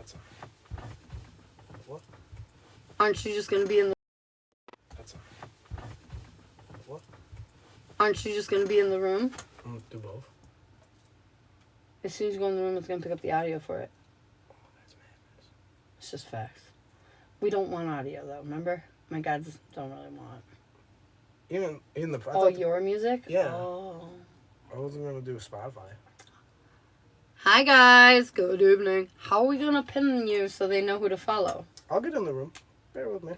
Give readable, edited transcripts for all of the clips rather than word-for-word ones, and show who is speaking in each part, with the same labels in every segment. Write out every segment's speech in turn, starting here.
Speaker 1: That's all. What?
Speaker 2: Aren't you just gonna be in the...
Speaker 1: That's all. What?
Speaker 2: Aren't you just gonna be in the room?
Speaker 1: Do both.
Speaker 2: As soon as you go in the room, it's gonna pick up the audio for it.
Speaker 1: Oh, that's madness.
Speaker 2: It's just facts. We don't want audio though, remember? My guys don't really want.
Speaker 1: Even the...
Speaker 2: Your music?
Speaker 1: Yeah.
Speaker 2: Oh.
Speaker 1: I wasn't gonna do Spotify.
Speaker 2: Hi guys, good evening. How are we gonna pin you so they know who to follow?
Speaker 1: I'll get in the room. Bear with me.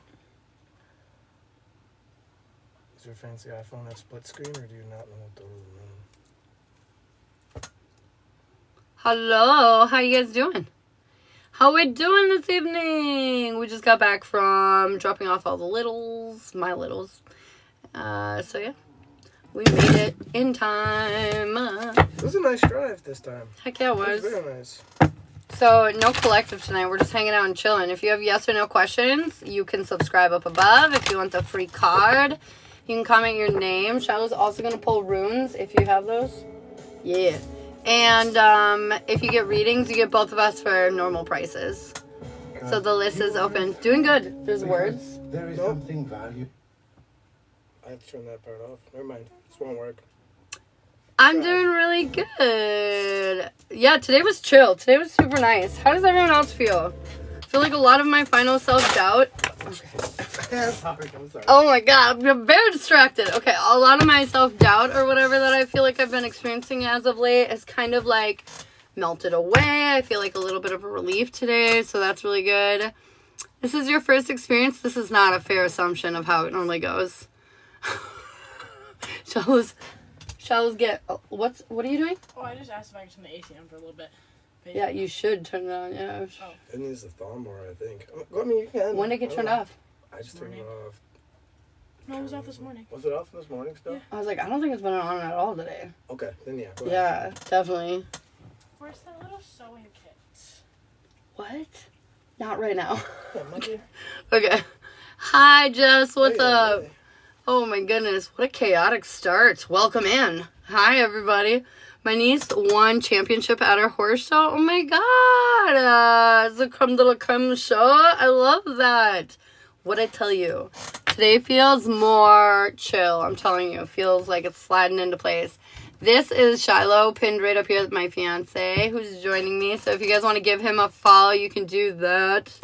Speaker 1: Is your fancy iPhone a split screen, or do you not know what the room?
Speaker 2: Hello, how you guys doing? How we doing this evening? We just got back from dropping off all the littles, my littles. So yeah, we made it in time.
Speaker 1: It was a nice drive this time.
Speaker 2: Heck yeah, it was.
Speaker 1: It was very nice.
Speaker 2: So no collective tonight. We're just hanging out and chilling. If you have yes or no questions, you can subscribe up above. If you want the free card, you can comment your name. Shiloh's also gonna pull runes if you have those. Yeah. And if you get readings, you get both of us for normal prices. So the list is open. Doing good. There's words.
Speaker 3: There is something valuable.
Speaker 1: I have to turn that part off. Never mind. This won't work.
Speaker 2: I'm doing really good. Yeah, today was chill. Today was super nice. How does everyone else feel? I feel like a lot of my final self-doubt...
Speaker 1: I'm sorry.
Speaker 2: Oh my god, I'm very distracted. Okay, a lot of my self-doubt or whatever that I feel like I've been experiencing as of late has kind of like melted away. I feel like a little bit of a relief today, so that's really good. This is your first experience. This is not a fair assumption of how it normally goes. Shiloh's get... what are you doing?
Speaker 4: Oh, I just asked if I could turn the AC on for a little bit. But
Speaker 2: Yeah, you should turn it on, yeah.
Speaker 4: Oh.
Speaker 1: It needs to thaw more, I think. I mean, you can.
Speaker 2: When did it get turned off?
Speaker 1: I just turned it off.
Speaker 4: No, it was off this morning.
Speaker 1: Was it off this morning still?
Speaker 4: Yeah.
Speaker 2: I was like, I don't think it's been on at all today.
Speaker 1: Okay, then yeah. Go ahead.
Speaker 2: Yeah, definitely.
Speaker 4: Where's that little sewing kit?
Speaker 2: What? Not right now.
Speaker 1: Yeah, my dear.
Speaker 2: Okay. Hi, Jess. What's
Speaker 1: Hey,
Speaker 2: up?
Speaker 1: hey.
Speaker 2: Oh my goodness, what a chaotic start. Welcome in. Hi, everybody. My niece won championship at her horse show. Oh my god. It's a creme de la creme show. I love that. What'd I tell you? Today feels more chill. I'm telling you. It feels like it's sliding into place. This is Shiloh, pinned right up here with my fiance, who's joining me. So if you guys want to give him a follow, you can do that.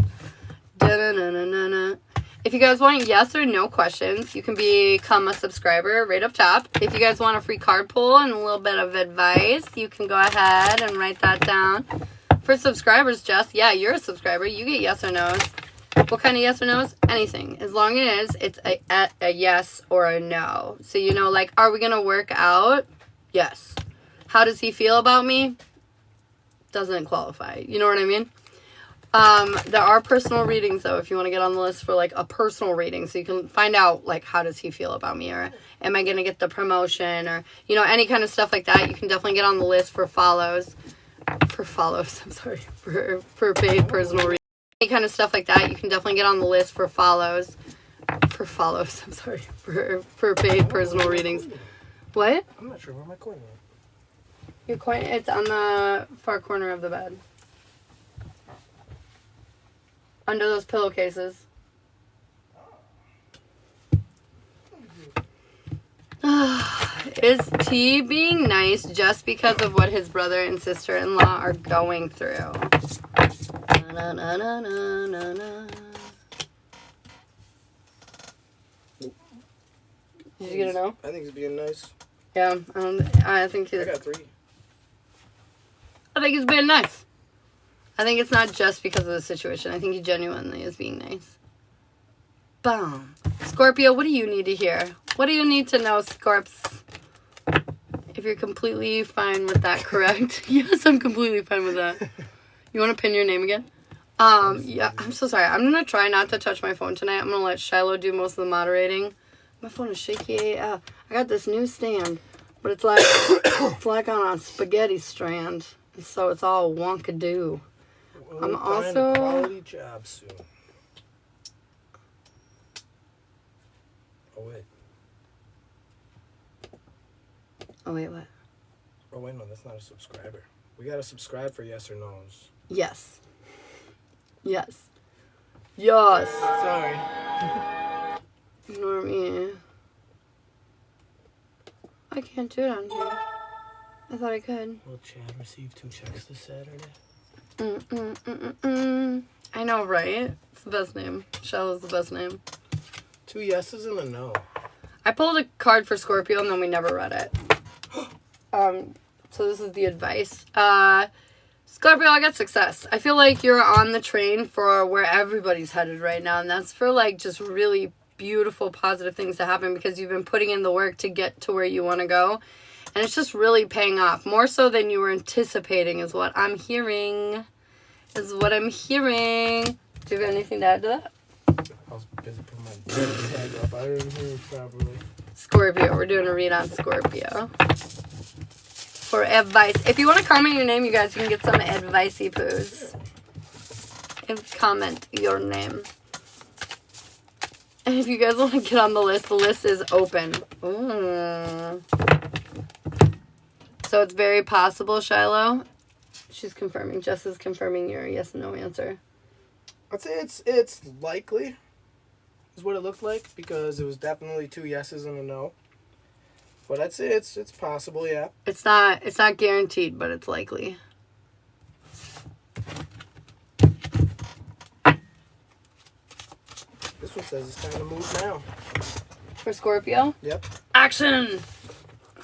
Speaker 2: Da-na-na-na-na-na. If you guys want yes or no questions, you can become a subscriber right up top. If you guys want a free card pull and a little bit of advice, you can go ahead and write that down. For subscribers, Jess, yeah, you're a subscriber. You get yes or no's. What kind of yes or no's? Anything. As long as it's a yes or a no. So, you know, like, are we going to work out? Yes. How does he feel about me? Doesn't qualify. You know what I mean? There are personal readings, though, if you want to get on the list for, like, a personal reading. So you can find out, like, how does he feel about me? Or am I going to get the promotion? Or, you know, any kind of stuff like that. You can definitely get on the list for follows. For follows, I'm sorry. For paid personal readings. Any kind of stuff like that. You can definitely get on the list for follows. For follows, I'm sorry. For paid personal readings. What?
Speaker 1: I'm not sure where my coin went.
Speaker 2: Your coin, it's on the far corner of the bed. Under those pillowcases. Is T being nice just because of what his brother and sister-in-law are going through? Na, na, na, na, na, na. Did you get a no?
Speaker 1: I think he's being nice.
Speaker 2: Yeah, I think
Speaker 1: I
Speaker 2: he's...
Speaker 1: got 3.
Speaker 2: I think he's being nice. I think it's not just because of the situation. I think he genuinely is being nice. Boom. Scorpio, what do you need to hear? What do you need to know, Scorps? If you're completely fine with that, correct? Yes, I'm completely fine with that. You want to pin your name again? Yeah, I'm so sorry. I'm going to try not to touch my phone tonight. I'm going to let Shiloh do most of the moderating. My phone is shaky. I got this new stand, but it's like, it's like on a spaghetti strand. So it's all wonkadoo. I'm
Speaker 1: We'll find
Speaker 2: also...
Speaker 1: a quality job soon. Oh wait.
Speaker 2: Oh, wait, what?
Speaker 1: Oh wait, no, that's not a subscriber. We gotta subscribe for yes or no's.
Speaker 2: Yes. Yes. Yes.
Speaker 1: Sorry.
Speaker 2: Ignore me. I can't do it on here. I thought I could.
Speaker 1: Will Chad receive 2 checks this Saturday?
Speaker 2: I know, right? It's the best name. Shillow's the best name.
Speaker 1: 2 yeses and a no.
Speaker 2: I pulled a card for Scorpio and then we never read it. So this is the advice. Scorpio, I got success. I feel like you're on the train for where everybody's headed right now. And that's for like just really beautiful, positive things to happen because you've been putting in the work to get to where you want to go. And it's just really paying off. More so than you were anticipating is what I'm hearing. Do you have anything to add to that?
Speaker 1: I was busy putting my tag up. I didn't hear it properly.
Speaker 2: Scorpio. We're doing a read on Scorpio. For advice. If you want to comment your name, you guys, you can get some advicey poos. And comment your name. And if you guys want to get on the list is open. Ooh. So it's very possible, Shiloh. She's confirming. Jess is confirming your yes and no answer.
Speaker 1: I'd say it's likely, is what it looked like, because it was definitely 2 yeses and a no. But I'd say it's possible, yeah.
Speaker 2: It's not guaranteed, but it's likely.
Speaker 1: This one says it's time to move now.
Speaker 2: For Scorpio?
Speaker 1: Yep.
Speaker 2: Action!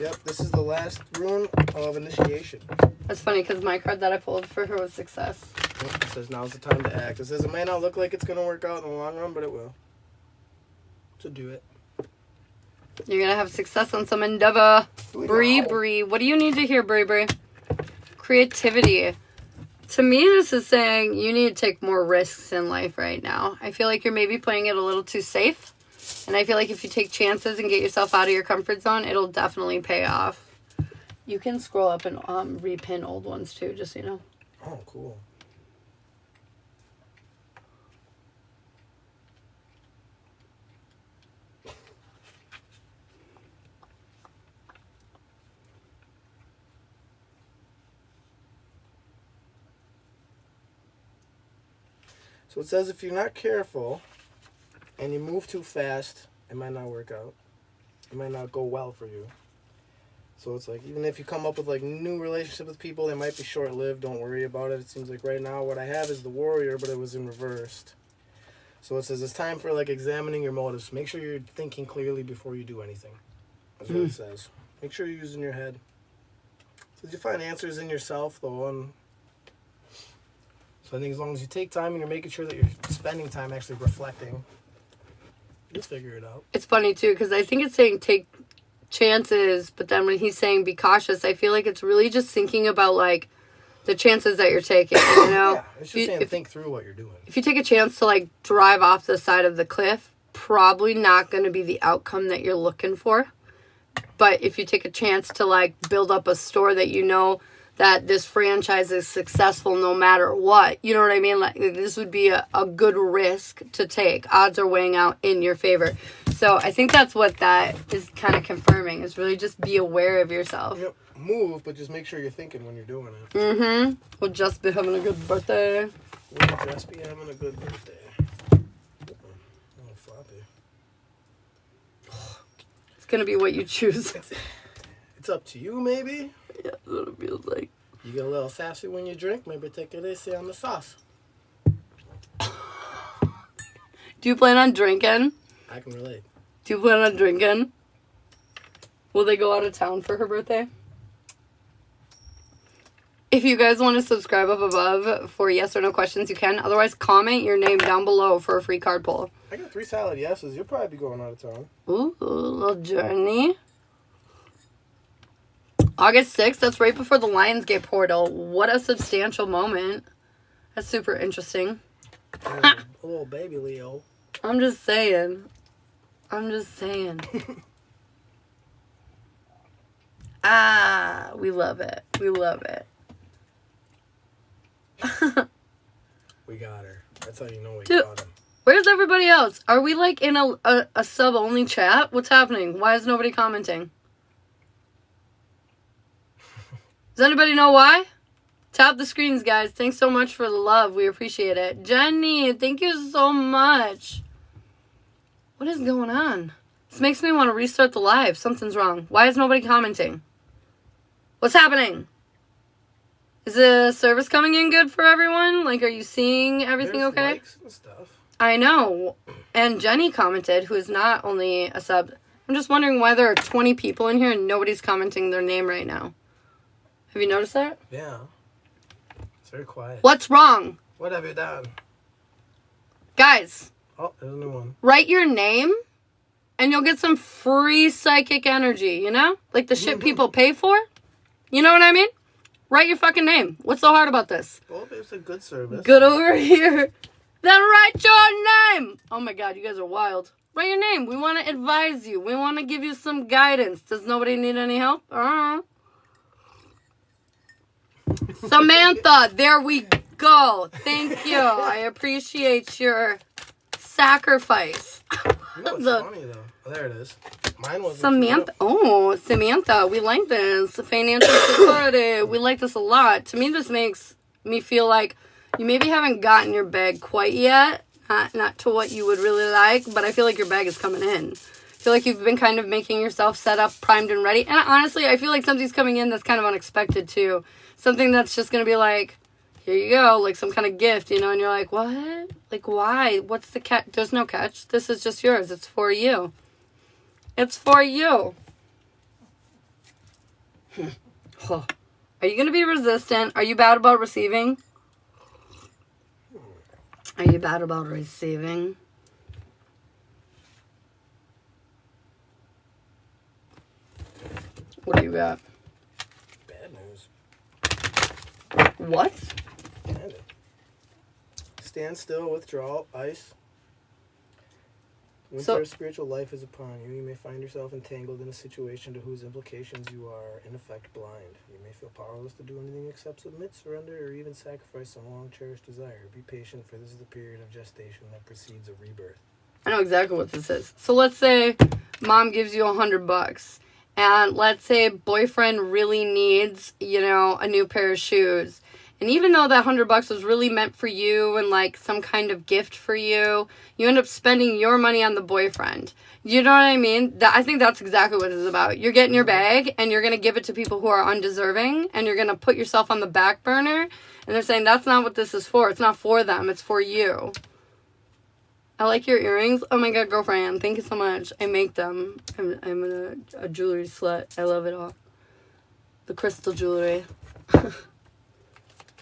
Speaker 1: Yep, this is the last rune of initiation.
Speaker 2: That's funny because my card that I pulled for her was success.
Speaker 1: Yep, it says now's the time to act. It says it may not look like it's going to work out in the long run, but it will. So do it.
Speaker 2: You're going to have success on some endeavor. Bree. What do you need to hear, Bree? Creativity. To me, this is saying you need to take more risks in life right now. I feel like you're maybe playing it a little too safe. And I feel like if you take chances and get yourself out of your comfort zone, it'll definitely pay off. You can scroll up and repin old ones too, just so you know.
Speaker 1: Oh, cool. So it says if you're not careful and you move too fast, it might not work out. It might not go well for you. So it's like, even if you come up with like new relationships with people, they might be short-lived. Don't worry about it. It seems like right now what I have is the Warrior, but it was in reversed. So it says it's time for like examining your motives. Make sure you're thinking clearly before you do anything. That's what it says. Make sure you're using your head. So you find answers in yourself though, and so I think as long as you take time and you're making sure that you're spending time actually reflecting, you'll figure it out.
Speaker 2: It's funny too, because I think it's saying take chances, but then when he's saying be cautious, I feel like it's really just thinking about like the chances that you're taking, you know?
Speaker 1: Yeah, it's just saying think through what you're doing.
Speaker 2: If you take a chance to like drive off the side of the cliff, probably not going to be the outcome that you're looking for. But if you take a chance to like build up a store that you know that this franchise is successful no matter what, you know what I mean? Like this would be a good risk to take. Odds are weighing out in your favor. So I think that's what that is kind of confirming, is really just be aware of yourself.
Speaker 1: Yep. Move, but just make sure you're thinking when you're doing it.
Speaker 2: Mm-hmm. We'll just be having a good birthday.
Speaker 1: We'll just be having a good birthday. Oh, floppy.
Speaker 2: It's going to be what you choose.
Speaker 1: It's up to you, maybe.
Speaker 2: Yeah, that's what it feels like.
Speaker 1: You get a little sassy when you drink, maybe take it easy on the sauce.
Speaker 2: Do you plan on drinking?
Speaker 1: I can relate.
Speaker 2: Do you plan on drinking? Will they go out of town for her birthday? If you guys want to subscribe up above for yes or no questions, you can. Otherwise, comment your name down below for a free card pull.
Speaker 1: I got 3 solid yeses. You'll probably be going out of town.
Speaker 2: Ooh, a little journey. August 6th, that's right before the Lionsgate portal. What a substantial moment. That's super interesting.
Speaker 1: A little baby Leo.
Speaker 2: I'm just saying. We love it. We love it.
Speaker 1: We got her. That's how you know we
Speaker 2: Dude,
Speaker 1: got him.
Speaker 2: Where's everybody else? Are we like in a sub-only chat? What's happening? Why is nobody commenting? Does anybody know why? Tap the screens, guys. Thanks so much for the love. We appreciate it. Jenny, thank you so much. What is going on? This makes me want to restart the live. Something's wrong. Why is nobody commenting? What's happening? Is the service coming in good for everyone? Like, are you seeing everything
Speaker 1: There's
Speaker 2: okay?
Speaker 1: likes and stuff.
Speaker 2: I know. And Jenny commented, who is not only a sub. I'm just wondering why there are 20 people in here and nobody's commenting their name right now. Have you noticed that?
Speaker 1: Yeah. It's very quiet.
Speaker 2: What's wrong?
Speaker 1: What have you done?
Speaker 2: Guys,
Speaker 1: Oh, there's a new one.
Speaker 2: write your name and you'll get some free psychic energy, you know? Like the shit people pay for. You know what I mean? Write your fucking name. What's so hard about this?
Speaker 1: Well, it's a good service.
Speaker 2: Good over here. Then write your name. Oh my god, you guys are wild. Write your name. We want to advise you. We want to give you some guidance. Does nobody need any help? Samantha, there we go. Thank you. I appreciate your sacrifice.
Speaker 1: You know what's funny, though? Oh, there it is. Mine was
Speaker 2: Samantha. Oh, Samantha. We like this. Financial security. We like this a lot. To me, this makes me feel like you maybe haven't gotten your bag quite yet. Not to what you would really like, but I feel like your bag is coming in. I feel like you've been kind of making yourself set up, primed, and ready. And honestly, I feel like something's coming in that's kind of unexpected, too. Something that's just going to be like, here you go, like some kind of gift, you know, and you're like, what? Like, why? What's the catch? There's no catch. This is just yours. It's for you. It's for you. Are you going to be resistant? Are you bad about receiving? Are you bad about receiving? What do you got?
Speaker 1: Bad news.
Speaker 2: What?
Speaker 1: Stand still, withdrawal, ice. Winter
Speaker 2: So-
Speaker 1: of spiritual life is upon you. You may find yourself entangled in a situation to whose implications you are, in effect, blind. You may feel powerless to do anything except submit, surrender, or even sacrifice some long-cherished desire. Be patient, for this is the period of gestation that precedes a rebirth.
Speaker 2: I know exactly what this is. So let's say mom gives you $100, and let's say boyfriend really needs, you know, a new pair of shoes. And even though that $100 was really meant for you and like some kind of gift for you, you end up spending your money on the boyfriend. You know what I mean? I think that's exactly what it's about. You're getting your bag and you're going to give it to people who are undeserving, and you're going to put yourself on the back burner. And they're saying that's not what this is for. It's not for them. It's for you. I like your earrings. Oh my god, girlfriend. Thank you so much. I make them. I'm a jewelry slut. I love it all. The crystal jewelry.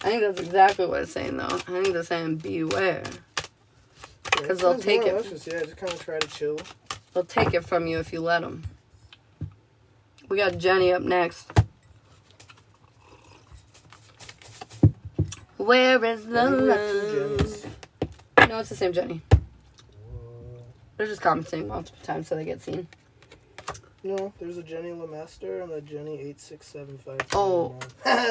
Speaker 2: I think that's exactly what it's saying, though. I think they're saying beware. Because they'll take it.
Speaker 1: Just kind of try to chill.
Speaker 2: They'll take it from you if you let them. We got Jenny up next. Where is the love? No, it's the same Jenny. They're just commenting multiple times so they get seen.
Speaker 1: No, there's a Jenny LeMaster and a Jenny 8675309.
Speaker 2: Oh,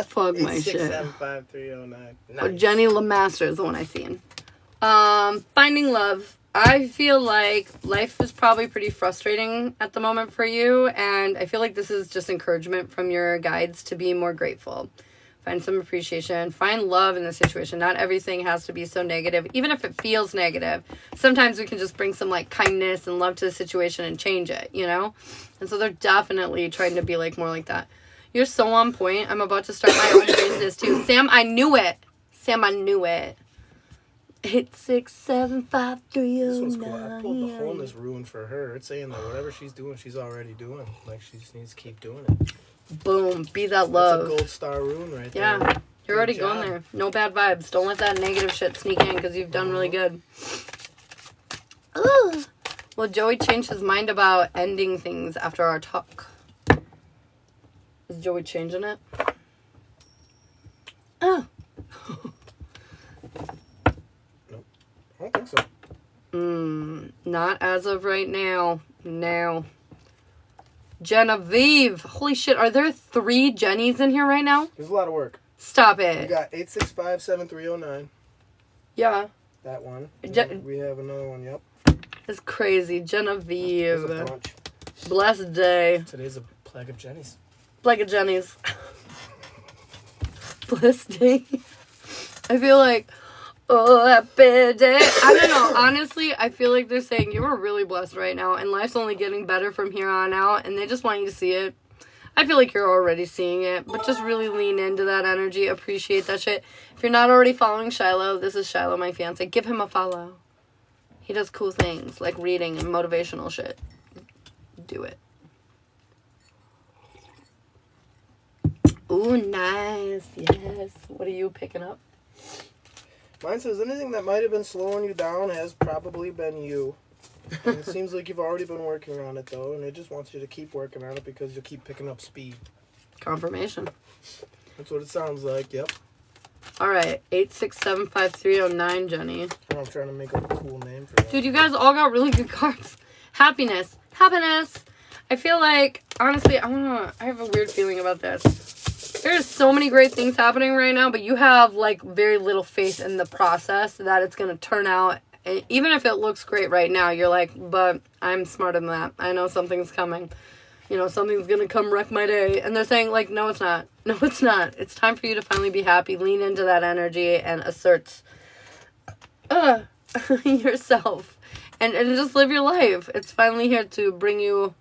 Speaker 2: fuck my shit.
Speaker 1: 8675309.
Speaker 2: Oh,
Speaker 1: Nice.
Speaker 2: Jenny LeMaster is the one I seen. Finding love. I feel like life is probably pretty frustrating at the moment for you, and I feel like this is just encouragement from your guides to be more grateful. Find some appreciation. Find love in the situation. Not everything has to be so negative. Even if it feels negative, sometimes we can just bring some like kindness and love to the situation and change it, you know? And so they're definitely trying to be like more like that. You're so on point. I'm about to start my own business too. Sam, I knew it. Sam, I knew it. 8675309.
Speaker 1: This one's cool. I pulled the hole in this ruin for her. It's saying that whatever she's doing, she's already doing. Like, she just needs to keep doing it.
Speaker 2: Boom. Be that love.
Speaker 1: That's a gold star rune right there.
Speaker 2: Yeah. You're already
Speaker 1: Good job.
Speaker 2: going there. No bad vibes. Don't let that negative shit sneak in because you've done really good. Ooh. Well, Joey changed his mind about ending things after our talk. Is Joey changing it? Oh.
Speaker 1: Nope. I don't think so.
Speaker 2: Not as of right now. No. Genevieve. Holy shit, are there 3 Jennies in here right now?
Speaker 1: There's a lot of work.
Speaker 2: Stop
Speaker 1: We
Speaker 2: it.
Speaker 1: got 8657309.
Speaker 2: Yeah.
Speaker 1: That one.
Speaker 2: Je-
Speaker 1: We have another one, yep.
Speaker 2: It's crazy.
Speaker 1: There's
Speaker 2: Genevieve.
Speaker 1: a bunch.
Speaker 2: Blessed day.
Speaker 1: Today's a plague of Jennies.
Speaker 2: Like a Jenny's. bliss day. I feel like, oh, happy day. I don't know. Honestly, I feel like they're saying you are really blessed right now, and life's only getting better from here on out, and they just want you to see it. I feel like you're already seeing it, but just really lean into that energy. Appreciate that shit. If you're not already following Shiloh, this is Shiloh, my fiance. Give him a follow. He does cool things like reading and motivational shit. Do it. Ooh, nice. Yes. What are you picking up?
Speaker 1: Mine says anything that might have been slowing you down has probably been you. And it seems like you've already been working on it, though, and it just wants you to keep working on it because you'll keep picking up speed.
Speaker 2: Confirmation.
Speaker 1: That's what it sounds like, yep.
Speaker 2: All right, 8675309, Jenny.
Speaker 1: I'm trying to make up a cool name for that.
Speaker 2: Dude, you guys all got really good cards. Happiness. Happiness. I feel like, honestly, I have a weird feeling about this. There's so many great things happening right now, but you have, like, very little faith in the process that it's going to turn out. And even if it looks great right now, you're like, but I'm smarter than that. I know something's coming. You know, something's going to come wreck my day. And they're saying, like, no, it's not. No, it's not. It's time for you to finally be happy. Lean into that energy and assert yourself. And just live your life. It's finally here to bring you,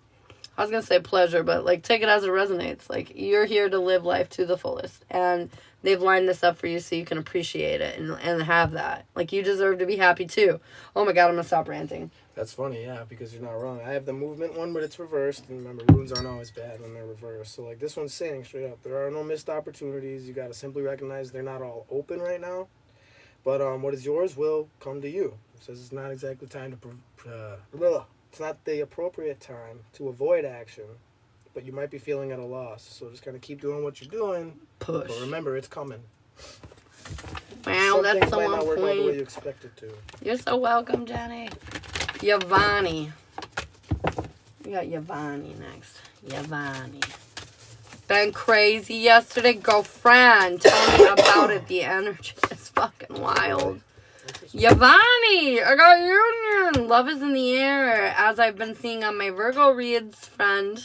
Speaker 2: I was going to say pleasure, but, like, take it as it resonates. Like, you're here to live life to the fullest. And they've lined this up for you so you can appreciate it and have that. Like, you deserve to be happy, too. Oh, my God, I'm going to stop ranting.
Speaker 1: That's funny, yeah, because you're not wrong. I have the movement one, but it's reversed. And remember, runes aren't always bad when they're reversed. So, like, this one's saying straight up, there are no missed opportunities. You got to simply recognize they're not all open right now. But what is yours will come to you. It says it's not exactly time to... it's not the appropriate time to avoid action. But you might be feeling at a loss. So just kind of keep doing what you're doing.
Speaker 2: Push.
Speaker 1: But remember, it's coming.
Speaker 2: Wow, that's so
Speaker 1: might
Speaker 2: on
Speaker 1: not work out the way
Speaker 2: point.
Speaker 1: you expect it to.
Speaker 2: You're so welcome, Jenny. Yavani. We got Yavani next. Yavani. Been crazy yesterday, girlfriend. Tell me about it. The energy is fucking wild. Yavani, I got union. Love is in the air. As I've been seeing on my Virgo reads, friend.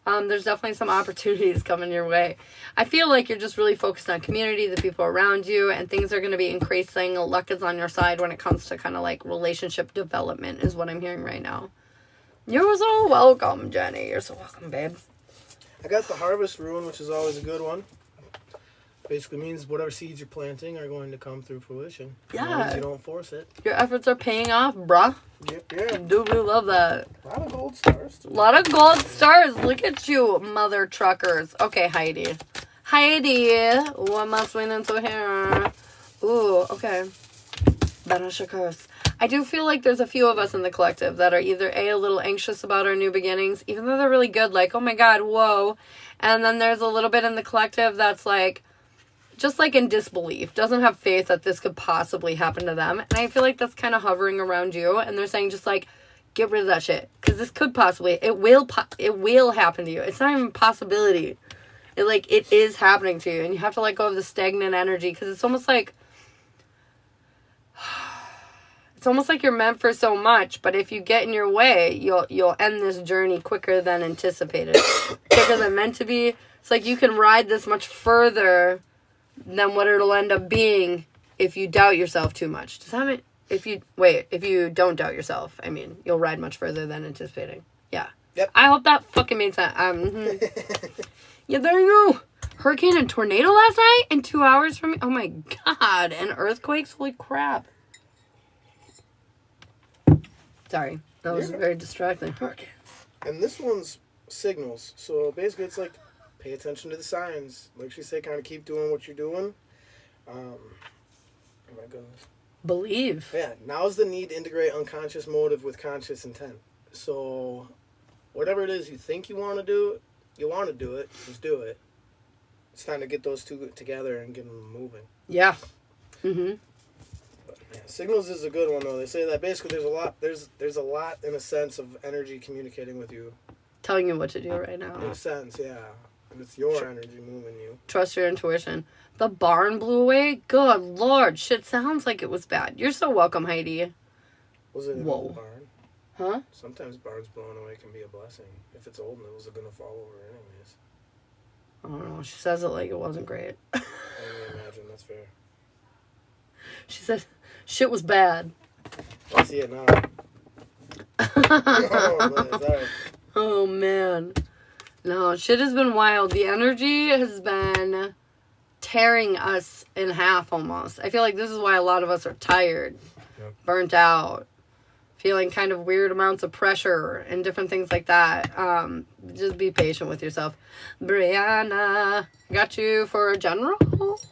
Speaker 2: There's definitely some opportunities coming your way. I feel like you're just really focused on community, the people around you, and things are going to be increasing. Luck is on your side when it comes to kind of like relationship development is what I'm hearing right now. You're so welcome, Jenny. You're so welcome, babe.
Speaker 1: I got the harvest rune, which is always a good one. Basically means whatever seeds you're planting are going to come through fruition.
Speaker 2: Yeah.
Speaker 1: As long as you don't force it.
Speaker 2: Your efforts are paying off, bruh.
Speaker 1: Yep, yeah.
Speaker 2: Do we love that?
Speaker 1: A lot of gold stars, too.
Speaker 2: A lot of gold stars. Look at you, mother truckers. Okay, Heidi. Heidi, what am I swinging into here? Ooh, okay. Banish a curse. I do feel like there's a few of us in the collective that are either a little anxious about our new beginnings, even though they're really good, like, oh my God, whoa. And then there's a little bit in the collective that's like, just like in disbelief, doesn't have faith that this could possibly happen to them. And I feel like that's kind of hovering around you. And they're saying just like, get rid of that shit. Because this could possibly, it will happen to you. It's not even a possibility. It is happening to you. And you have to let go of the stagnant energy. Because it's almost like you're meant for so much. But if you get in your way, you'll end this journey quicker than anticipated. Quicker than meant to be. It's like you can ride this much further than what it'll end up being if you doubt yourself too much. Does that mean if you don't doubt yourself, I mean, you'll ride much further than anticipating. Yeah.
Speaker 1: Yep.
Speaker 2: I hope that fucking made sense. Yeah, there you go. Hurricane and tornado last night in 2 hours from me. Oh my God. And earthquakes. Holy crap. Sorry. That was very distracting. Hurricanes.
Speaker 1: And this one's signals. So basically it's like, pay attention to the signs. Like she said, kind of keep doing what you're doing. Oh my goodness.
Speaker 2: Believe.
Speaker 1: Yeah, now's the need to integrate unconscious motive with conscious intent. So whatever it is you think you want to do, just do it. It's time to get those two together and get them moving.
Speaker 2: Yeah. Mm-hmm.
Speaker 1: But, yeah, signals is a good one though. They say that basically there's a lot in a sense of energy communicating with you.
Speaker 2: Telling you what to do right now.
Speaker 1: In a sense, yeah. And it's your energy moving you.
Speaker 2: Trust your intuition. The barn blew away? Good Lord. Shit sounds like it was bad. You're so welcome, Heidi.
Speaker 1: Was it an
Speaker 2: Whoa.
Speaker 1: old barn?
Speaker 2: Huh?
Speaker 1: Sometimes barns blown away can be a blessing. If it's old and it was going to fall over anyways.
Speaker 2: I don't know. She says it like it wasn't great.
Speaker 1: imagine. That's fair.
Speaker 2: She said, shit was bad.
Speaker 1: I see it now. Oh, man, sorry.
Speaker 2: Oh, man. No, shit has been wild. The energy has been tearing us in half almost. I feel like this is why a lot of us are tired, burnt out, feeling kind of weird amounts of pressure and different things like that. Just be patient with yourself. Brianna, I got you for a general.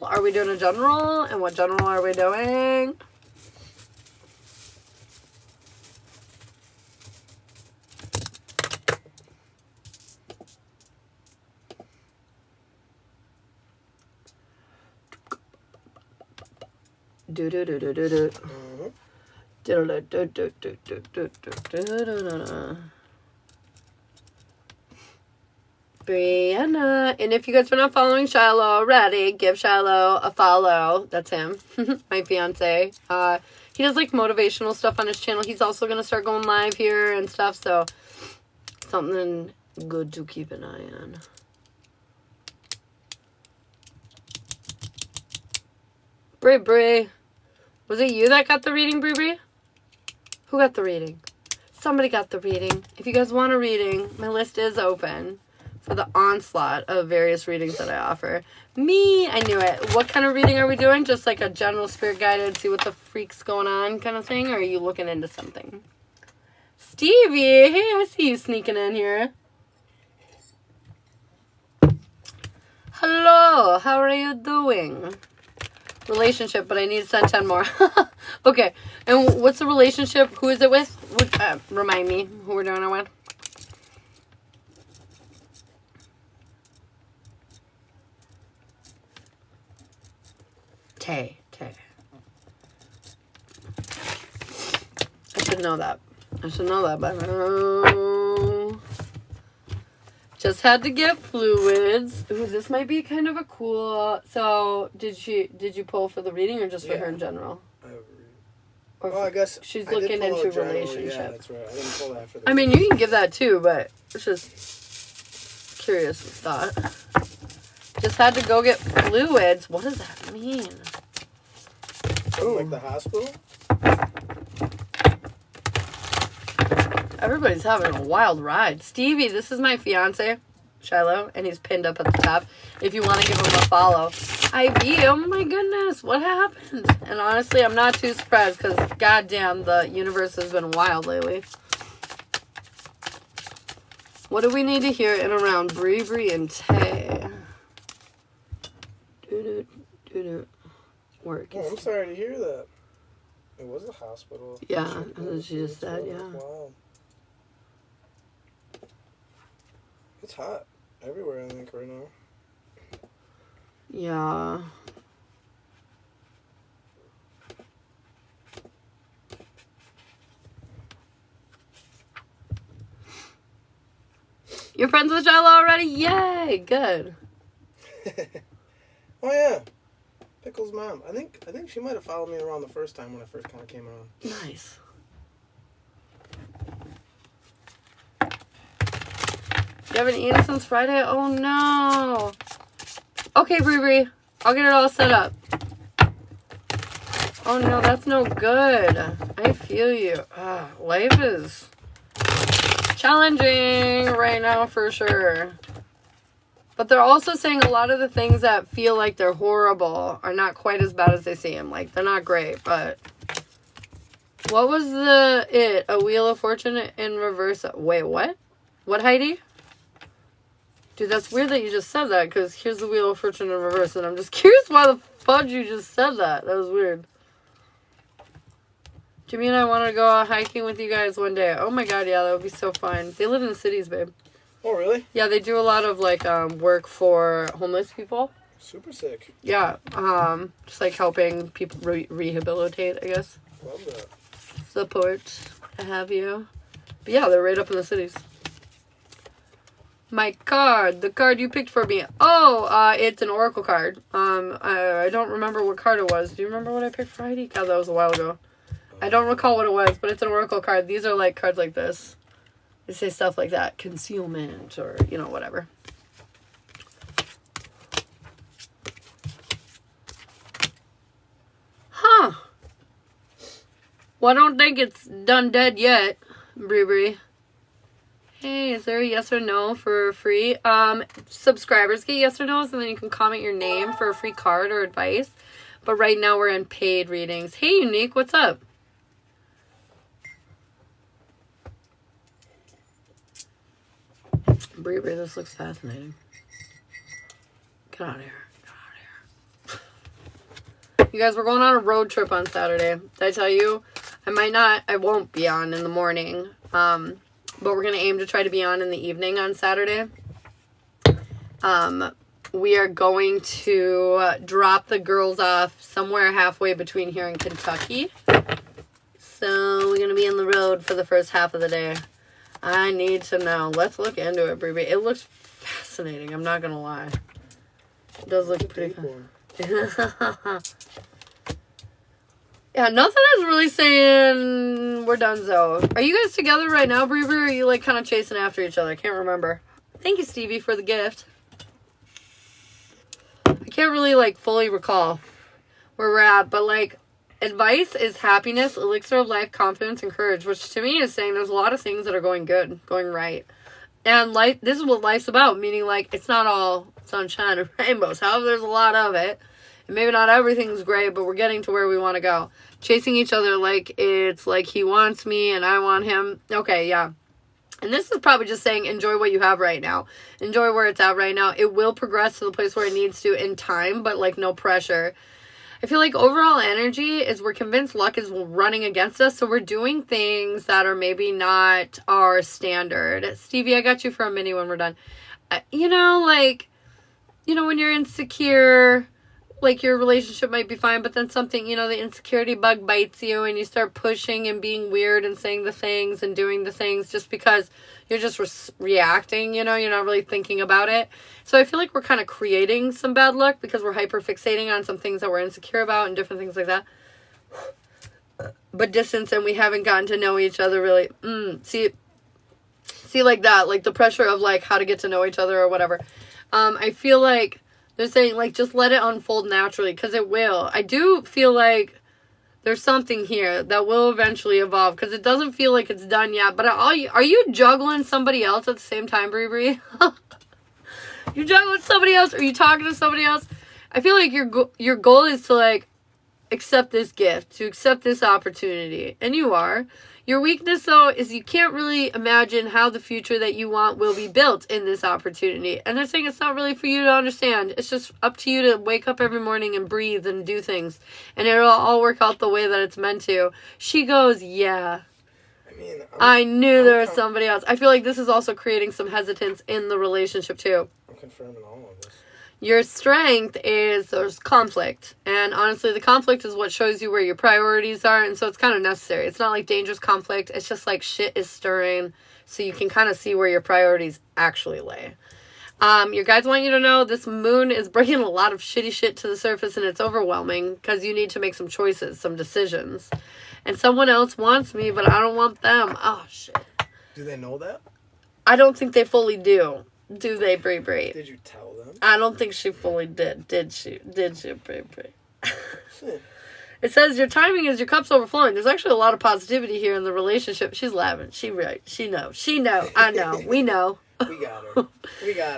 Speaker 2: Are we doing a general? And what general are we doing? Do do do do do do. Brianna. And if you guys are not following Shiloh already, give Shiloh a follow. That's him. My fiance. He does like motivational stuff on his channel. He's also going to start going live here and stuff. So something good to keep an eye on. Brie. Was it you that got the reading, Brie? Who got the reading? Somebody got the reading. If you guys want a reading, my list is open for the onslaught of various readings that I offer. Me, I knew it. What kind of reading are we doing? Just like a general spirit guided, see what the freak's going on kind of thing? Or are you looking into something? Stevie, hey, I see you sneaking in here. Hello, how are you doing? Relationship, but I need to send 10 more. Okay, and what's the relationship? Who is it with? Remind me who we're doing it with. Tay. I should know that. But just had to get fluids. Ooh, this might be kind of a cool. So, did you pull for the reading or just for her in general? Or
Speaker 1: I guess
Speaker 2: she's looking into relationship.
Speaker 1: Yeah, that's right. I didn't pull that for the.
Speaker 2: I mean, you can give that too, but it's just curious thought. Just had to go get fluids. What does that mean?
Speaker 1: Ooh. Like the hospital?
Speaker 2: Everybody's having a wild ride. Stevie, this is my fiance, Shiloh, and he's pinned up at the top. If you want to give him a follow. IV, oh my goodness, what happened? And honestly, I'm not too surprised because, goddamn, the universe has been wild lately. What do we need to hear in around Brie and Tay? Work.
Speaker 1: Oh, I'm sorry to hear that. It was a hospital.
Speaker 2: Yeah, as she just said, yeah.
Speaker 1: Wow. It's hot everywhere, I think, right now.
Speaker 2: Yeah. You're friends with Shiloh already? Yay! Good.
Speaker 1: Oh yeah, Pickle's mom. I think she might have followed me around the first time when I first kind of came around.
Speaker 2: Nice. You haven't eaten since Friday? Oh no. Okay, Brie. I'll get it all set up. Oh no, that's no good. I feel you. Life is challenging right now for sure. But they're also saying a lot of the things that feel like they're horrible are not quite as bad as they seem. Like, they're not great, but... What was A Wheel of Fortune in reverse? Wait, what? What, Heidi? Dude, that's weird that you just said that, because here's the Wheel of Fortune in reverse, and I'm just curious why the fudge you just said that. That was weird. Jimmy and I want to go hiking with you guys one day. Oh my god, yeah, that would be so fun. They live in the cities, babe.
Speaker 1: Oh, really?
Speaker 2: Yeah, they do a lot of, like, work for homeless people.
Speaker 1: Super sick.
Speaker 2: Yeah, just, like, helping people rehabilitate, I guess.
Speaker 1: Love that.
Speaker 2: Support, what have you. But yeah, they're right up in the cities. My card, the card you picked for me. Oh, it's an Oracle card. I don't remember what card it was. Do you remember what I picked for Heidi? God, that was a while ago. I don't recall what it was, but it's an Oracle card. These are, like, cards like this. They say stuff like that. Concealment or, you know, whatever. Well, I don't think it's done dead yet, Bree. Hey, is there a yes or no for free? Subscribers get yes or no's, and then you can comment your name for a free card or advice. But right now we're in paid readings. Hey, Unique, what's up? Bree, this looks fascinating. Get out of here. You guys, we're going on a road trip on Saturday. Did I tell you? I won't be on in the morning. But we're going to aim to try to be on in the evening on Saturday. We are going to drop the girls off somewhere halfway between here and Kentucky. So we're going to be on the road for the first half of the day. I need to know. Let's look into it, Bree. It looks fascinating. I'm not going to lie. It does look pretty fun. Yeah, nothing is really saying we're done, though. Are you guys together right now, Bree? Or are you, like, kind of chasing after each other? I can't remember. Thank you, Stevie, for the gift. I can't really, like, fully recall where we're at, but, like, advice is happiness, elixir of life, confidence, and courage, which to me is saying there's a lot of things that are going good, going right. And life, this is what life's about, meaning, like, it's not all sunshine and rainbows. However, there's a lot of it. And maybe not everything's great, but we're getting to where we want to go. Chasing each other like it's like he wants me and I want him. Okay, yeah. And this is probably just saying enjoy what you have right now. Enjoy where it's at right now. It will progress to the place where it needs to in time, but, like, no pressure. I feel like overall energy is we're convinced luck is running against us, so we're doing things that are maybe not our standard. Stevie, I got you for a mini when we're done. When you're insecure, like, your relationship might be fine, but then something, the insecurity bug bites you and you start pushing and being weird and saying the things and doing the things just because you're just reacting, you're not really thinking about it. So I feel like we're kind of creating some bad luck because we're hyper fixating on some things that we're insecure about and different things like that. But distance, and we haven't gotten to know each other really. See like that, like the pressure of, like, how to get to know each other or whatever. I feel like they're saying, like, just let it unfold naturally, because it will. I do feel like there's something here that will eventually evolve, because it doesn't feel like it's done yet. But are you juggling somebody else at the same time, Bree? You're juggling somebody else? Are you talking to somebody else? I feel like your goal is to, like, accept this gift, to accept this opportunity. And you are. Your weakness, though, is you can't really imagine how the future that you want will be built in this opportunity. And they're saying it's not really for you to understand. It's just up to you to wake up every morning and breathe and do things. And it'll all work out the way that it's meant to. She goes, yeah. I knew there was somebody else. I feel like this is also creating some hesitance in the relationship, too.
Speaker 1: I'm confirming all of this.
Speaker 2: Your strength is there's conflict. And honestly, the conflict is what shows you where your priorities are. And so it's kind of necessary. It's not like dangerous conflict. It's just like shit is stirring. So you can kind of see where your priorities actually lay. Your guides want you to know this moon is bringing a lot of shitty shit to the surface. And it's overwhelming because you need to make some choices, some decisions. And someone else wants me, but I don't want them. Oh, shit.
Speaker 1: Do they know that?
Speaker 2: I don't think they fully do. Do they, Bree?
Speaker 1: Did you tell them?
Speaker 2: I don't think she fully did. Did she, Bree? It says your timing is your cup's overflowing. There's actually a lot of positivity here in the relationship. She's laughing. She know. I know. We know.
Speaker 1: We got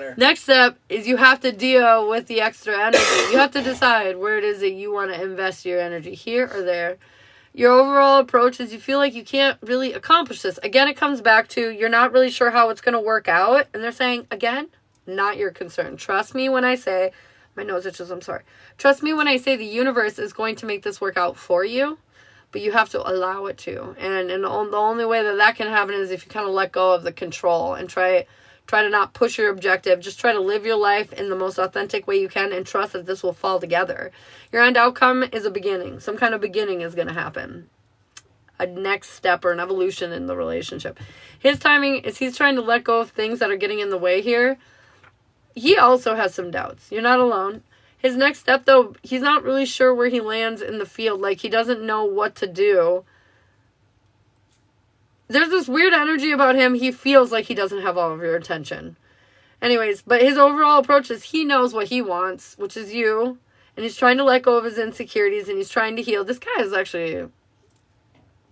Speaker 1: her.
Speaker 2: Next step is you have to deal with the extra energy. You have to decide where it is that you want to invest your energy, here or there. Your overall approach is you feel like you can't really accomplish this. Again, it comes back to you're not really sure how it's going to work out. And they're saying, again, not your concern. Trust me when I say, my nose itches, I'm sorry. Trust me when I say the universe is going to make this work out for you. But you have to allow it to. And the only way that can happen is if you kind of let go of the control and try to not push your objective. Just try to live your life in the most authentic way you can and trust that this will fall together. Your end outcome is a beginning. Some kind of beginning is going to happen. A next step or an evolution in the relationship. His timing is he's trying to let go of things that are getting in the way here. He also has some doubts. You're not alone. His next step, though, he's not really sure where he lands in the field. Like, he doesn't know what to do. There's this weird energy about him. He feels like he doesn't have all of your attention. Anyways, but his overall approach is he knows what he wants, which is you. And he's trying to let go of his insecurities and he's trying to heal. This guy is actually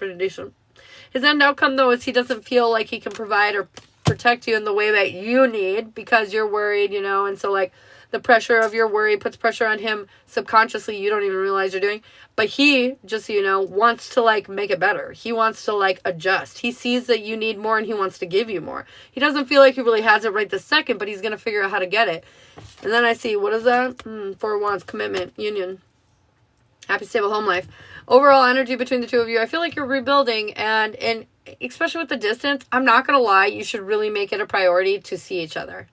Speaker 2: pretty decent. His end outcome, though, is he doesn't feel like he can provide or protect you in the way that you need because you're worried, you know, and so, like, the pressure of your worry puts pressure on him subconsciously. You don't even realize you're doing. But he, just so you know, wants to, like, make it better. He wants to, like, adjust. He sees that you need more and he wants to give you more. He doesn't feel like he really has it right this second, but he's going to figure out how to get it. And then I see, what is that? 4 wands, commitment, union, happy, stable home life. Overall energy between the two of you, I feel like you're rebuilding. And especially with the distance, I'm not going to lie, you should really make it a priority to see each other.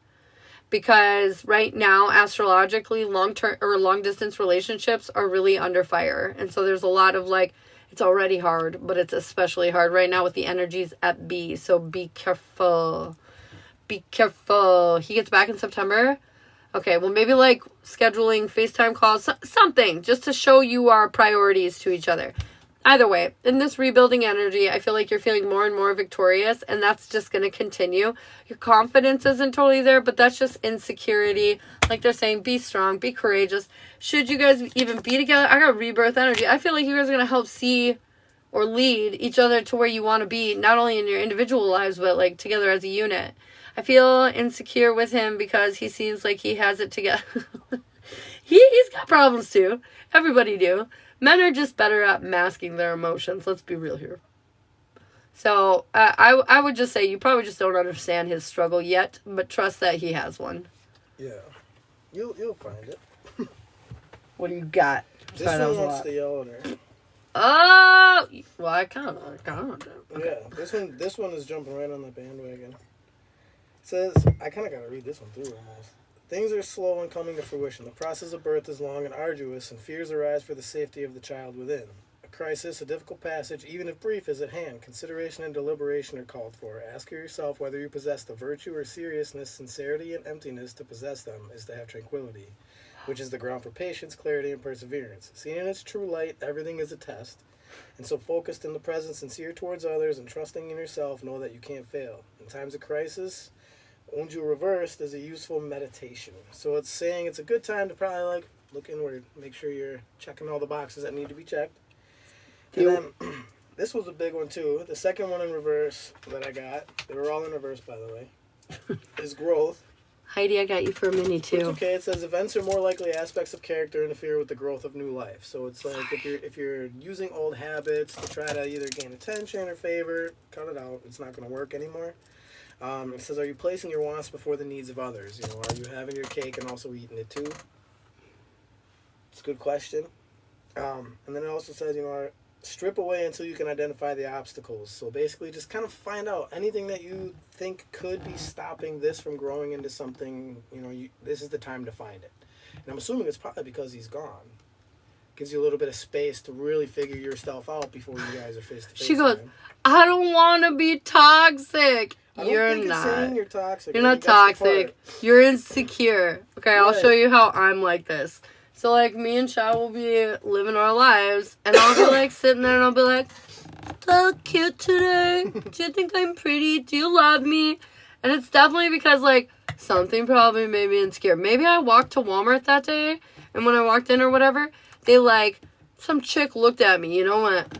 Speaker 2: Because right now, astrologically, long-term or long-distance relationships are really under fire. And so there's a lot of, like, it's already hard, but it's especially hard right now with the energies at B. So be careful. Be careful. He gets back in September. Okay, well, maybe, like, scheduling FaceTime calls, something, just to show you our priorities to each other. Either way, in this rebuilding energy, I feel like you're feeling more and more victorious, and that's just going to continue. Your confidence isn't totally there, but that's just insecurity. Like they're saying, be strong, be courageous. Should you guys even be together? I got rebirth energy. I feel like you guys are going to help see or lead each other to where you want to be, not only in your individual lives, but, like, together as a unit. I feel insecure with him because he seems like he has it together. He's got problems too. Everybody do. Men are just better at masking their emotions. Let's be real here. So I would just say you probably just don't understand his struggle yet, but trust that he has one.
Speaker 1: Yeah. You'll find it.
Speaker 2: What do you got?
Speaker 1: This one wants to yell at her.
Speaker 2: Oh! Well, I kind of.
Speaker 1: Okay. Yeah, this one is jumping right on the bandwagon. It says, I kind of got to read this one through almost. Things are slow in coming to fruition. The process of birth is long and arduous, and fears arise for the safety of the child within. A crisis, a difficult passage, even if brief, is at hand. Consideration and deliberation are called for. Ask yourself whether you possess the virtue or seriousness, sincerity, and emptiness. To possess them is to have tranquility, which is the ground for patience, clarity, and perseverance. Seen in its true light, everything is a test. And so focused in the present, sincere towards others, and trusting in yourself, know that you can't fail. In times of crisis, Onju reversed is a useful meditation. So it's saying it's a good time to probably, like, look inward, make sure you're checking all the boxes that need to be checked. And then this was a big one too. The second one in reverse that I got, they were all in reverse, by the way, is growth.
Speaker 2: Heidi, I got you for a mini too.
Speaker 1: It's okay. It says events are more likely aspects of character interfere with the growth of new life. So it's like if you're using old habits to try to either gain attention or favor, cut it out. It's not going to work anymore. It says, are you placing your wants before the needs of others? You know, are you having your cake and also eating it too? It's a good question. And then it also says, you know, strip away until you can identify the obstacles. So basically just kind of find out anything that you think could be stopping this from growing into something, you know, this is the time to find it. And I'm assuming it's probably because he's gone. Gives you a little bit of space to really figure yourself out before you guys are face to face.
Speaker 2: She goes, I don't want to be toxic.
Speaker 1: You're not. You're toxic.
Speaker 2: You're not toxic. You're insecure. Okay, I'll show you how I'm like this. So, like, me and Shao will be living our lives, and I'll be, like, sitting there, and I'll be like, do I look cute today? Do you think I'm pretty? Do you love me? And it's definitely because, like, something probably made me insecure. Maybe I walked to Walmart that day, and when I walked in or whatever, they, like, some chick looked at me, you know what?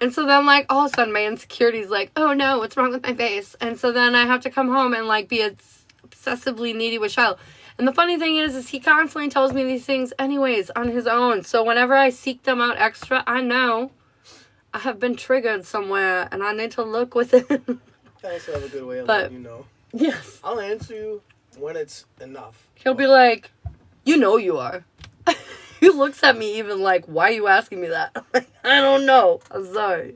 Speaker 2: And so then, like, all of a sudden, my insecurity's like, oh, no, what's wrong with my face? And so then I have to come home and, like, be obsessively needy with Shiloh. And the funny thing is he constantly tells me these things anyways on his own. So whenever I seek them out extra, I know I have been triggered somewhere, and I need to look within.
Speaker 1: I also have a good way of letting you know.
Speaker 2: Yes.
Speaker 1: I'll answer you when it's enough.
Speaker 2: He'll be like, you know you are. He looks at me even like, why are you asking me that? I'm like, I don't know. I'm sorry.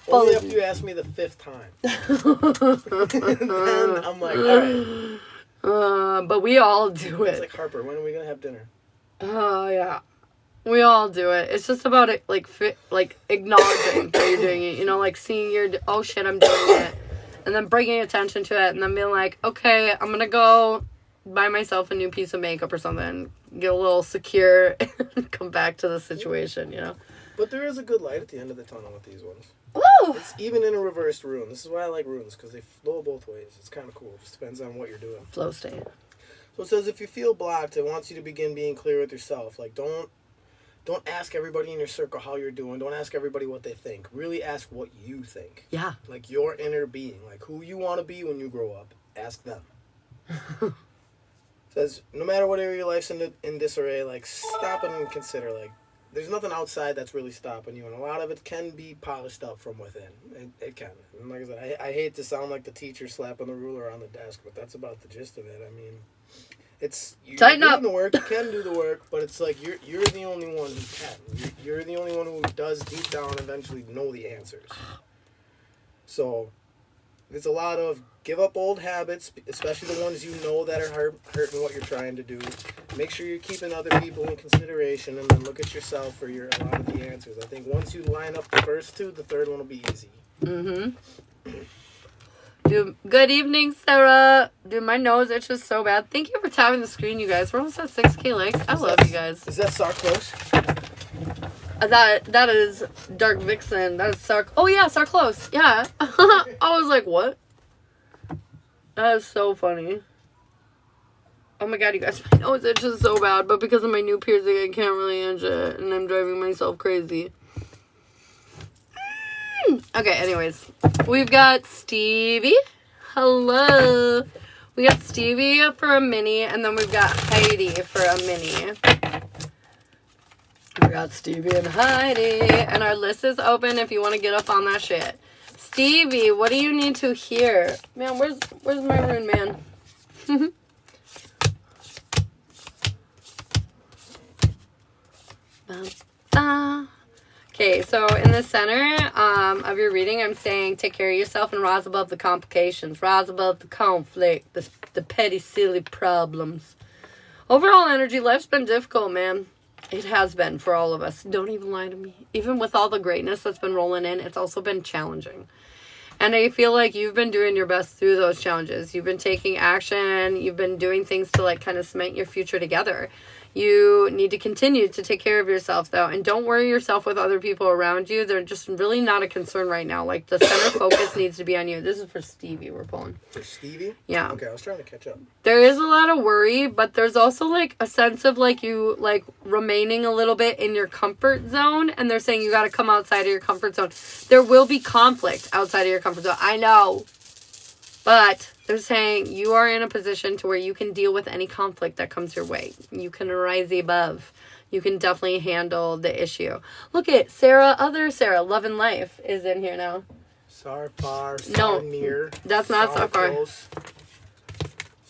Speaker 1: Only after you ask me the 5th time. And then I'm like, all right.
Speaker 2: But we all do it.
Speaker 1: It's like, Harper, when are we going to have dinner?
Speaker 2: Oh, yeah. We all do it. It's just about it, like acknowledging that you're doing it. You know, like seeing oh shit, I'm doing it. And then bringing attention to it. And then being like, okay, I'm going to go buy myself a new piece of makeup or something. Get a little secure and come back to the situation, you know?
Speaker 1: But there is a good light at the end of the tunnel with these ones.
Speaker 2: Woo!
Speaker 1: It's even in a reversed rune. This is why I like runes, because they flow both ways. It's kind of cool. It just depends on what you're doing.
Speaker 2: Flow state.
Speaker 1: So it says if you feel blocked, it wants you to begin being clear with yourself. Like, don't Don't ask everybody in your circle how you're doing. Don't ask everybody what they think. Really ask what you think.
Speaker 2: Yeah.
Speaker 1: Like your inner being, like who you want to be when you grow up. Ask them. Says no matter what area of your life's in disarray, like stop and consider. Like there's nothing outside that's really stopping you, and a lot of it can be polished up from within. It can. And like I said, I hate to sound like the teacher slapping the ruler on the desk, but that's about the gist of it. I mean, it's you're
Speaker 2: Tighten
Speaker 1: doing
Speaker 2: up.
Speaker 1: the work. You can do the work, but it's like you're the only one who can. You're the only one who does deep down eventually know the answers. So there's a lot of give up old habits, especially the ones you know that are hurting what you're trying to do. Make sure you're keeping other people in consideration, and then look at yourself for a lot of the answers. I think once you line up the first two, the third one will be easy.
Speaker 2: Dude, good evening, Sarah. Dude, my nose itches so bad. Thank you for tapping the screen, you guys. We're almost at 6K likes. I love you guys.
Speaker 1: Is that Sarclose?
Speaker 2: That is Dark Vixen. That is Sark. Oh yeah, Sarclose. Yeah. I was like, what? That is so funny. Oh my god, you guys, my nose itches so bad, but because of my new piercing, I can't really itch it, and I'm driving myself crazy. Okay, anyways, we've got Stevie. Hello. We got Stevie for a mini, and then we've got Heidi for a mini. We got Stevie and Heidi, and our list is open if you want to get up on that shit. Stevie, what do you need to hear? Man, where's my rune, man? Okay, so in the center of your reading, I'm saying take care of yourself and rise above the complications, rise above the conflict, the petty, silly problems. Overall energy, life's been difficult, man. It has been for all of us. Don't even lie to me. Even with all the greatness that's been rolling in, it's also been challenging. And I feel like you've been doing your best through those challenges. You've been taking action. You've been doing things to like kind of cement your future together. You need to continue to take care of yourself, though. And don't worry yourself with other people around you. They're just really not a concern right now. Like, the center focus needs to be on you. This is for Stevie we're pulling.
Speaker 1: For Stevie?
Speaker 2: Yeah.
Speaker 1: Okay, I was trying to catch up.
Speaker 2: There is a lot of worry, but there's also, like, a sense of, like, you, like, remaining a little bit in your comfort zone. And they're saying you got to come outside of your comfort zone. There will be conflict outside of your comfort zone. I know. But they're saying you are in a position to where you can deal with any conflict that comes your way. You can rise above. You can definitely handle the issue. Look at Sarah, other Sarah, Love and Life is in here now.
Speaker 1: Sarfar,
Speaker 2: No,
Speaker 1: Sarnier.
Speaker 2: that's not Sarfar.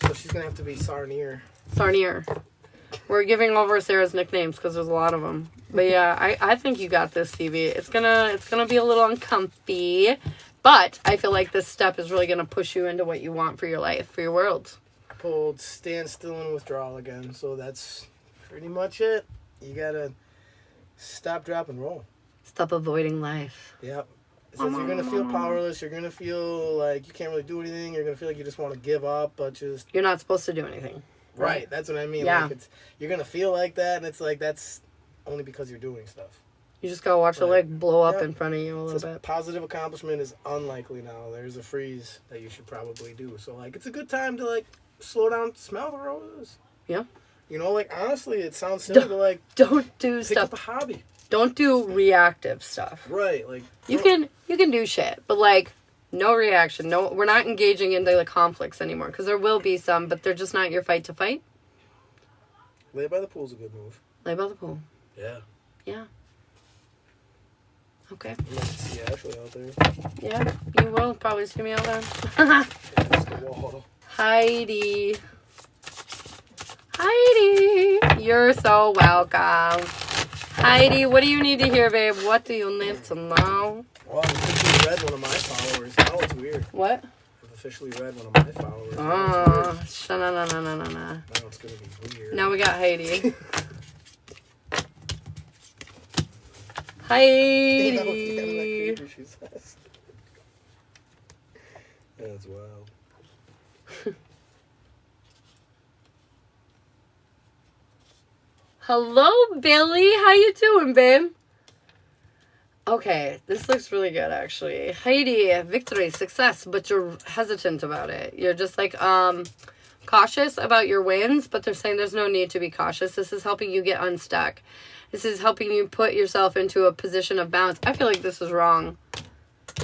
Speaker 1: So she's going to have to be Sarnier.
Speaker 2: Sarnier. We're giving over Sarah's nicknames because there's a lot of them. But yeah, I think you got this, Stevie. It's gonna be a little uncomfy. But I feel like this step is really going to push you into what you want for your life, for your world.
Speaker 1: Pulled stand still and withdrawal again. So that's pretty much it. You got to stop, drop, and roll.
Speaker 2: Stop avoiding life.
Speaker 1: Yep. It says you're going to feel powerless. You're going to feel like you can't really do anything. You're going to feel like you just want to give up, but just...
Speaker 2: You're not supposed to do anything.
Speaker 1: Right. That's what I mean.
Speaker 2: Yeah.
Speaker 1: Like you're going to feel like that, and it's like that's only because you're doing stuff.
Speaker 2: You just gotta watch it like blow up
Speaker 1: Yeah.
Speaker 2: in front of you a little
Speaker 1: Says
Speaker 2: bit.
Speaker 1: positive accomplishment is unlikely now. There's a freeze that you should probably do. So, like, it's a good time to, like, slow down, smell the roses.
Speaker 2: Yeah.
Speaker 1: You know, like, honestly, it sounds silly, but, like,
Speaker 2: Don't do
Speaker 1: pick
Speaker 2: stuff.
Speaker 1: up a hobby.
Speaker 2: Don't do reactive stuff.
Speaker 1: Right. Like,
Speaker 2: You can do shit, but like no reaction. No, we're not engaging into the conflicts anymore because there will be some, but they're just not your fight to fight.
Speaker 1: Lay by the pool's a good move.
Speaker 2: Lay by the pool.
Speaker 1: Yeah.
Speaker 2: Yeah. Okay.
Speaker 1: You might see Ashley out there.
Speaker 2: Yeah, you will probably see me out there.
Speaker 1: Yeah, it's the wall.
Speaker 2: Heidi. Heidi. You're so welcome. Heidi, what do you need to hear, babe? What do you need to know?
Speaker 1: Well, I've officially read one of my followers. Now it's weird.
Speaker 2: What?
Speaker 1: I've officially read one of my followers.
Speaker 2: Oh, sha-na-na-na-na-na.
Speaker 1: Now it's going to be weird.
Speaker 2: Now we got Heidi. Heidi.
Speaker 1: That's wild.
Speaker 2: Hello, Billy. How you doing, babe? Okay, this looks really good, actually. Heidi, victory, success, but you're hesitant about it. You're just like, cautious about your wins, but they're saying there's no need to be cautious. This is helping you get unstuck. This is helping you put yourself into a position of balance. I feel like this is wrong.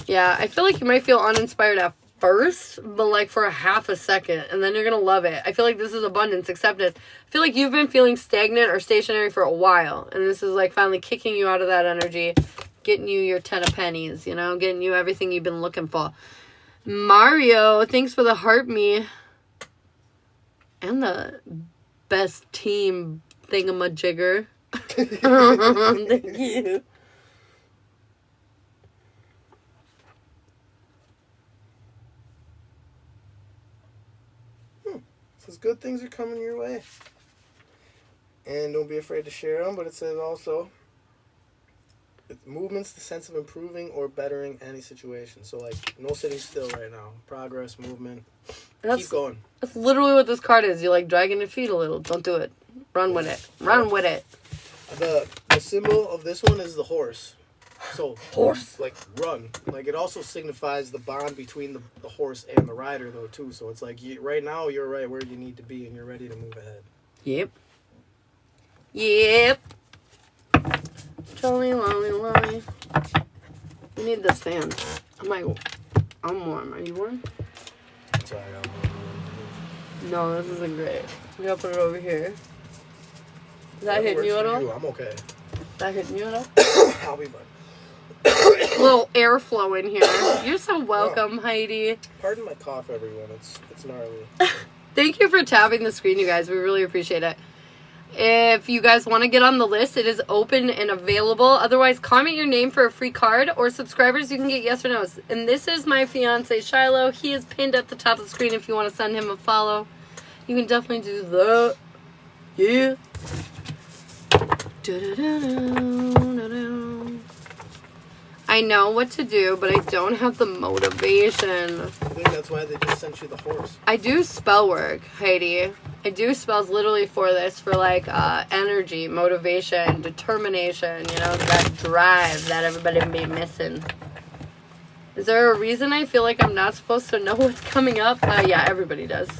Speaker 2: Yeah, I feel like you might feel uninspired at first, but like for a half a second, and then you're gonna love it. I feel like this is abundance, acceptance. I feel like you've been feeling stagnant or stationary for a while, and this is like finally kicking you out of that energy, getting you your 10 of pennies, you know, getting you everything you've been looking for. Mario, thanks for the heart me. And the best team thingamajigger. Thank you.
Speaker 1: Says good things are coming your way. And don't be afraid to share them, but it says also movements, the sense of improving or bettering any situation. So like no sitting still right now. Progress, movement. Keep going.
Speaker 2: That's literally what this card is. You're like dragging your feet a little. Don't do it. Run with it. Run with it.
Speaker 1: The symbol of this one is the horse. So
Speaker 2: Horse.
Speaker 1: like run. Like it also signifies the bond between the horse and the rider though too. So it's like right now you're right where you need to be and you're ready to move ahead.
Speaker 2: Yep. Yep. Jolly, lolly, lolly. You need this fan. I'm warm. Are you warm?
Speaker 1: Sorry,
Speaker 2: No, this isn't great. We gotta put it over here. Is that hitting you at all?
Speaker 1: I'm okay.
Speaker 2: Is that hitting you at all?
Speaker 1: I'll be fine.
Speaker 2: A little airflow in here. You're so welcome, Heidi.
Speaker 1: Pardon my cough, everyone. It's gnarly.
Speaker 2: Thank you for tapping the screen, you guys. We really appreciate it. If you guys want to get on the list, it is open and available. Otherwise, comment your name for a free card, or subscribers, you can get yes or no's. And this is my fiance, Shiloh. He is pinned at the top of the screen if you want to send him a follow. You can definitely do that. Yeah. I know what to do, but I don't have the motivation.
Speaker 1: I think that's why they just sent you the horse.
Speaker 2: I do spell work, Heidi. I do spells literally for this, for like energy, motivation, determination, you know, that drive that everybody be missing. Is there a reason I feel like I'm not supposed to know what's coming up? Yeah, everybody does.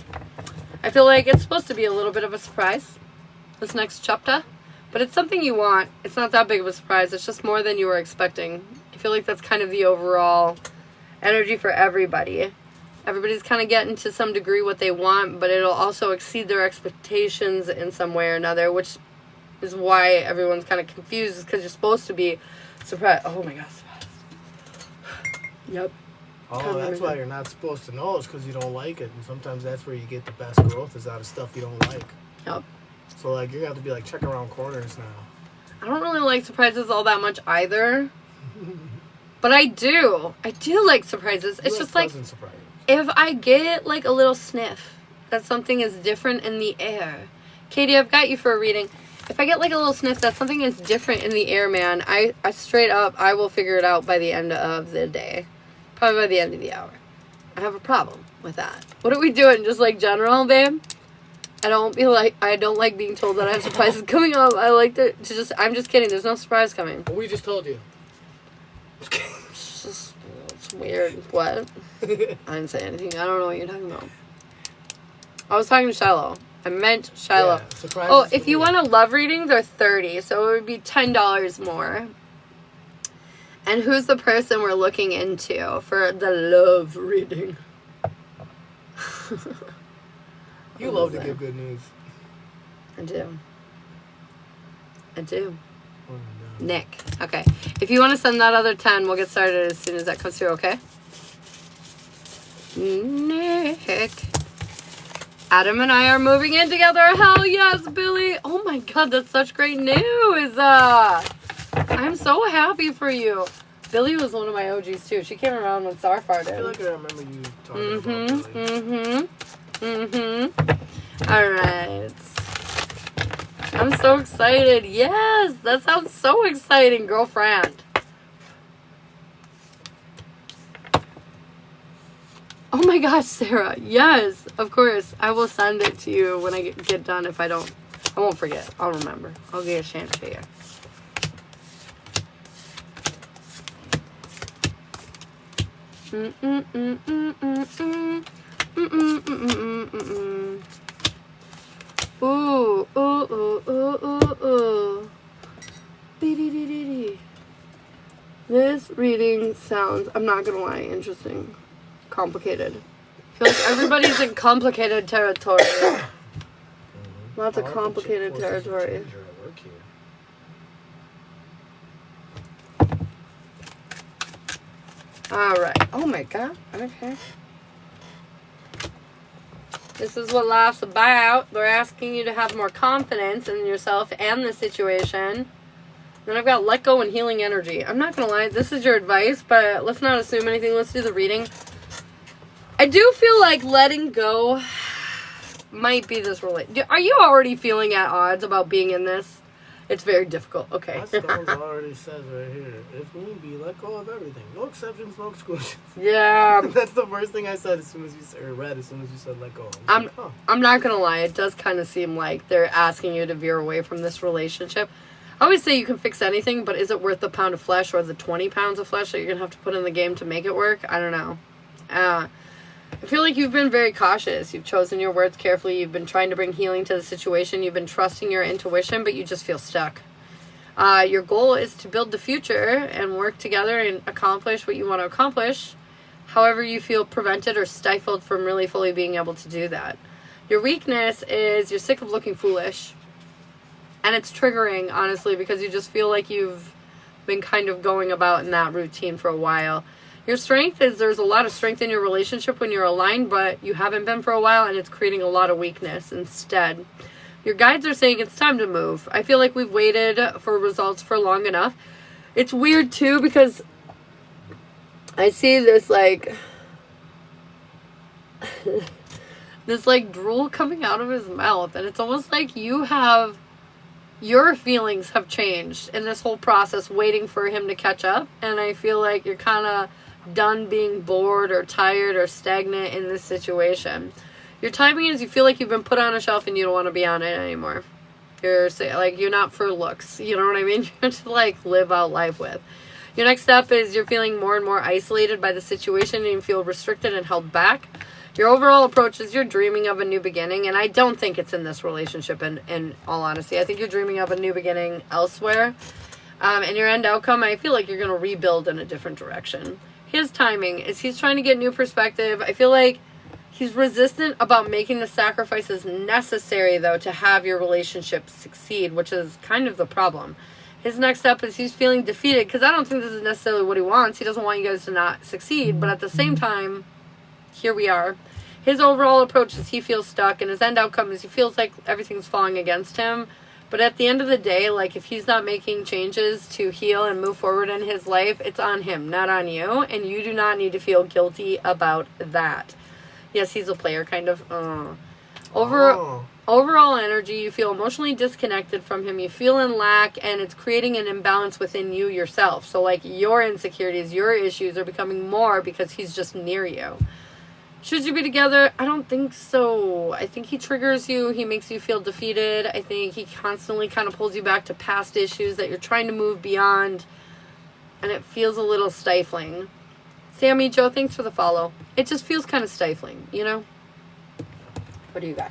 Speaker 2: I feel like it's supposed to be a little bit of a surprise, this next chapter. But it's something you want. It's not that big of a surprise. It's just more than you were expecting. I feel like that's kind of the overall energy for everybody. Everybody's kind of getting to some degree what they want, but it'll also exceed their expectations in some way or another, which is why everyone's kind of confused, because you're supposed to be surprised. Oh my God, surprised. Yep.
Speaker 1: Oh, that's why you're not supposed to know. It's because you don't like it. And sometimes that's where you get the best growth, is out of stuff you don't like.
Speaker 2: Yep.
Speaker 1: So, like, you're going to have to be, like, check around corners now.
Speaker 2: I don't really like surprises all that much either. But I do. I do like surprises. It's just like,
Speaker 1: surprises.
Speaker 2: If I get, like, a little sniff that something is different in the air. Katie, I've got you for a reading. If I get, like, a little sniff that something is different in the air, man, I straight up, I will figure it out by the end of the day. Probably by the end of the hour. I have a problem with that. What are we doing? Just, like, general, babe? I don't like being told that I have surprises coming up. I like to just, I'm just kidding. There's no surprise coming.
Speaker 1: We just told you.
Speaker 2: It's weird. What? I didn't say anything. I don't know what you're talking about. I was talking to Shiloh. I meant Shiloh.
Speaker 1: Yeah,
Speaker 2: oh, if you want a love reading, they're $30. So it would be $10 more. And who's the person we're looking into for the love reading?
Speaker 1: You love to give good news.
Speaker 2: I do. I do.
Speaker 1: Oh, no.
Speaker 2: Nick. Okay. If you want to send that other 10, we'll get started as soon as that comes through, okay? Nick. Adam and I are moving in together. Hell yes, Billy. Oh my God, that's such great news. I'm so happy for you. Billy was one of my OGs too. She came around when Starfire did.
Speaker 1: I feel like I remember you talking about Billy.
Speaker 2: All right. I'm so excited. Yes, that sounds so exciting, girlfriend. Oh my gosh, Sarah. Yes, of course. I will send it to you when I get done. If I don't, I won't forget. I'll remember. I'll get a chance to you. Ooh, ooh, ooh, ooh, ooh, ooh. Dee-dee-dee-dee-dee. This reading sounds, I'm not gonna lie, interesting. Complicated. I feel like everybody's in complicated territory. Lots of complicated territory. Alright. Oh my god. Okay. This is what life's about. They're asking you to have more confidence in yourself and the situation. Then I've got let go and healing energy. I'm not going to lie. This is your advice, but let's not assume anything. Let's do the reading. I do feel like letting go might be this relate. Are you already feeling at odds about being in this? It's very difficult. Okay.
Speaker 1: My stones already says right here, if need be, let go of everything. No exceptions, no exclusions.
Speaker 2: Yeah.
Speaker 1: That's the first thing I said as soon as you said, or read as soon as you said let go.
Speaker 2: I'm not going to lie. It does kind of seem like they're asking you to veer away from this relationship. I always say you can fix anything, but is it worth the pound of flesh or the 20 pounds of flesh that you're going to have to put in the game to make it work? I don't know. I feel like you've been very cautious. You've chosen your words carefully. You've been trying to bring healing to the situation. You've been trusting your intuition, but you just feel stuck. Your goal is to build the future and work together and accomplish what you want to accomplish. However, you feel prevented or stifled from really fully being able to do that. Your weakness is you're sick of looking foolish. And it's triggering, honestly, because you just feel like you've been kind of going about in that routine for a while. Your strength is there's a lot of strength in your relationship when you're aligned, but you haven't been for a while, and it's creating a lot of weakness instead. Your guides are saying it's time to move. I feel like we've waited for results for long enough. It's weird, too, because I see this, this, drool coming out of his mouth, and it's almost like your feelings have changed in this whole process, waiting for him to catch up, and I feel like you're kind of done being bored or tired or stagnant in this situation. Your timing is you feel like you've been put on a shelf and you don't want to be on it anymore. You're not for looks, you know what I mean? You're to live out life with. Your next step is you're feeling more and more isolated by the situation and you feel restricted and held back. Your overall approach is you're dreaming of a new beginning, and I don't think it's in this relationship in all honesty. I think you're dreaming of a new beginning elsewhere. And your end outcome, I feel like you're going to rebuild in a different direction. His timing is he's trying to get new perspective. I feel like he's resistant about making the sacrifices necessary, though, to have your relationship succeed, which is kind of the problem. His next step is he's feeling defeated, because I don't think this is necessarily what he wants. He doesn't want you guys to not succeed, but at the same time, here we are. His overall approach is he feels stuck, and his end outcome is he feels like everything's falling against him. But at the end of the day, if he's not making changes to heal and move forward in his life, it's on him, not on you. And you do not need to feel guilty about that. Yes, he's a player, kind of. Overall energy, you feel emotionally disconnected from him. You feel in lack, and it's creating an imbalance within you yourself. So, your insecurities, your issues are becoming more because he's just near you. Should you be together? I don't think so. I think he triggers you. He makes you feel defeated. I think he constantly kind of pulls you back to past issues that you're trying to move beyond. And it feels a little stifling. Sammy, Joe, thanks for the follow. It just feels kind of stifling, you know? What do you got?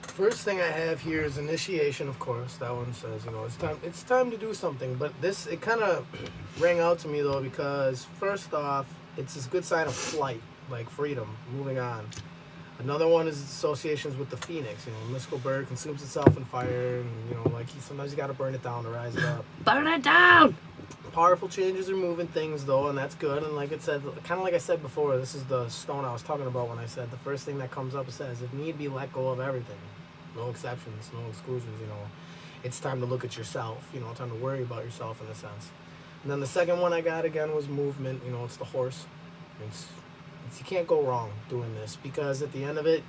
Speaker 1: First thing I have here is initiation, of course. That one says, it's time to do something. But it kind of rang out to me, though, because first off, it's a good sign of flight. Freedom, moving on. Another one is associations with the phoenix. Mystical bird consumes itself in fire, and sometimes you got to burn it down to rise it up.
Speaker 2: Burn it down.
Speaker 1: Powerful changes are moving things, though, and that's good. And like it said, kind of like I said before, this is the stone I was talking about when I said the first thing that comes up. It says, if need be, let go of everything. No exceptions, no exclusions. It's time to look at yourself. Time to worry about yourself in a sense. And then the second one I got again was movement. It's the horse. You can't go wrong doing this, because at the end of it,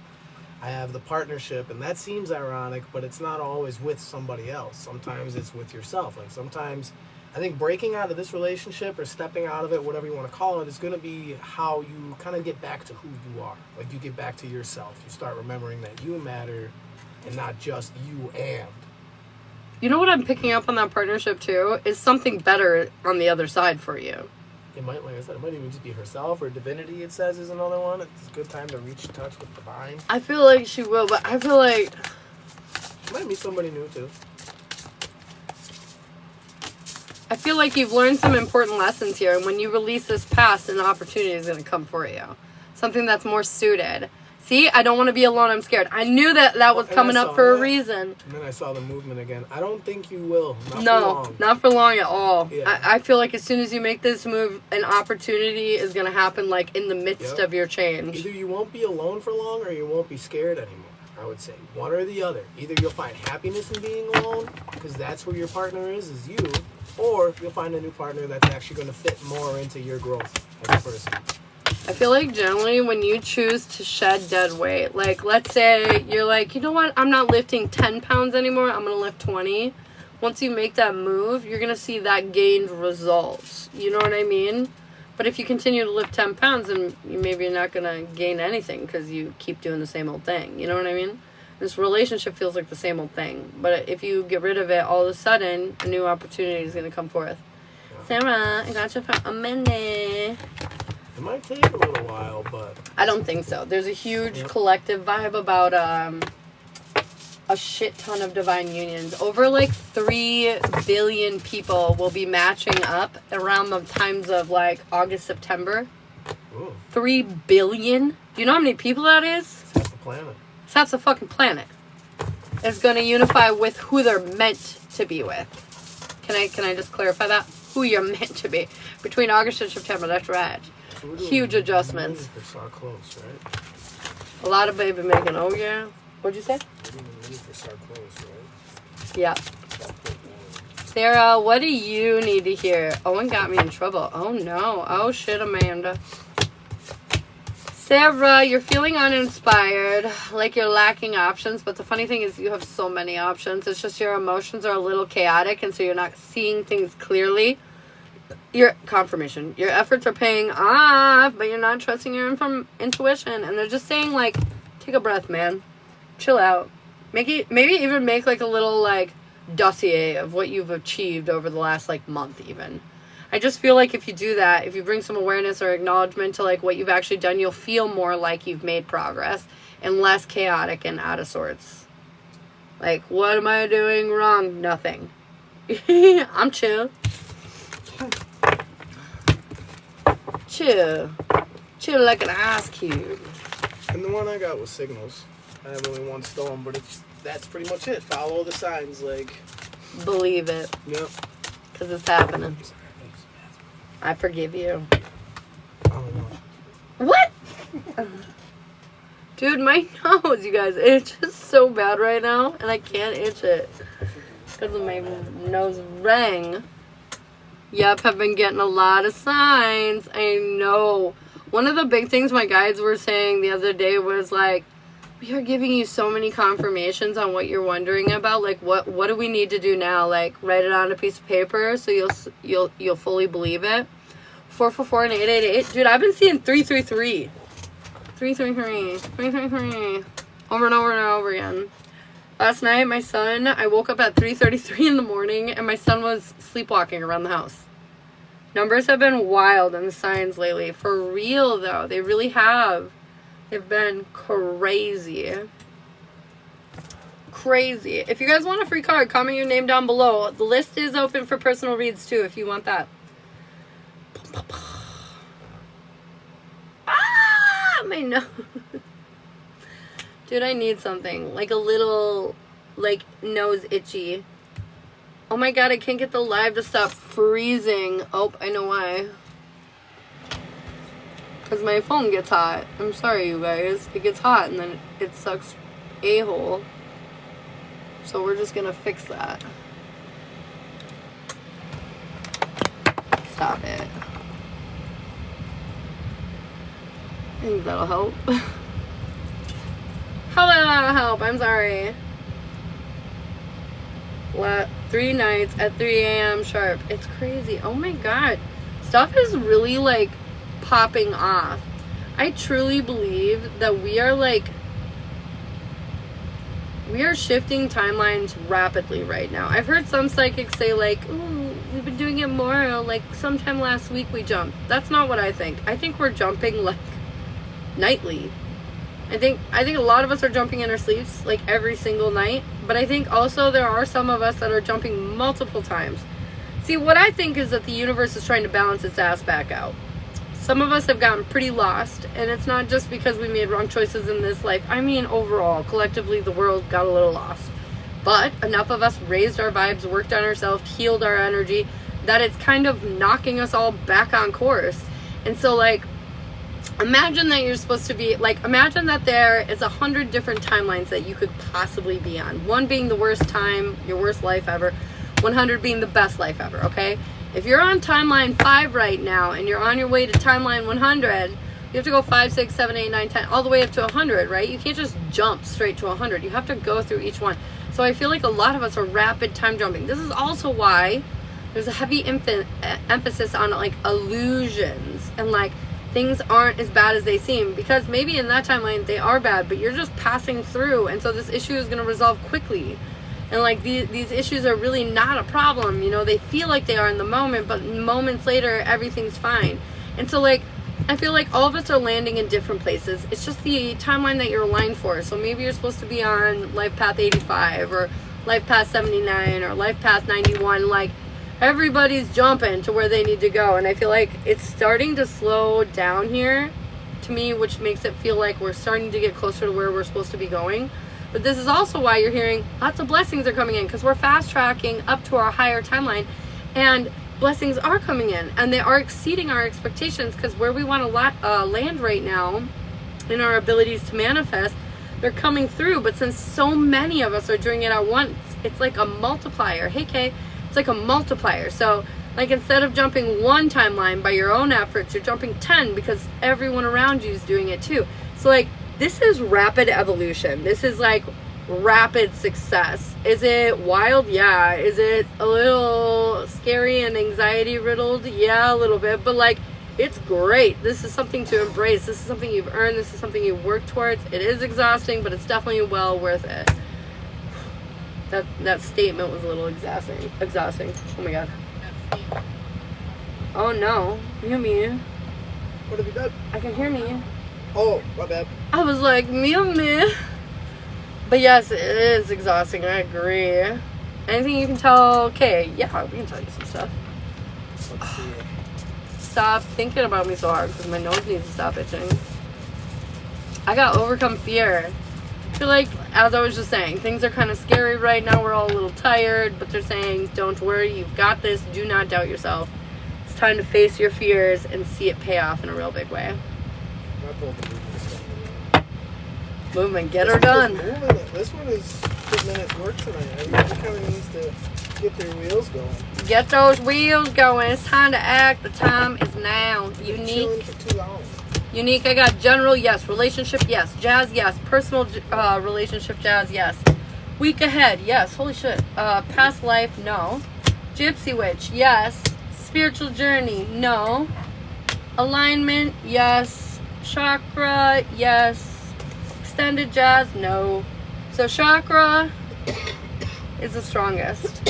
Speaker 1: I have the partnership, and that seems ironic, but it's not always with somebody else. Sometimes it's with yourself. Sometimes I think breaking out of this relationship or stepping out of it, whatever you want to call it, is going to be how you kind of get back to who you are. You get back to yourself. You start remembering that you matter and not just you and.
Speaker 2: You know what I'm picking up on that partnership too? Is something better on the other side for you.
Speaker 1: it might, like I said, it might even just be herself or divinity. It says is another one. It's a good time to reach touch with divine.
Speaker 2: I feel like she will, but I feel like
Speaker 1: Might meet somebody new too.
Speaker 2: you've learned some important lessons here, and when you release this past, an opportunity is going to come for you. Something that's more suited. See, I don't want to be alone, I'm scared. I knew that was coming up for a reason.
Speaker 1: And then I saw the movement again. I don't think you will.
Speaker 2: Not for long at all.
Speaker 1: Yeah.
Speaker 2: I feel like as soon as you make this move, an opportunity is going to happen, like, in the midst of your change.
Speaker 1: Either you won't be alone for long or you won't be scared anymore. I would say one or the other. Either you'll find happiness in being alone, because that's where your partner is you, or you'll find a new partner that's actually going to fit more into your growth as a person.
Speaker 2: I feel like generally when you choose to shed dead weight, like let's say you're like, you know what, I'm not lifting 10 pounds anymore, I'm going to lift 20. Once you make that move, you're going to see that gained results. You know what I mean? But if you continue to lift 10 pounds, then maybe you're not going to gain anything because you keep doing the same old thing. You know what I mean? This relationship feels like the same old thing. But if you get rid of it, all of a sudden, a new opportunity is going to come forth. Yeah. Sarah, I got you for a minute.
Speaker 1: It might take a little while, but...
Speaker 2: I don't think so. There's a huge collective vibe about a shit ton of divine unions. Over like 3 billion people will be matching up around the times of like August, September.
Speaker 1: Ooh.
Speaker 2: 3 billion? Do you know how many people that is?
Speaker 1: It's half the planet.
Speaker 2: It's half the fucking planet. It's going to unify with who they're meant to be with. Can I just clarify that? Who you're meant to be. Between August and September, that's right.
Speaker 1: So
Speaker 2: huge adjustments.
Speaker 1: For close, right?
Speaker 2: A lot of baby making. Oh, yeah. What'd you say? Yeah. Sarah, what do you need to hear? Owen got me in trouble. Oh, no. Oh, shit, Amanda. Sarah, you're feeling uninspired, like you're lacking options, but the funny thing is you have so many options. It's just your emotions are a little chaotic, and so you're not seeing things clearly. Your confirmation. Your efforts are paying off, but you're not trusting your intuition. And they're just saying, like, take a breath, man. Chill out. Maybe even make, like, a little, like, dossier of what you've achieved over the last, like, month, even. I just feel like if you do that, if you bring some awareness or acknowledgement to, like, what you've actually done, you'll feel more like you've made progress and less chaotic and out of sorts. Like, what am I doing wrong? Nothing. I'm chill. Chill like an ice cube.
Speaker 1: And the one I got was signals. I have only one stone, but that's pretty much it. Follow the signs, like.
Speaker 2: Believe it.
Speaker 1: Yep.
Speaker 2: Because it's happening. I forgive you.
Speaker 1: Oh no.
Speaker 2: What? Dude, my nose, you guys, it's just so bad right now, and I can't itch it because of my nose ring. Yep, I've been getting a lot of signs. I know. One of the big things my guides were saying the other day was like, we are giving you so many confirmations on what you're wondering about. Like, what do we need to do now? Like, write it on a piece of paper so you'll fully believe it. 444 and 888. Dude, I've been seeing 333. 333. 333. Over and over and over again. Last night, I woke up at 3:33 in the morning, and my son was sleepwalking around the house. Numbers have been wild in the signs lately. For real, though. They really have. They've been crazy. Crazy. If you guys want a free card, comment your name down below. The list is open for personal reads, too, if you want that. Ah! My nose. Dude, I need something. Like a little, like, nose itchy. Oh my god, I can't get the live to stop freezing. Oh, I know why. Because my phone gets hot. I'm sorry, you guys. It gets hot and then it sucks a-hole. So we're just gonna fix that. Stop it. I think that'll help. How will that help? I'm sorry. 3 nights at 3 a.m. sharp. It's crazy. Oh my god. Stuff is really, like, popping off. I truly believe that we are shifting timelines rapidly right now. I've heard some psychics say, like, ooh, we've been doing it more. Like, sometime last week we jumped. That's not what I think. I think we're jumping, like, nightly. I think a lot of us are jumping in our sleeps, like, every single night. But I think also there are some of us that are jumping multiple times. See, what I think is that the universe is trying to balance its ass back out. Some of us have gotten pretty lost, and it's not just because we made wrong choices in this life. I mean, overall, collectively, the world got a little lost. But enough of us raised our vibes, worked on ourselves, healed our energy, that it's kind of knocking us all back on course. And so, like, imagine that you're supposed to be, like, imagine that there is 100 different timelines that you could possibly be on. One being the worst time, your worst life ever. 100 being the best life ever, okay? If you're on timeline 5 right now and you're on your way to timeline 100, you have to go 5, 6, 7, 8, 9, 10, all the way up to 100, right? You can't just jump straight to 100. You have to go through each one. So I feel like a lot of us are rapid time jumping. This is also why there's a heavy emphasis on, like, illusions and, like, things aren't as bad as they seem, because maybe in that timeline they are bad, but you're just passing through, and so this issue is going to resolve quickly. And, like, these issues are really not a problem, you know. They feel like they are in the moment, but moments later everything's fine. And so, like, I feel like all of us are landing in different places. It's just the timeline that you're aligned for. So maybe you're supposed to be on life path 85 or life path 79 or life path 91. Like, everybody's jumping to where they need to go, and I feel like it's starting to slow down here to me, which makes it feel like we're starting to get closer to where we're supposed to be going. But this is also why you're hearing lots of blessings are coming in, because we're fast tracking up to our higher timeline, and blessings are coming in, and they are exceeding our expectations, because where we want to land right now in our abilities to manifest, they're coming through. But since so many of us are doing it at once, it's like a multiplier. Hey, Kay. It's like a multiplier. So, like, instead of jumping one timeline by your own efforts, you're jumping 10 because everyone around you is doing it too. So, like, this is rapid evolution. This is, like, rapid success. Is it wild? Yeah. Is it a little scary and anxiety riddled? Yeah, a little bit. But, like, it's great. This is something to embrace. This is something you've earned. This is something you work towards. It is exhausting, but it's definitely well worth it. That statement was a little exhausting. Oh my god. Oh no. You hear me?
Speaker 1: What have you done?
Speaker 2: I can hear me.
Speaker 1: Oh, my bad.
Speaker 2: I was like, me. But yes, it is exhausting. I agree. Anything you can tell? Okay, yeah, we can tell you some stuff.
Speaker 1: Let's see.
Speaker 2: Stop thinking about me so hard, because my nose needs to stop itching. I got overcome fear. I feel like, as I was just saying, things are kind of scary right now. We're all a little tired, but they're saying, don't worry, you've got this. Do not doubt yourself. It's time to face your fears and see it pay off in a real big way. Movement, get her done.
Speaker 1: This one is putting in its work tonight. Everybody kind of needs to get their wheels going.
Speaker 2: Get those wheels going. It's time to act. The time is now.
Speaker 1: Chilling
Speaker 2: Unique.
Speaker 1: for too long.
Speaker 2: Unique, I got general, yes. Relationship, yes. Jazz, yes. Personal relationship, jazz, yes. Week ahead, yes. Holy shit. Past life, no. Gypsy witch, yes. Spiritual journey, no. Alignment, yes. Chakra, yes. Extended jazz, no. So chakra is the strongest.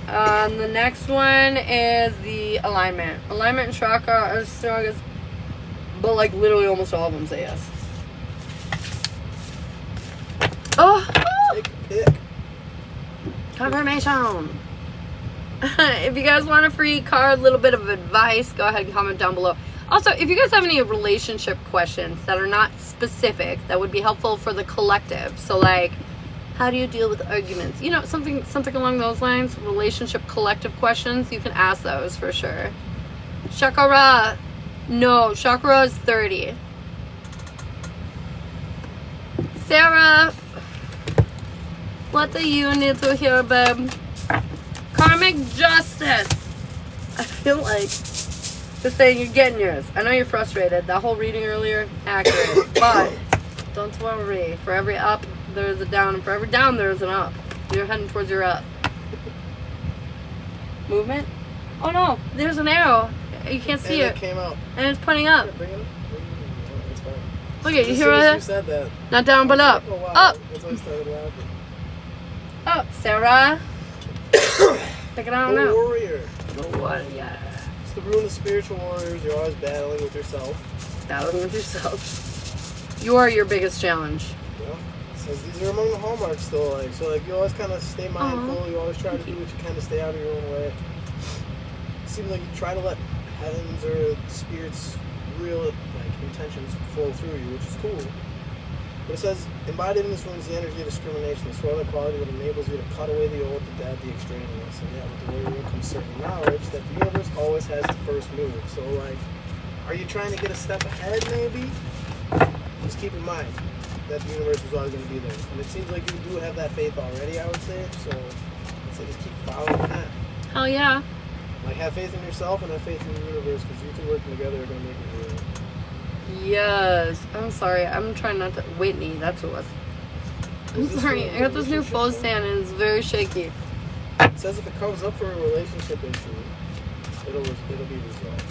Speaker 2: The next one is the alignment. Alignment and chakra are the strongest, but, like, literally almost all of them say yes. Oh!
Speaker 1: Take a pick.
Speaker 2: Confirmation. If you guys want a free card, little bit of advice, go ahead and comment down below. Also, if you guys have any relationship questions that are not specific, that would be helpful for the collective. So, like, how do you deal with arguments? You know, something along those lines. Relationship collective questions. You can ask those for sure. Chakra. No, chakra is 30. Sarah. What do you need to hear, babe? Karmic justice. I feel like just saying you're getting yours. I know you're frustrated. That whole reading earlier, accurate. But don't worry. For every up, there's a down, and for every down, there's an up. You're heading towards your up. Movement? Oh no, there's an arrow. You can't see
Speaker 1: and
Speaker 2: it.
Speaker 1: It came out.
Speaker 2: And it's pointing up.
Speaker 1: Yeah, bring it up. It's fine.
Speaker 2: Look at you
Speaker 1: As
Speaker 2: hear
Speaker 1: soon as
Speaker 2: that?
Speaker 1: you said that.
Speaker 2: Not down, but up.
Speaker 1: Oh, wow.
Speaker 2: Up.
Speaker 1: That's why I started laughing.
Speaker 2: Up, Sarah. Pick it out
Speaker 1: The
Speaker 2: now.
Speaker 1: warrior.
Speaker 2: The what? Yeah.
Speaker 1: It's the rune of spiritual warriors. You're always battling with yourself.
Speaker 2: Battling with yourself. You are your biggest challenge.
Speaker 1: Yeah. So these are among the hallmarks still. Like, so like you always kind of stay mindful. You always try to do what you can to stay out of your own way. It seems like you try to let heavens or spirits' real like intentions flow through you, which is cool. But it says, embodied in this rune is the energy of discrimination, the soil quality that enables you to cut away the old, the dead, the extraneous. And yeah, with the warrior comes certain knowledge that the universe always has the first move. So like, are you trying to get a step ahead maybe? Just keep in mind that the universe is always going to be there. And it seems like you do have that faith already, I would say. So I'd say just keep following that.
Speaker 2: Hell yeah.
Speaker 1: Like, have faith in yourself and have faith in the universe, because you two working together are going to make it real.
Speaker 2: Yes. I'm sorry. I'm trying not to. Whitney, that's who it was. I'm
Speaker 1: Is this
Speaker 2: sorry.
Speaker 1: a
Speaker 2: I got this new
Speaker 1: relationship
Speaker 2: phone
Speaker 1: thing?
Speaker 2: stand and it's very shaky.
Speaker 1: It says if it comes up for a relationship issue, it'll be resolved.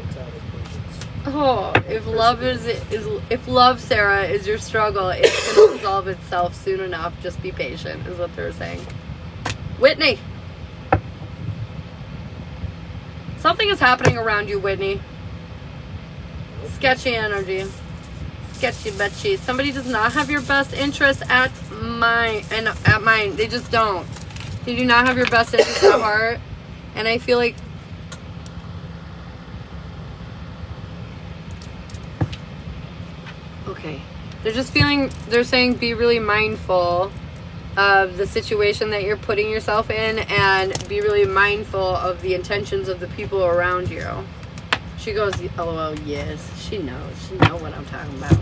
Speaker 1: It's out of patience.
Speaker 2: Oh, if love if love, Sarah, is your struggle, it's gonna resolve itself soon enough. Just be patient, is what they're saying. Whitney, something is happening around you, Whitney. Sketchy energy, sketchy betchy. Somebody does not have your best interest at mine. They just don't. They do not have your best interest at heart, and I feel like. Okay. They're saying be really mindful of the situation that you're putting yourself in and be really mindful of the intentions of the people around you. She goes, LOL, yes. She knows. She knows what I'm talking about.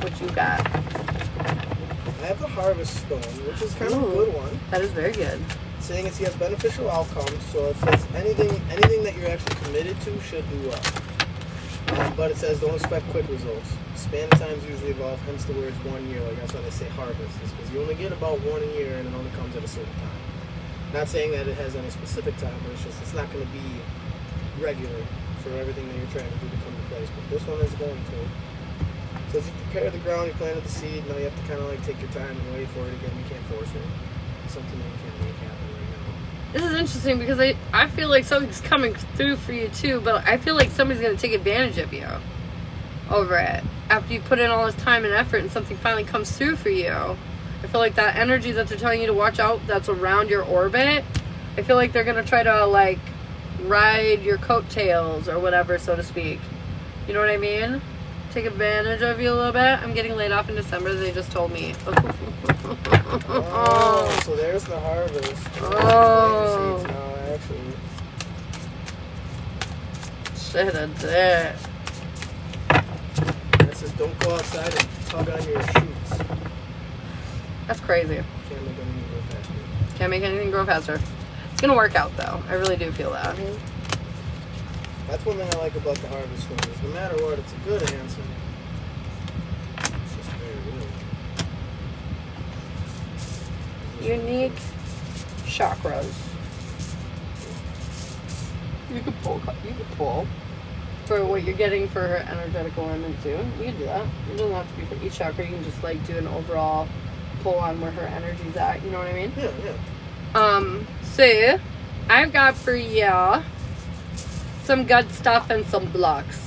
Speaker 2: What you got?
Speaker 1: I have the Harvest Stone, which is kind of a good one.
Speaker 2: That is very good.
Speaker 1: It's saying it's, you have beneficial outcomes, so it says anything that you're actually committed to should do well. But it says don't expect quick results. Span times usually evolve, hence the words 1 year. Like that's why they say harvest, is because you only get about one a year and it only comes at a certain time. Not saying that it has any specific time, but it's just it's not going to be regular for everything that you're trying to do to come to place. But this one is going to. So as you prepare the ground, you planted the seed. Now you have to kind of like take your time and wait for it again. You can't force it. It's something that you can't make happen right now.
Speaker 2: This is interesting because I feel like something's coming through for you too, but I feel like somebody's going to take advantage of you over it. After you put in all this time and effort and something finally comes through for you. I feel like that energy that they're telling you to watch out that's around your orbit, I feel like they're going to try to like ride your coattails or whatever, so to speak. You know what I mean? Take advantage of you a little bit. I'm getting laid off in December, they just told me.
Speaker 1: Oh, so there's the harvest.
Speaker 2: Oh.
Speaker 1: Seeds now, actually.
Speaker 2: Shit, I did.
Speaker 1: It says don't go outside and tug on your shoots.
Speaker 2: That's crazy.
Speaker 1: Can't make anything go faster.
Speaker 2: Can't make anything grow faster. It's gonna work out though. I really do feel that.
Speaker 1: That's one thing I like about the harvest one is no matter what, it's a good answer. It's just very real.
Speaker 2: Unique chakras. You could pull for what you're getting for her energetic alignment too. You can do that. It doesn't have to be for each chakra. You can just like do an overall pull on where her energy's at. You know what I mean?
Speaker 1: Yeah.
Speaker 2: So I've got for you some good stuff and some blocks.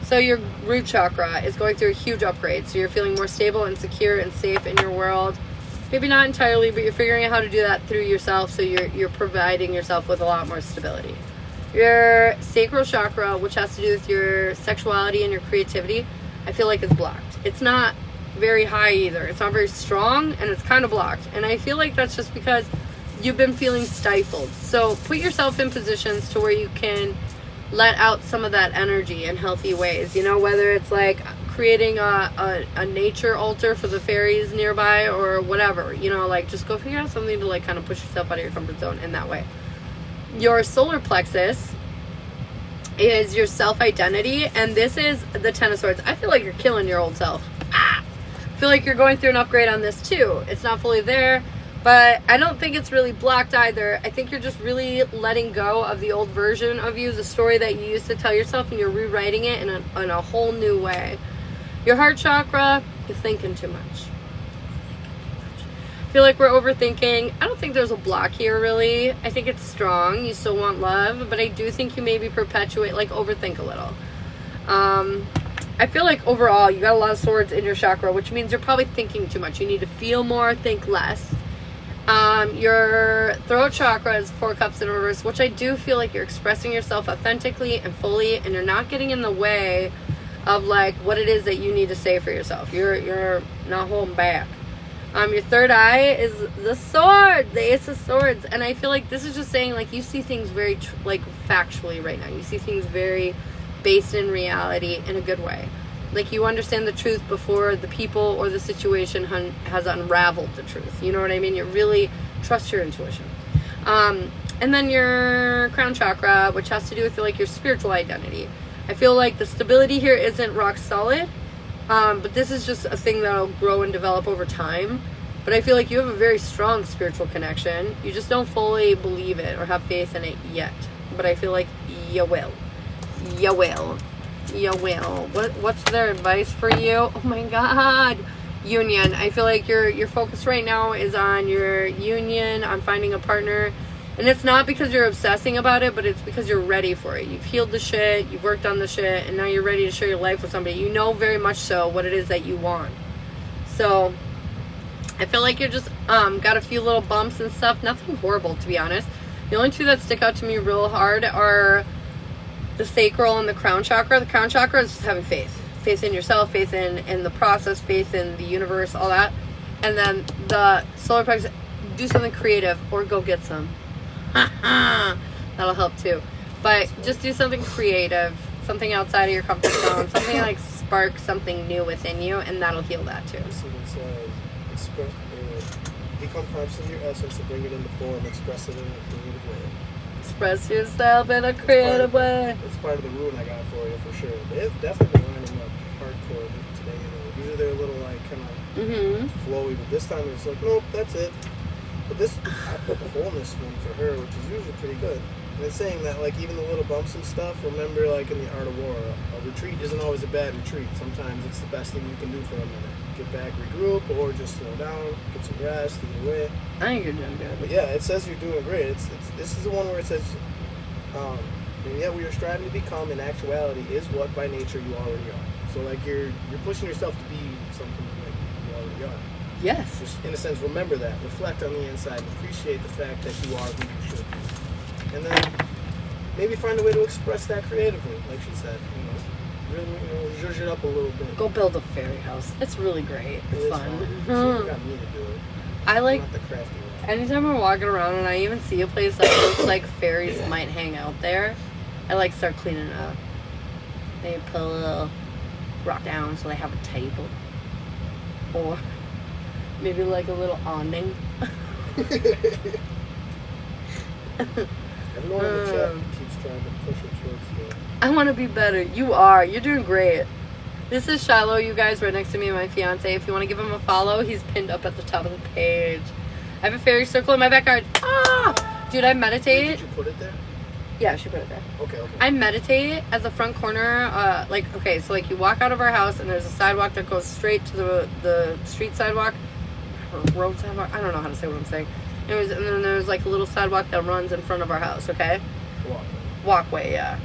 Speaker 2: So your root chakra is going through a huge upgrade. So you're feeling more stable and secure and safe in your world. Maybe not entirely, but you're figuring out how to do that through yourself. So you're providing yourself with a lot more stability. Your sacral chakra, which has to do with your sexuality and your creativity, I feel like it's blocked. It's not very high either. It's not very strong, and it's kind of blocked. And I feel like that's just because you've been feeling stifled. So put yourself in positions to where you can let out some of that energy in healthy ways. You know, whether it's like creating a nature altar for the fairies nearby or whatever. You know, like just go figure out something to like kind of push yourself out of your comfort zone in that way. Your solar plexus is your self-identity, and this is the Ten of Swords. I feel like you're killing your old self. I feel like you're going through an upgrade on this too. It's not fully there, but I don't think it's really blocked either. I think you're just really letting go of the old version of you, the story that you used to tell yourself, and you're rewriting it in a whole new way. Your heart chakra, you're thinking too much. feel like we're overthinking. I don't think there's a block here, really. I think it's strong. You still want love, but I do think you maybe perpetuate, like, overthink a little. I feel like overall you got a lot of swords in your chakra, which means you're probably thinking too much. You need to feel more, think less. Your throat chakra is 4 cups in reverse, which I do feel like you're expressing yourself authentically and fully, and you're not getting in the way of like what it is that you need to say for yourself. You're not holding back. Your third eye is the sword, the Ace of Swords, and I feel like this is just saying like you see things very like factually right now. You see things very based in reality in a good way. Like you understand the truth before the people or the situation has unraveled the truth. You know what I mean? You really trust your intuition. And then your crown chakra, which has to do with like your spiritual identity. I feel like the stability here isn't rock solid, but this is just a thing that'll grow and develop over time. But I feel like you have a very strong spiritual connection. You just don't fully believe it or have faith in it yet. But I feel like you will. You will. You will. What's their advice for you? Oh my God. Union. I feel like your focus right now is on your union, on finding a partner. And it's not because you're obsessing about it, but it's because you're ready for it. You've healed the shit, you've worked on the shit, and now you're ready to share your life with somebody. You know very much so what it is that you want. So I feel like you're just got a few little bumps and stuff. Nothing horrible, to be honest. The only two that stick out to me real hard are the sacral and the crown chakra. The crown chakra is just having faith. Faith in yourself, faith in the process, faith in the universe, all that. And then the solar plexus, do something creative or go get some. That'll help too. But just do something creative, something outside of your comfort zone, something like spark something new within you, and that'll heal that too.
Speaker 1: Become conscious of your essence and bring it into form, express it in a creative way.
Speaker 2: Express yourself in a creative way.
Speaker 1: It's part of the rune I got for you, for sure. They've definitely been lining up hardcore today. Usually they're a little like kind of flowy, but this time it's like, nope, that's it. But this, I put the wholeness one for her, which is usually pretty good. And it's saying that like even the little bumps and stuff, remember like in the art of war, a retreat isn't always a bad retreat. Sometimes it's the best thing you can do for a minute. Get back, regroup, or just slow down, get some rest, either way.
Speaker 2: I think you're doing good.
Speaker 1: But yeah, it says you're doing great. This is the one where it says, and yet we are striving to become in actuality is what by nature you already are. So like you're pushing yourself to be something that you already are.
Speaker 2: Yes.
Speaker 1: Just in a sense, remember that. Reflect on the inside. Appreciate the fact that you are who you should be. And then maybe find a way to express that creatively, like she said. Really, zhuzh it up a little bit.
Speaker 2: Go build a fairy house. It's really great. It's fun.
Speaker 1: She got me to do it.
Speaker 2: I like.
Speaker 1: I'm not the crafty one.
Speaker 2: Anytime I'm walking around and I even see a place that looks like fairies might hang out there, I like start cleaning it up. Maybe put a little rock down so they have a table, or maybe like a little awning.
Speaker 1: Everyone in the chat keeps trying to push it towards the...
Speaker 2: I want to be better. You are. You're doing great. This is Shiloh, you guys, right next to me and my fiance. If you want to give him a follow, he's pinned up at the top of the page. I have a fairy circle in my backyard. Ah! Dude, I meditate.
Speaker 1: Did you put it there?
Speaker 2: Yeah, she put it there.
Speaker 1: Okay.
Speaker 2: I meditate at the front corner. So you walk out of our house and there's a sidewalk that goes straight to the street sidewalk. Or road sidewalk. I don't know how to say what I'm saying. And then there's like a little sidewalk that runs in front of our house, okay? Walkway, yeah.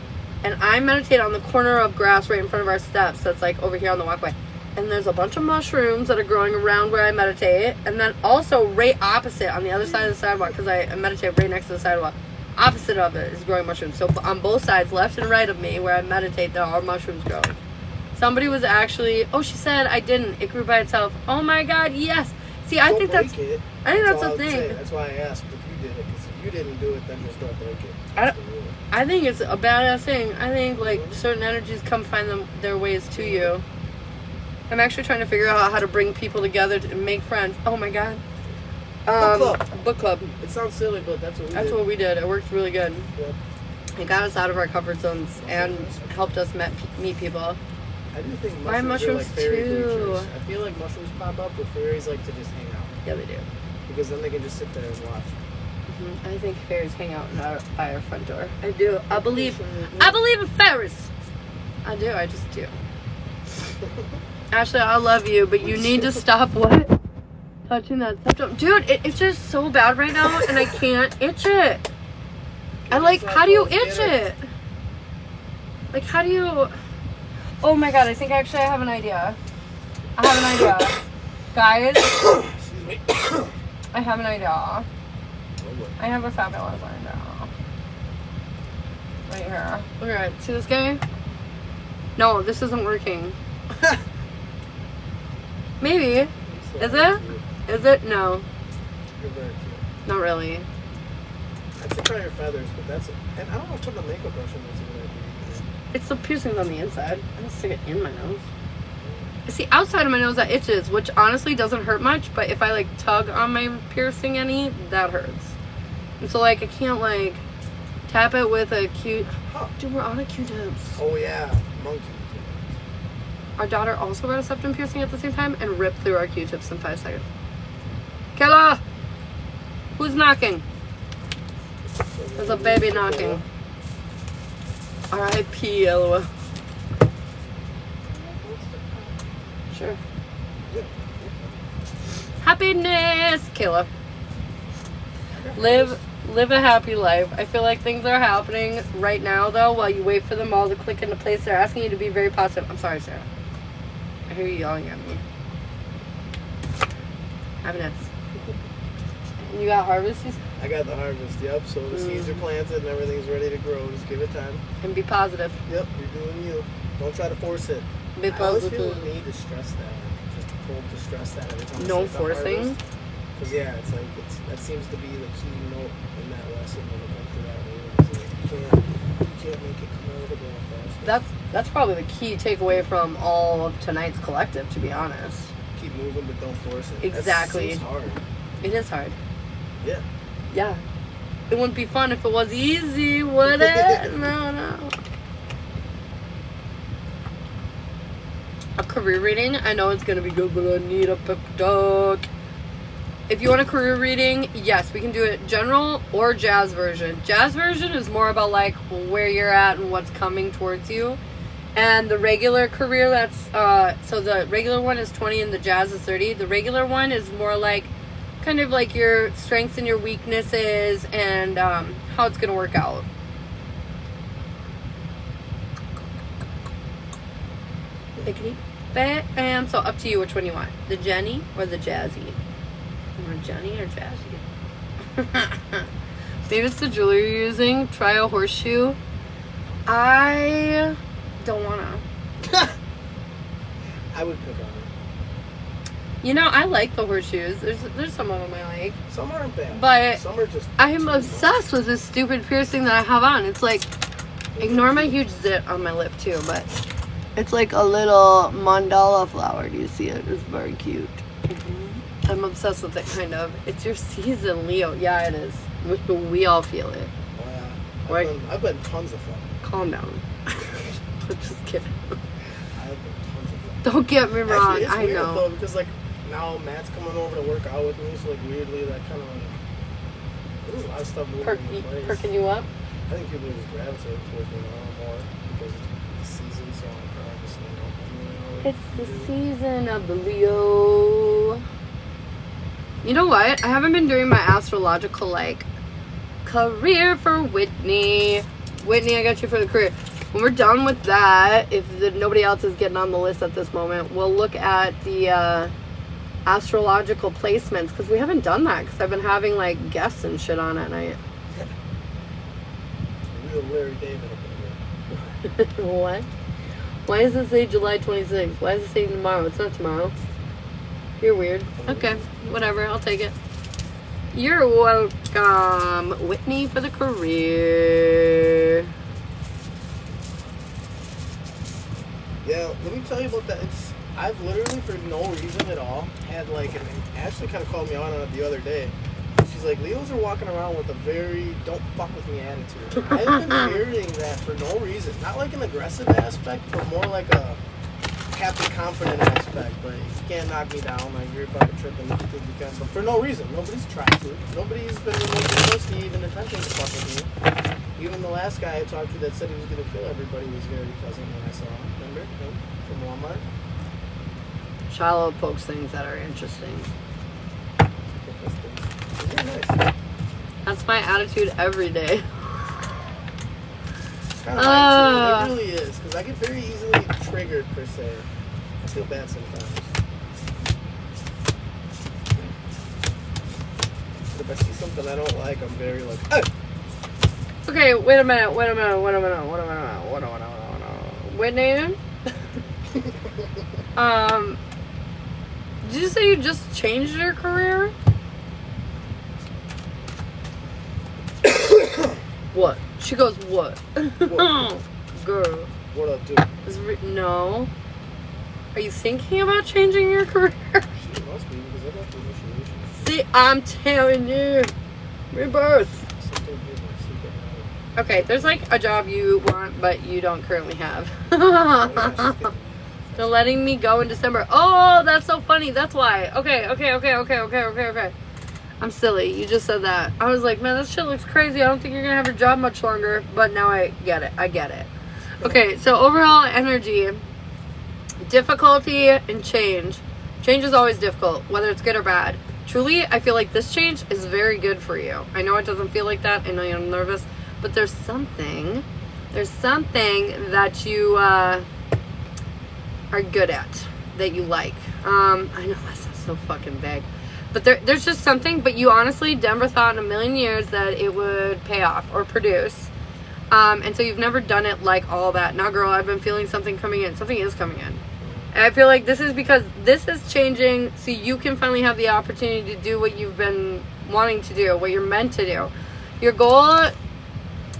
Speaker 2: And I meditate on the corner of grass right in front of our steps that's like over here on the walkway. And there's a bunch of mushrooms that are growing around where I meditate. And then also right opposite on the other side of the sidewalk, because I meditate right next to the sidewalk, opposite of it is growing mushrooms. So on both sides, left and right of me, where I meditate, there are mushrooms growing. Somebody was actually, she said I didn't. It grew by itself. Oh my God, yes. See, I think that's a thing.
Speaker 1: That's why I asked if you did it, because if you didn't do it, then just don't break it.
Speaker 2: I think it's a badass thing. I think like certain energies come find their ways to you. I'm actually trying to figure out how to bring people together to make friends. Oh my God. Book club.
Speaker 1: It sounds silly, but that's what we did.
Speaker 2: It worked really good.
Speaker 1: Yep.
Speaker 2: It got us out of our comfort zones and helped us meet people.
Speaker 1: I do think
Speaker 2: Why mushrooms
Speaker 1: are like fairy
Speaker 2: too?
Speaker 1: creatures. I feel like mushrooms pop up, but fairies like to just hang out.
Speaker 2: Yeah, they do.
Speaker 1: Because then they can just sit there and watch.
Speaker 2: I think fairies hang out by our front door. I do. I believe in fairies. I do. I just do. Ashley, I love you, but you need to stop what? Touching that septum. Dude, it itches so bad right now and I can't itch it. I like, how do you itch it? Like, how do you... Oh my god, I think actually I have an idea. I have an idea. Guys,
Speaker 1: Excuse me.
Speaker 2: I have an idea.
Speaker 1: Oh, what?
Speaker 2: I have a fabulous idea. Right here. Look at it. See this guy? No, this isn't working. Maybe. Is it? Is it? No.
Speaker 1: You're very cute.
Speaker 2: Not really.
Speaker 1: I'd say try your feathers, but that's it. And I don't know, putting a makeup brush on is a good idea.
Speaker 2: It's the piercings on the inside. I don't stick it in my nose. See, outside of my nose that itches, which honestly doesn't hurt much, but if I like tug on my piercing any, that hurts. And so like I can't like tap it with a Q.
Speaker 1: Huh.
Speaker 2: Dude, we're on a Q-tips.
Speaker 1: Oh yeah, monkey.
Speaker 2: Our daughter also got a septum piercing at the same time and ripped through our Q-tips in 5 seconds. Kayla! Who's knocking? There's a baby knocking. R.I.P. LOL. Sure.
Speaker 1: Yeah.
Speaker 2: Happiness! Kayla. Live a happy life. I feel like things are happening right now, though, while you wait for them all to click into place. They're asking you to be very positive. I'm sorry, Sarah. I hear you yelling at me. Happiness. And you got harvest?
Speaker 1: I got the harvest, yep. So the seeds are planted and everything's ready to grow. Just give it time.
Speaker 2: And be positive.
Speaker 1: Yep, you're doing you. Don't try to force it.
Speaker 2: Be
Speaker 1: I always feel
Speaker 2: positive.
Speaker 1: the need to stress that. Like, just pull to stress that every time.
Speaker 2: No forcing.
Speaker 1: Because yeah, it's like that seems to be the key note in that lesson when it comes to that. Where you can't make it come out of the ground fast.
Speaker 2: That's probably the key takeaway from all of tonight's collective, to be honest.
Speaker 1: Keep moving, but don't force it.
Speaker 2: Exactly.
Speaker 1: It's hard.
Speaker 2: It is hard.
Speaker 1: Yeah.
Speaker 2: Yeah. It wouldn't be fun if it was easy, would it? No. A career reading? I know it's going to be good, but I need a pep talk. If you want a career reading, yes, we can do it general or jazz version. Jazz version is more about like where you're at and what's coming towards you. And the regular career, that's, so the regular one is 20 and the jazz is 30. The regular one is more like, kind of like your strengths and your weaknesses and how it's going to work out. Bickety bam. So up to you which one you want. The Jenny or the Jazzy? You want Jenny or Jazzy? Maybe it's the jewelry you're using. Try a horseshoe. I don't want to.
Speaker 1: I would pick on it.
Speaker 2: You know, I like the horseshoes. There's some of them I like.
Speaker 1: Some aren't bad.
Speaker 2: But
Speaker 1: some are just.
Speaker 2: I am
Speaker 1: too
Speaker 2: obsessed with this stupid piercing that I have on. It's like, ignore my huge zit on my lip too, but it's like a little mandala flower. Do you see it? It's very cute. I'm obsessed with it, kind of. It's your season, Leo. Yeah, it is. We all feel it.
Speaker 1: Oh, yeah.
Speaker 2: Right.
Speaker 1: I've been tons of fun.
Speaker 2: Calm down. I'm just kidding.
Speaker 1: I've been tons of fun.
Speaker 2: Don't get me wrong.
Speaker 1: Actually, it's
Speaker 2: I
Speaker 1: weird,
Speaker 2: know.
Speaker 1: though, because like now Matt's coming over to work out with me, so like weirdly that kind of like there's a lot of stuff moving into place.
Speaker 2: Perking you up?
Speaker 1: I think people are just gravitating towards me now more because it's the season, so I'm probably just
Speaker 2: It's the season of the Leo. You know what? I haven't been doing my astrological like career for Whitney. Whitney, I got you for the career. When we're done with that, if nobody else is getting on the list at this moment, we'll look at the astrological placements because we haven't done that because I've been having like guests and shit on at night.
Speaker 1: Real Larry David up in here.
Speaker 2: What? Why does it say July 26th? Why does it say tomorrow? It's not tomorrow. You're weird. Okay, whatever. I'll take it. You're welcome, Whitney, for the career.
Speaker 1: Yeah, let me tell you about that. I've literally, for no reason at all, had like, and Ashley kind of called me out on it the other day. She's like, Leos are walking around with a very don't fuck with me attitude. I've been hearing that for no reason. Not like an aggressive aspect, but more like a happy, confident aspect. Like, you can't knock me down. Like, you're about to trip and you think you can. But for no reason. Nobody's tried to. Nobody's been remotely close to even attempting to fuck with me. Even the last guy I talked to that said he was going to kill everybody was very pleasant when I saw him. Remember? Him from Walmart?
Speaker 2: Shiloh pokes things that are interesting.
Speaker 1: They're nice.
Speaker 2: That's my attitude every day.
Speaker 1: It's kind of nice. It really is. Because I get very easily triggered, per se. I feel bad sometimes. But if I see something I don't like, I'm very like, oh!
Speaker 2: Okay, wait a minute. Whitney? Did you say you just changed your career? What? She goes, what?
Speaker 1: What?
Speaker 2: Girl.
Speaker 1: What up, dude?
Speaker 2: No. Are you thinking about changing your career?
Speaker 1: She must be, because I got the initiation.
Speaker 2: See, I'm telling you. Rebirth. Okay, there's like a job you want, but you don't currently have. They're letting me go in December. Oh, that's so funny. That's why. Okay. I'm silly. You just said that. I was like, man, this shit looks crazy. I don't think you're going to have your job much longer. But now I get it. Okay, so overall energy, difficulty, and change. Change is always difficult, whether it's good or bad. Truly, I feel like this change is very good for you. I know it doesn't feel like that. I know you're nervous. But there's something that you are good at, that you like. I know that sounds so fucking vague. But there's just something, but you honestly never thought in a million years that it would pay off or produce. And so you've never done it like all that. Now, girl, I've been feeling something coming in. Something is coming in. And I feel like this is because this is changing so you can finally have the opportunity to do what you've been wanting to do, what you're meant to do. Your goal,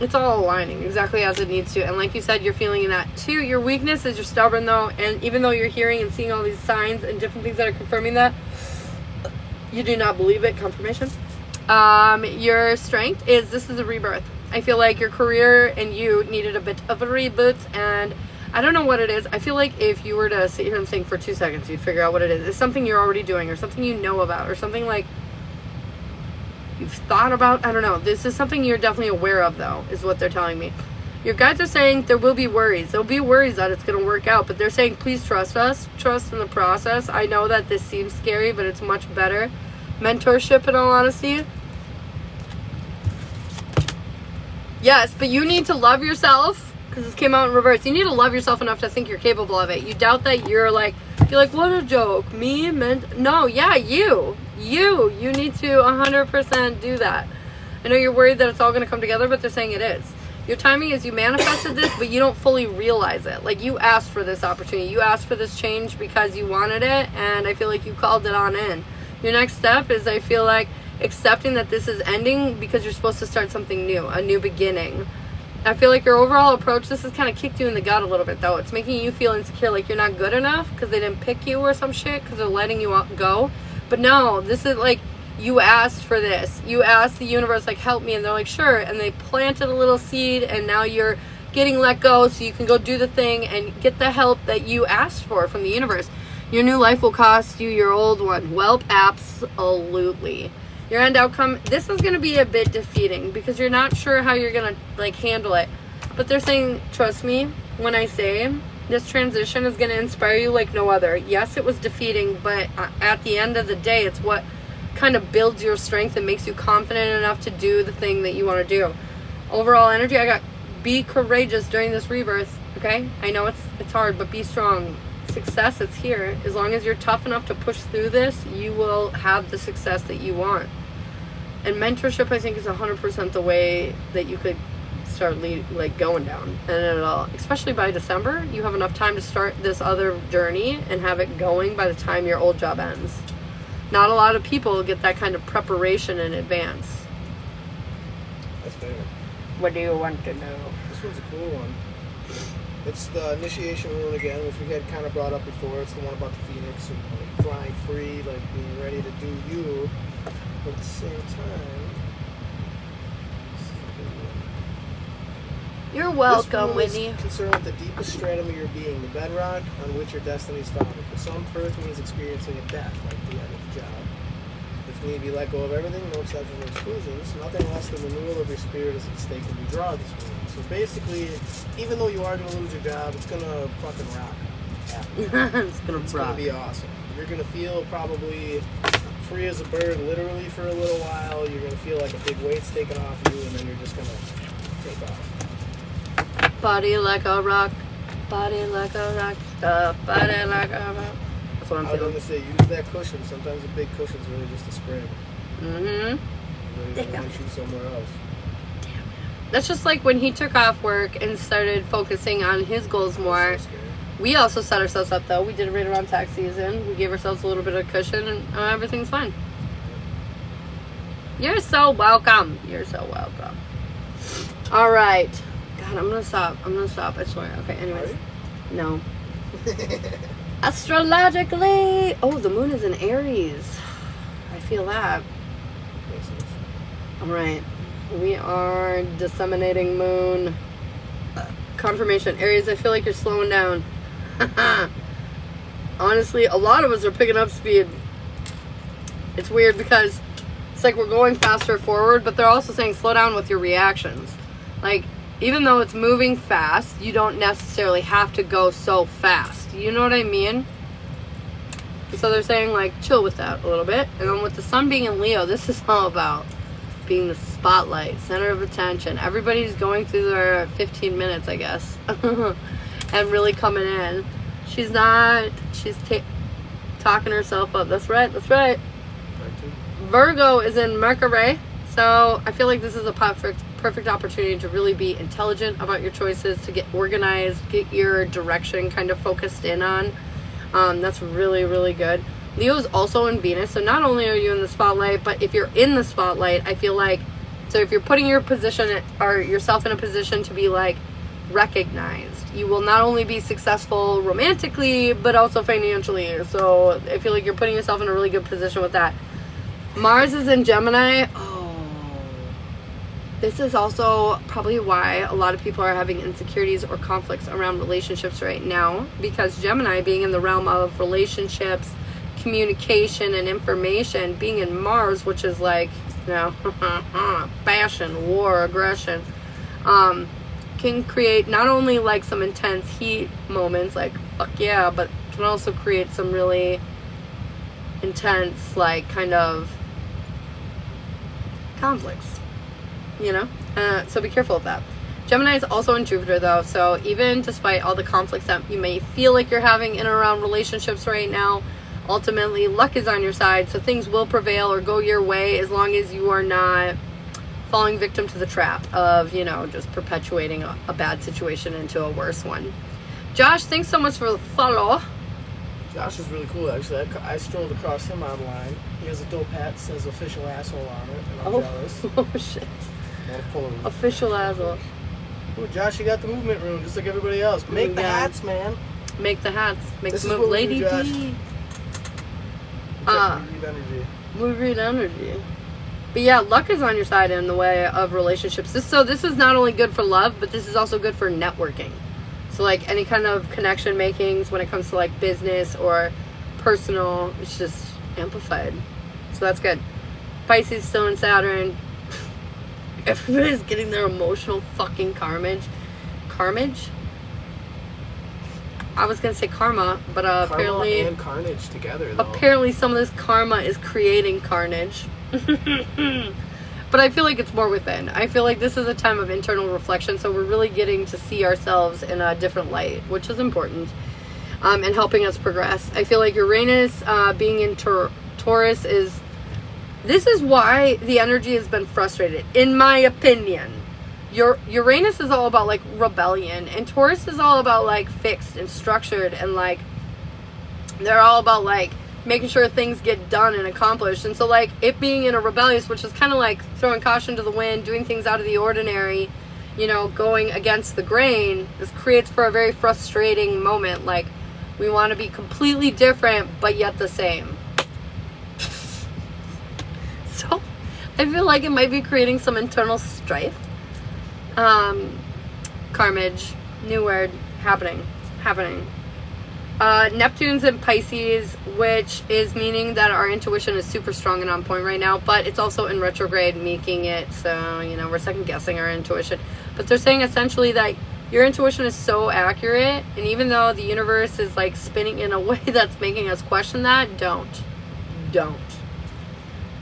Speaker 2: it's all aligning exactly as it needs to. And like you said, you're feeling that too. Your weakness is you're stubborn though. And even though you're hearing and seeing all these signs and different things that are confirming that, you do not believe it. Confirmation. Your strength is this is a rebirth. I feel like your career and you needed a bit of a reboot, and I don't know what it is. I feel like if you were to sit here and think for 2 seconds, you'd figure out what it is. It's something you're already doing, or something you know about, or something like you've thought about. I don't know. This is something you're definitely aware of, though, is what they're telling me. Your guides are saying there will be worries. There'll be worries that it's going to work out, but they're saying please trust us. Trust in the process. I know that this seems scary, but it's much better. Mentorship, in all honesty. Yes, but you need to love yourself, because this came out in reverse. You need to love yourself enough to think you're capable of it. You doubt that you're like, what a joke. Me? No, yeah, you. You need to 100% do that. I know you're worried that it's all going to come together, but they're saying it is. Your timing is you manifested this, but you don't fully realize it. Like, you asked for this opportunity. You asked for this change because you wanted it, and I feel like you called it on in. Your next step is, I feel like, accepting that this is ending because you're supposed to start something new, a new beginning. I feel like your overall approach, this has kind of kicked you in the gut a little bit, though. It's making you feel insecure, like you're not good enough because they didn't pick you or some shit because they're letting you go. But no, this is like, you asked for this. You asked the universe, like, help me, and they're like, sure. And they planted a little seed, and now you're getting let go so you can go do the thing and get the help that you asked for from the universe. Your new life will cost you your old one. Well, absolutely. Your end outcome, this is going to be a bit defeating because you're not sure how you're going to, like, handle it. But they're saying, trust me, when I say this transition is going to inspire you like no other. Yes, it was defeating, but at the end of the day, it's what kind of builds your strength and makes you confident enough to do the thing that you want to do. Overall energy, I got be courageous during this rebirth, okay? I know it's hard, but be strong. Success, it's here. As long as you're tough enough to push through this, you will have the success that you want. And mentorship, I think, is 100% the way that you could start going down. And it'll, especially by December, you have enough time to start this other journey and have it going by the time your old job ends. Not a lot of people get that kind of preparation in advance.
Speaker 1: That's fair.
Speaker 2: What do you want to know?
Speaker 1: This one's a cool one. It's the initiation rune again, which we had kind of brought up before. It's the one about the phoenix, and, like, flying free, like being ready to do you. But at the same time,
Speaker 2: you're welcome,
Speaker 1: this
Speaker 2: Whitney.
Speaker 1: is concerned with the deepest stratum of your being, the bedrock on which your destiny is founded. For some, birth means experiencing a death, like the end of the job. If you need to be let go of everything, no exceptions or exclusions, nothing less than renewal of your spirit is at stake when you draw this rune. So basically, even though you are going to lose your job, it's going to fucking rock.
Speaker 2: It's going to
Speaker 1: be awesome. You're going to feel probably free as a bird literally for a little while. You're going to feel like a big weight's taken off you, and then you're just going to take off.
Speaker 2: Body like a rock. Body like a rock star. Body like a rock. That's what I'm
Speaker 1: I was
Speaker 2: feeling.
Speaker 1: going to say, use that cushion. Sometimes a big cushion's really just a spring.
Speaker 2: Mm-hmm.
Speaker 1: Really launch you somewhere else.
Speaker 2: That's just like when he took off work and started focusing on his goals more.
Speaker 1: So scary.
Speaker 2: We also set ourselves up, though. We did it right around tax season. We gave ourselves a little bit of cushion, and everything's fine. You're so welcome. You're so welcome. All right. God, I'm going to stop. I swear. Okay, anyways.
Speaker 1: Right?
Speaker 2: No. Astrologically. Oh, the moon is in Aries. I feel that.
Speaker 1: Makes sense.
Speaker 2: All right. We are disseminating moon. Confirmation. Aries, I feel like you're slowing down. Honestly, a lot of us are picking up speed. It's weird because it's like we're going faster forward, but they're also saying slow down with your reactions. Like, even though it's moving fast, you don't necessarily have to go so fast. You know what I mean? So they're saying, like, chill with that a little bit. And then with the sun being in Leo, this is all about being the spotlight, center of attention. Everybody's going through their 15 minutes, I guess. And really coming in. She's talking herself up. That's right. Virgo is in Mercury. So I feel like this is a perfect opportunity to really be intelligent about your choices, to get organized, get your direction kind of focused in on. That's really, really good. Leo's also in Venus, so not only are you in the spotlight, but if you're in the spotlight, I feel like, so if you're putting your position or yourself in a position to be like recognized, you will not only be successful romantically, but also financially. So I feel like you're putting yourself in a really good position with that. Mars is in Gemini. Oh, this is also probably why a lot of people are having insecurities or conflicts around relationships right now, because Gemini, being in the realm of relationships, communication, and information, being in Mars, which is like, you know, passion, war, aggression, can create not only like some intense heat moments, like fuck yeah, but can also create some really intense, like, kind of conflicts, you know? So be careful of that. Gemini is also in Jupiter, though, so even despite all the conflicts that you may feel like you're having in and around relationships right now, ultimately luck is on your side, so things will prevail or go your way as long as you are not falling victim to the trap of, you know, just perpetuating a bad situation into a worse one. Josh, thanks so much for the follow.
Speaker 1: Josh is really cool, actually. I strolled across him online. He has a dope hat that says official asshole on it, and I'm jealous.
Speaker 2: Oh shit.
Speaker 1: I want to pull him.
Speaker 2: Official asshole.
Speaker 1: Ooh, Josh, you got the movement room just like everybody else. Make the hats, man.
Speaker 2: Make the hats. Make
Speaker 1: This
Speaker 2: the
Speaker 1: is
Speaker 2: move.
Speaker 1: what we
Speaker 2: Lady
Speaker 1: do, Josh.
Speaker 2: D.
Speaker 1: Read energy.
Speaker 2: We read energy. But yeah, luck is on your side in the way of relationships. This is not only good for love, but this is also good for networking. So like any kind of connection makings when it comes to like business or personal, it's just amplified. So that's good. Pisces still in Saturn. Everybody's getting their emotional fucking carnage. Carnage? I was gonna say karma, but apparently
Speaker 1: and carnage together, though.
Speaker 2: Apparently some of this karma is creating carnage. But I feel like it's more within. I feel like this is a time of internal reflection, so we're really getting to see ourselves in a different light, which is important, and helping us progress. I feel like Uranus being in Taurus this is why the energy has been frustrated, in my opinion. Uranus is all about like rebellion, and Taurus is all about like fixed and structured, and like they're all about like making sure things get done and accomplished. And so like it being in a rebellious, which is kind of like throwing caution to the wind, doing things out of the ordinary, you know, going against the grain, this creates for a very frustrating moment. Like we want to be completely different but yet the same. So I feel like it might be creating some internal strife. Carnage, new word, happening. Neptune's in Pisces, which is meaning that our intuition is super strong and on point right now, but it's also in retrograde, making it so, you know, we're second guessing our intuition. But they're saying essentially that your intuition is so accurate, and even though the universe is like spinning in a way that's making us question that, don't.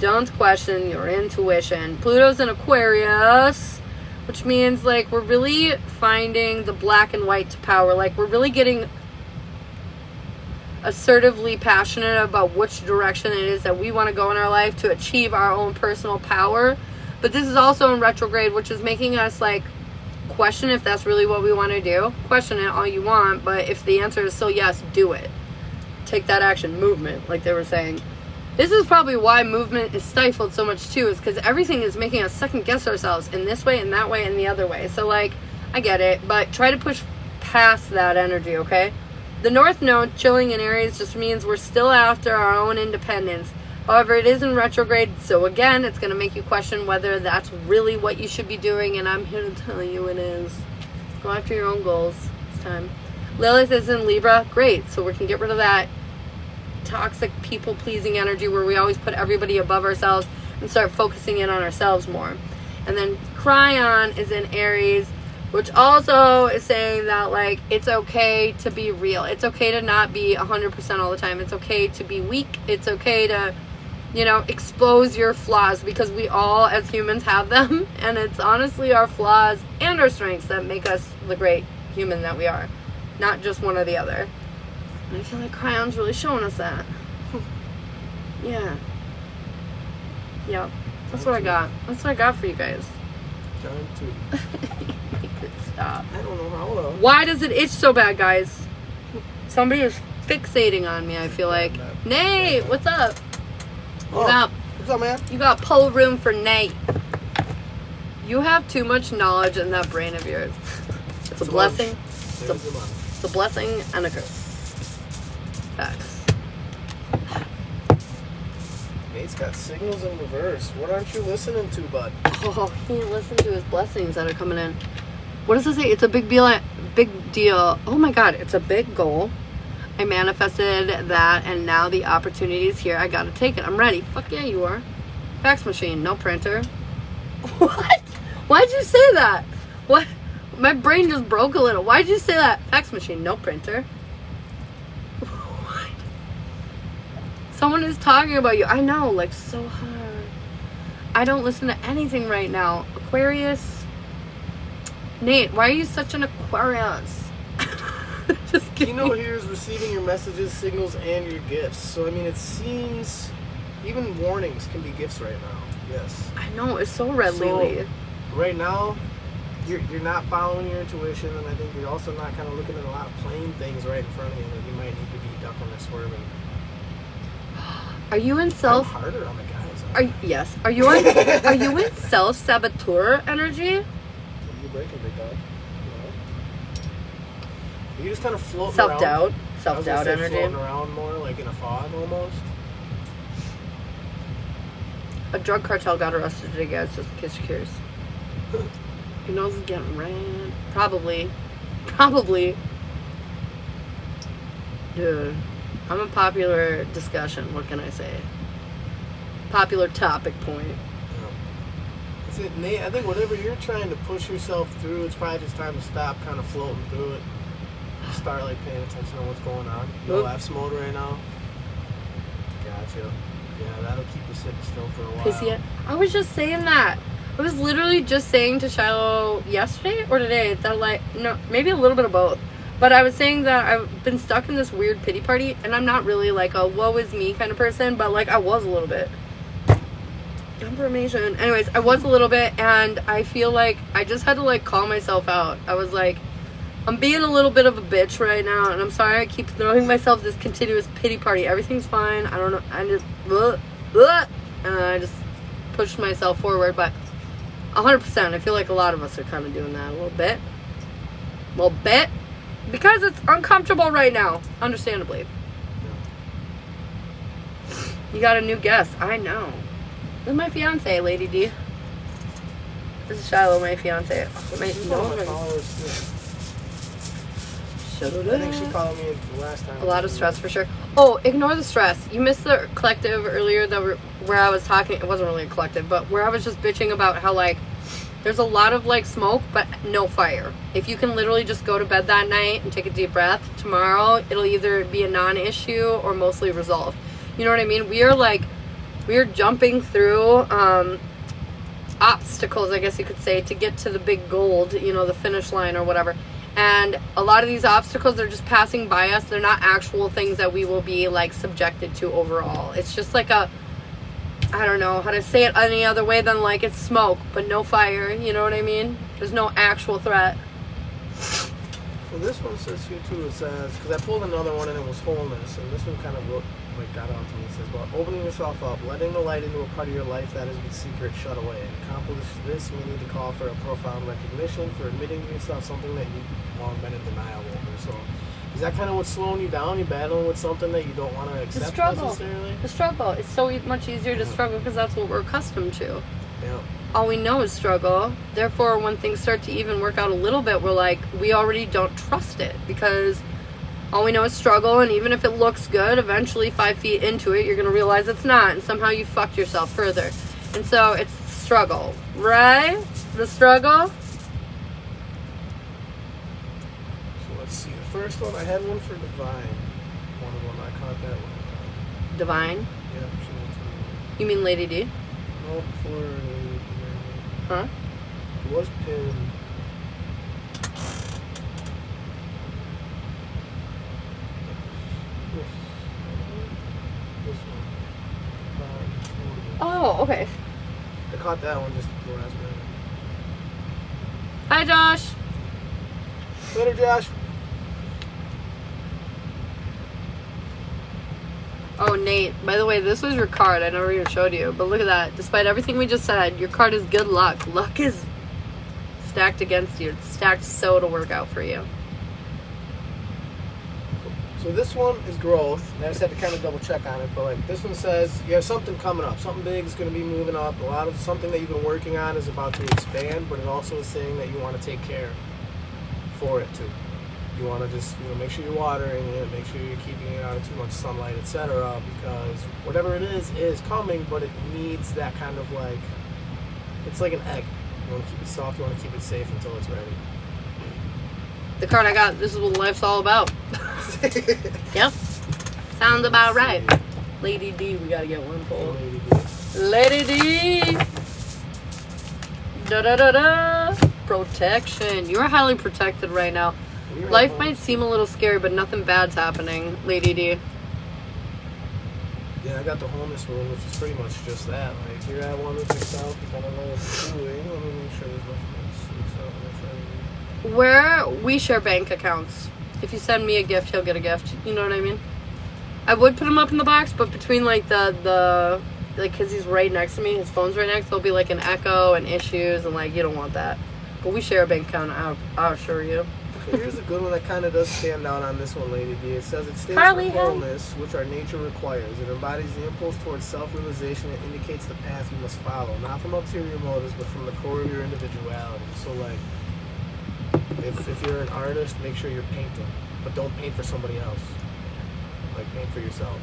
Speaker 2: Don't question your intuition. Pluto's in Aquarius, which means like we're really finding the black and white to power. Like we're really getting assertively passionate about which direction it is that we want to go in our life to achieve our own personal power. But this is also in retrograde, which is making us like question if that's really what we want to do. Question it all you want, but if the answer is still yes, do it. Take that action. Movement, like they were saying. This is probably why movement is stifled so much too, is because everything is making us second guess ourselves in this way and that way and the other way. So like, I get it, but try to push past that energy, okay? The North Node chilling in Aries just means we're still after our own independence. However, it is in retrograde, so again, it's going to make you question whether that's really what you should be doing, and I'm here to tell you it is. Go after your own goals. It's time. Lilith is in Libra. Great, so we can get rid of that toxic people-pleasing energy where we always put everybody above ourselves and start focusing in on ourselves more. And then Cryon is in Aries, which also is saying that like it's okay to be real. It's okay to not be 100% all the time. It's okay to be weak. It's okay to, you know, expose your flaws, because we all as humans have them, and it's honestly our flaws and our strengths that make us the great human that we are, not just one or the other. And I feel like Cryon's really showing us that. Yeah. Yep. That's what I got. That's what I got for you guys.
Speaker 1: Time to.
Speaker 2: Stop.
Speaker 1: I don't know how.
Speaker 2: Why does it itch so bad, guys? Somebody is fixating on me, I feel like. Nate, what's up?
Speaker 1: What's up, man?
Speaker 2: You got pull room for Nate. You have too much knowledge in that brain of yours. It's a blessing. It's a blessing and a curse. Facts.
Speaker 1: Nate's got signals in reverse. What aren't you listening to, bud?
Speaker 2: Oh, he didn't listen to his blessings that are coming in. What does it say? It's a big deal. Big deal. Oh my God, it's a big goal. I manifested that, and now the opportunity is here. I gotta take it. I'm ready. Fuck yeah, you are. Fax machine, no printer. What? Why'd you say that? What? My brain just broke a little. Why'd you say that? Fax machine, no printer. What? Someone is talking about you. I know, like so hard. I don't listen to anything right now. Aquarius. Nate, why are you such an Aquarius? Just kidding.
Speaker 1: Kino here is receiving your messages, signals, and your gifts. So, I mean, it seems even warnings can be gifts right now. Yes.
Speaker 2: I know, it's so red lately.
Speaker 1: Right now, you're not following your intuition, and I think you're also not kind of looking at a lot of plain things right in front of you that you might need to be ducking and swerving.
Speaker 2: Are you in self?
Speaker 1: I'm harder on the guys.
Speaker 2: Yes. Are you in self-saboteur energy?
Speaker 1: What are you breaking, big dog? You just kind of floating
Speaker 2: Self-doubt.
Speaker 1: around.
Speaker 2: Self-doubt energy.
Speaker 1: Floating around more, like in a fog almost.
Speaker 2: A drug cartel got arrested today, guys, just in case you're curious. Your nose is getting red. Probably. Dude, I'm a popular discussion. What can I say? Popular topic point.
Speaker 1: That's it, Nate. I think whatever you're trying to push yourself through, it's probably just time to stop kind of floating through it. Start like paying attention to what's going on. No F's mode right now. Gotcha. Yeah, that'll keep you sitting still for a while.
Speaker 2: Pissy. I was just saying that. I was literally just saying to Shiloh yesterday or today that like, no, maybe a little bit of both. But I was saying that I've been stuck in this weird pity party, and I'm not really like a woe is me kind of person, but like I was a little bit. Information. Anyways, I was a little bit, and I feel like I just had to like call myself out. I was like, I'm being a little bit of a bitch right now, and I'm sorry I keep throwing myself this continuous pity party. Everything's fine. I don't know. I just, and I just pushed myself forward, but 100%. I feel like a lot of us are kind of doing that a little bit. Because it's uncomfortable right now, understandably. You got a new guest. I know. This is my fiance, Lady D. This is Shiloh, my fiance.
Speaker 1: I think she called me the last time.
Speaker 2: A lot of stress for sure. Oh, ignore the stress. You missed the collective earlier where I was talking. It wasn't really a collective, but where I was just bitching about how like there's a lot of like smoke but no fire. If you can literally just go to bed that night and take a deep breath, tomorrow it'll either be a non-issue or mostly resolved. You know what I mean? We are like We are jumping through obstacles, I guess you could say, to get to the big gold, the finish line or whatever. And a lot of these obstacles are just passing by us. They're not actual things that we will be like subjected to overall. It's just like I don't know how to say it any other way than like it's smoke, but no fire. You know what I mean? There's no actual threat.
Speaker 1: Well, this one says here too, it says, because I pulled another one and it was wholeness, and this one kind of got on to me. It says, well, opening yourself up, letting the light into a part of your life that is with secret shut away. To accomplish this, you need to call for a profound recognition, for admitting to yourself something that you've long been in denial over. So, is that kind of what's slowing you down? You battling with something that you don't want to accept necessarily?
Speaker 2: The struggle. It's so much easier to struggle because that's what we're accustomed to.
Speaker 1: Yeah.
Speaker 2: All we know is struggle. Therefore, when things start to even work out a little bit, we're like, we already don't trust it because all we know is struggle. And even if it looks good, eventually 5 feet into it, you're going to realize it's not. And somehow you fucked yourself further. And so it's struggle, right? The struggle.
Speaker 1: So let's see. The first one, I had one for Divine. One of them, I caught that one.
Speaker 2: Divine?
Speaker 1: Yeah, she wants to.
Speaker 2: You mean Lady D?
Speaker 1: No, before.
Speaker 2: Huh?
Speaker 1: It was pinned. This one.
Speaker 2: Oh, okay.
Speaker 1: I caught that one just the last minute.
Speaker 2: Hi, Josh.
Speaker 1: Later, Josh.
Speaker 2: Oh, Nate, by the way, this was your card. I never even showed you. But look at that. Despite everything we just said, your card is good luck. Luck is stacked against you. It's stacked so to work out for you.
Speaker 1: So this one is growth. And I just had to kind of double check on it. But like this one says you have something coming up. Something big is going to be moving up. A lot of something that you've been working on is about to expand. But it also is saying that you want to take care for it too. You want to just make sure you're watering it, make sure you're keeping it out of too much sunlight, etc. Because whatever it is coming, but it needs that kind of like, it's like an egg. You want to keep it soft, you want to keep it safe until it's ready.
Speaker 2: The card I got, this is what life's all about. Yep. Sounds about right. Lady D, we gotta get one pull. Lady D! Da-da-da-da! Protection. You are highly protected right now. Life might seem a little scary, but nothing bad's happening, Lady D.
Speaker 1: Yeah, I got the wholeness room, which is pretty much just that. Like, you're at one with yourself, you kind of know what you're doing. Let me make sure there's nothing.
Speaker 2: Where we share bank accounts. If you send me a gift, he'll get a gift. You know what I mean? I would put him up in the box, but between like the because he's right next to me, his phone's right next, there'll be like an echo and issues, and like, you don't want that. But we share a bank account, I'll assure you.
Speaker 1: So here's a good one that kind of does stand out on this one, Lady D. It says it stands for wholeness, which our nature requires. It embodies the impulse towards self-realization. It indicates the path you must follow, not from ulterior motives, but from the core of your individuality. So, like, if you're an artist, make sure you're painting, but don't paint for somebody else. Like, paint for yourself.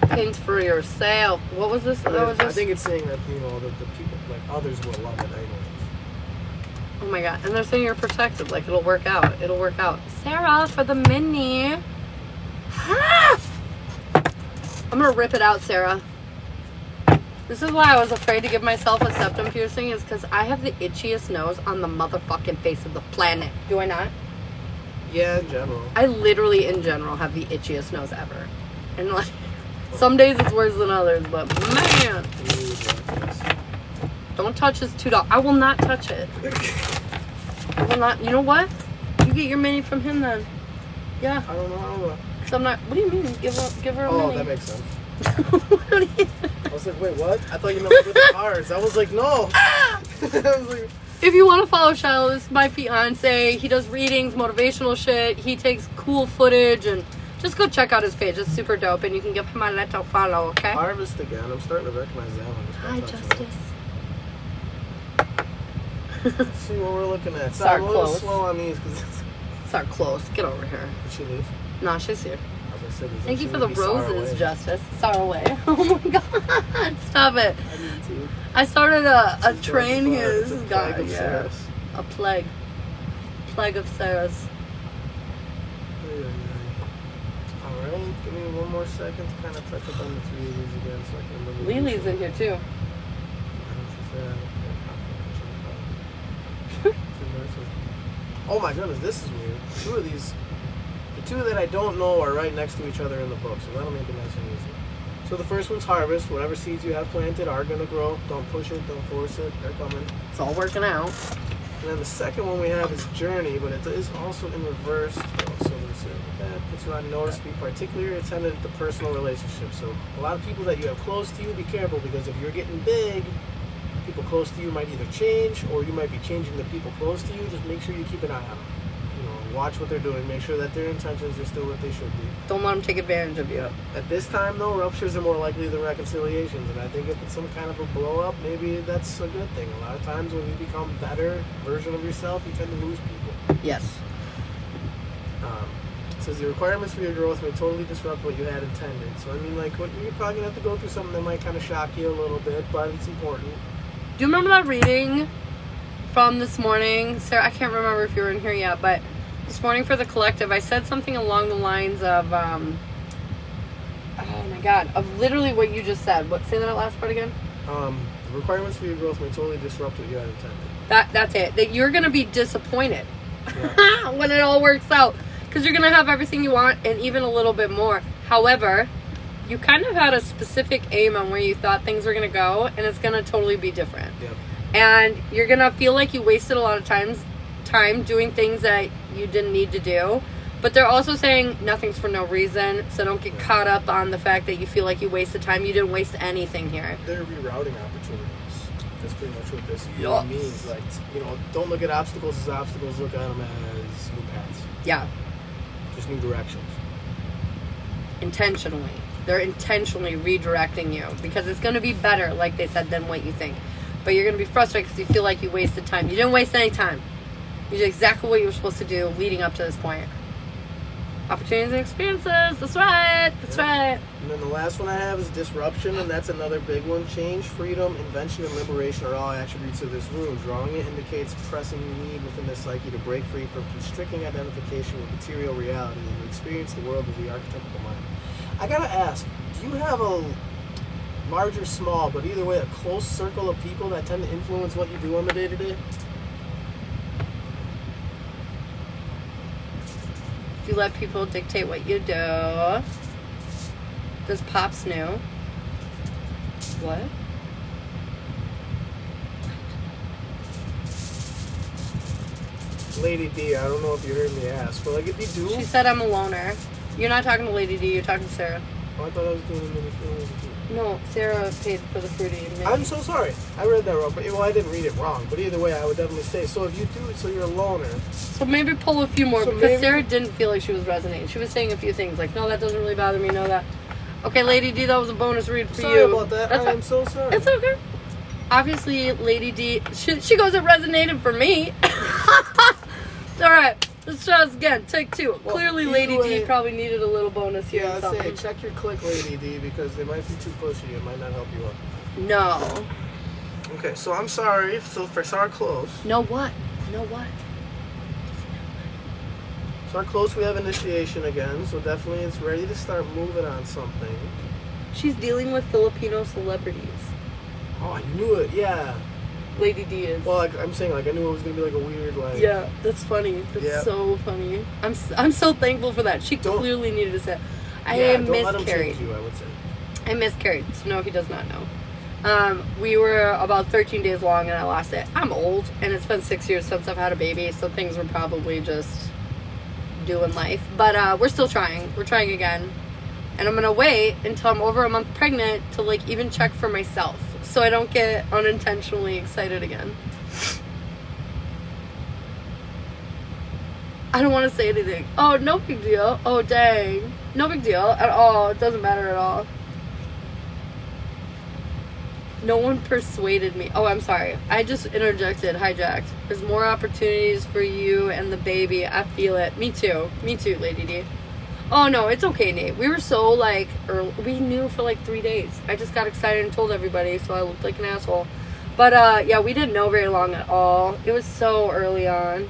Speaker 2: Paint for yourself. What was this?
Speaker 1: I think it's saying that, the people, like, others will love it anyways.
Speaker 2: Oh my god. And they're saying you're protected. Like, it'll work out. It'll work out. Sarah, for the mini. Ah! I'm gonna rip it out, Sarah. This is why I was afraid to give myself a septum piercing, is because I have the itchiest nose on the motherfucking face of the planet. Do I not?
Speaker 1: Yeah, in general.
Speaker 2: I literally, in general, have the itchiest nose ever. And, like, some days it's worse than others, but man. Don't touch his $2. I will not touch it. I will not. You know what? You get your mini from him then. Yeah.
Speaker 1: I don't know.
Speaker 2: So I'm not. What do you mean? Give her a mini.
Speaker 1: Oh, that makes sense.
Speaker 2: What do you...
Speaker 1: I was like, wait, what? I thought you meant with the cars. I was like, no. I was like,
Speaker 2: if you want to follow Shiloh, this is my fiance. He does readings, motivational shit. He takes cool footage, and just go check out his page. It's super dope, and you can give him a little follow, okay?
Speaker 1: Harvest again. I'm starting to recognize that one.
Speaker 2: Hi, Justice.
Speaker 1: Let's see what we're looking at.
Speaker 2: Start
Speaker 1: I'm a little
Speaker 2: close.
Speaker 1: slow on these because
Speaker 2: Start close. Get over here.
Speaker 1: Did she leave?
Speaker 2: No, she's here.
Speaker 1: As I said,
Speaker 2: Thank you
Speaker 1: she
Speaker 2: for
Speaker 1: would
Speaker 2: the
Speaker 1: be far
Speaker 2: roses,
Speaker 1: away.
Speaker 2: Justice. Sorroway. Oh my god. Stop it.
Speaker 1: I need to.
Speaker 2: I started a
Speaker 1: It's a
Speaker 2: train
Speaker 1: bar.
Speaker 2: here.
Speaker 1: It's
Speaker 2: This
Speaker 1: a
Speaker 2: is
Speaker 1: plague
Speaker 2: God.
Speaker 1: of
Speaker 2: Yeah.
Speaker 1: Sarahs.
Speaker 2: A plague. Plague of Sarahs.
Speaker 1: All right. 9th. Give me one more second to kind of touch up on the 3 of these again so I can remember.
Speaker 2: Lily's in here too.
Speaker 1: Oh my goodness, this is weird. Two of these, the two that I don't know are right next to each other in the book, so that'll make it nice and easy. So the first one's harvest. Whatever seeds you have planted are going to grow. Don't push it, don't force it, they're coming.
Speaker 2: It's all working out.
Speaker 1: And then the second one we have is journey, but it is also in reverse. So that puts you on notice, be particularly attentive to personal relationships. So a lot of people that you have close to you, be careful, because if you're getting big, people close to you might either change, or you might be changing the people close to you. Just make sure you keep an eye on them. You know, watch what they're doing. Make sure that their intentions are still what they should be.
Speaker 2: Don't let them take advantage of you.
Speaker 1: Yeah. At this time, though, ruptures are more likely than reconciliations. And I think if it's some kind of a blow-up, maybe that's a good thing. A lot of times when you become a better version of yourself, you tend to lose people.
Speaker 2: Yes.
Speaker 1: It says the requirements for your growth may totally disrupt what you had intended. So, I mean, like, you're probably going to have to go through something that might kind of shock you a little bit, but it's important.
Speaker 2: Do you remember that reading from this morning? Sarah, I can't remember if you were in here yet, but this morning for the collective, I said something along the lines of, oh my God, of literally what you just said. Say that last part again?
Speaker 1: The requirements for your growth may totally disrupt what you had intended.
Speaker 2: That's it. That you're going to be disappointed
Speaker 1: Yeah.
Speaker 2: when it all works out. Because you're going to have everything you want and even a little bit more. However, you kind of had a specific aim on where you thought things were going to go, and it's going to totally be different.
Speaker 1: Yep.
Speaker 2: And you're going to feel like you wasted a lot of time doing things that you didn't need to do. But they're also saying nothing's for no reason, so don't get caught up on the fact that you feel like you wasted time. You didn't waste anything here.
Speaker 1: They're rerouting opportunities. That's pretty much what this
Speaker 2: Yes.
Speaker 1: means. Like, you know, don't look at obstacles as obstacles. Look at them as new paths.
Speaker 2: Yeah.
Speaker 1: Just new directions.
Speaker 2: Intentionally. They're intentionally redirecting you because it's going to be better, like they said, than what you think. But you're going to be frustrated because you feel like you wasted time. You didn't waste any time. You did exactly what you were supposed to do leading up to this point. Opportunities and experiences. That's right. That's right.
Speaker 1: And then the last one I have is disruption, and that's another big one. Change, freedom, invention, and liberation are all attributes of this rune. Drawing it indicates pressing need within the psyche to break free from constricting identification with material reality and to experience the world of the archetypical mind. I gotta ask, do you have a large or small, but either way, a close circle of people that tend to influence what you do on the day-to-day?
Speaker 2: Do you let people dictate what you do? Does Pops know? What?
Speaker 1: Lady D, I don't know if you heard me ask, but like if you do...
Speaker 2: She said I'm a loner. You're not talking to Lady D, you're talking to Sarah.
Speaker 1: Oh, I thought I was doing a mini feelings with you.
Speaker 2: No, Sarah paid for the fruity.
Speaker 1: I'm so sorry. I read that wrong, but well, I didn't read it wrong. But either way, I would definitely say, so if you do it, so you're a loner.
Speaker 2: So maybe pull a few more,
Speaker 1: So
Speaker 2: because
Speaker 1: maybe-
Speaker 2: Sarah didn't feel like she was resonating. She was saying a few things like, no, that doesn't really bother me, no, that. Okay, Lady D, that was a bonus read for
Speaker 1: Sorry
Speaker 2: you.
Speaker 1: about that.
Speaker 2: That's
Speaker 1: I am so sorry.
Speaker 2: It's okay. Obviously, Lady D, she goes, it resonated for me. All right, let's try this again. Take two.
Speaker 1: Well,
Speaker 2: Clearly,
Speaker 1: either
Speaker 2: Lady
Speaker 1: way-
Speaker 2: D probably needed a little bonus here.
Speaker 1: Yeah,
Speaker 2: or
Speaker 1: I'd
Speaker 2: something.
Speaker 1: say check your click, Lady D, because they might be too pushy. It might not help you out.
Speaker 2: No.
Speaker 1: Okay, so I'm sorry. So for our close.
Speaker 2: No what? No what?
Speaker 1: So our close, we have initiation again. So definitely it's ready to start moving on something.
Speaker 2: She's dealing with Filipino celebrities.
Speaker 1: Oh, I knew it. Yeah.
Speaker 2: Lady D is.
Speaker 1: Well, like, I'm saying, like, I knew it was going to be like a weird, like...
Speaker 2: Yeah, that's funny. That's
Speaker 1: Yeah.
Speaker 2: so funny. I'm so thankful for that. She clearly needed to say. I
Speaker 1: don't let him
Speaker 2: miscarried.
Speaker 1: change you, I would say.
Speaker 2: I miscarried. So no, he does not know. We were about 13 days long and I lost it. I'm old and it's been 6 years since I've had a baby, so things were probably just doing life. But we're still trying. We're trying again. And I'm gonna wait until I'm over a month pregnant to like even check for myself, so I don't get unintentionally excited again. I don't want to say anything. Oh, no big deal. Oh, dang. No big deal at all. It doesn't matter at all. No one persuaded me. Oh, I'm sorry. I just interjected, hijacked. There's more opportunities for you and the baby. I feel it. Me too. Me too, Lady D. Oh, no, it's okay, Nate. We were so, like, we knew for, like, 3 days. I just got excited and told everybody, so I looked like an asshole. But, yeah, we didn't know very long at all. It was so early on.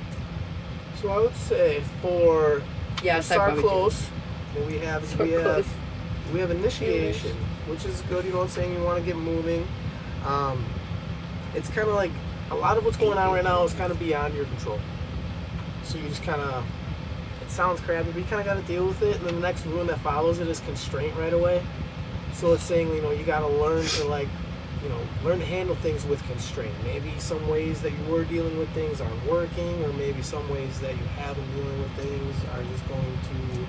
Speaker 1: So I would say for
Speaker 2: Yes, I
Speaker 1: start
Speaker 2: probably
Speaker 1: close, What we have is
Speaker 2: So close.
Speaker 1: we have initiation, which is good. You know what I'm saying? You want to get moving. It's kind of like a lot of what's going on right now is kind of beyond your control. So you just kind of, it sounds crappy, but you kind of got to deal with it. And then the next rule that follows it is constraint right away. So it's saying, you know, you got to learn to like, you know, learn to handle things with constraint. Maybe some ways that you were dealing with things aren't working, or maybe some ways that you have been dealing with things are just going to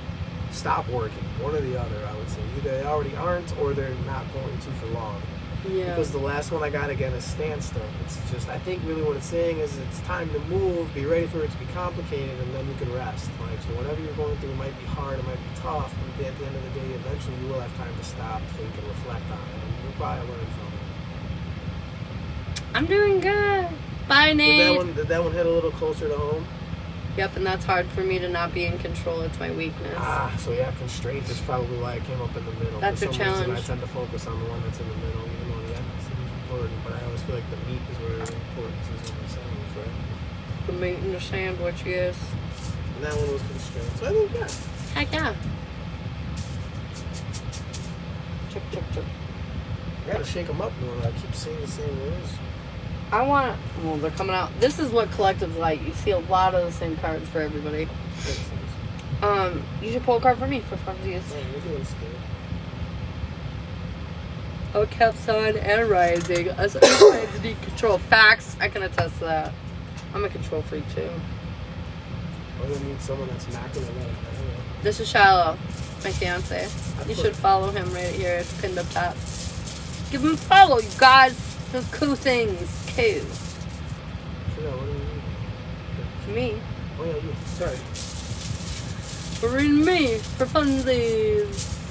Speaker 1: stop working. One or the other, I would say. Either they already aren't, or they're not going to for long.
Speaker 2: Yeah.
Speaker 1: Because the last one I got again is standstill. It's just, I think really what it's saying is it's time to move, be ready for it to be complicated, and then you can rest. Like, so whatever you're going through, it might be hard, it might be tough, but at the end of the day, eventually you will have time to stop, think, and reflect on it, and you'll probably learn from it.
Speaker 2: I'm doing good. Bye, Nate.
Speaker 1: Did that one hit a little closer to home?
Speaker 2: Yep, and that's hard for me to not be in control. It's my weakness.
Speaker 1: So yeah, constraint is probably why it came up in the middle.
Speaker 2: That's
Speaker 1: for
Speaker 2: a
Speaker 1: some
Speaker 2: challenge.
Speaker 1: reason, I tend to focus on the one that's in the middle, even though the end seems important. But I always feel like the meat is where the importance is in the sandwich, right?
Speaker 2: The meat in the sandwich, yes.
Speaker 1: And that one was constraint. So I think, yeah.
Speaker 2: Heck yeah. Check, check, check.
Speaker 1: I gotta shake them up more. I keep seeing the same rules.
Speaker 2: Well, they're coming out. This is what collective's like. You see a lot of the same cards for everybody. You should pull a card for me for funsies.
Speaker 1: Oh, you're doing still.
Speaker 2: Oh, Capson and Rising. Us Rising need control. Facts. I can attest to that. I'm a control freak too.
Speaker 1: Or they need someone that's not gonna let it go.
Speaker 2: This is Shiloh, my fiance. You should follow him right here. It's pinned up top. Give him a follow, you guys. Those cool things. Cool.
Speaker 1: I forgot, what do you mean?
Speaker 2: Me.
Speaker 1: Oh yeah, you. Sorry.
Speaker 2: For reading me. For funsies.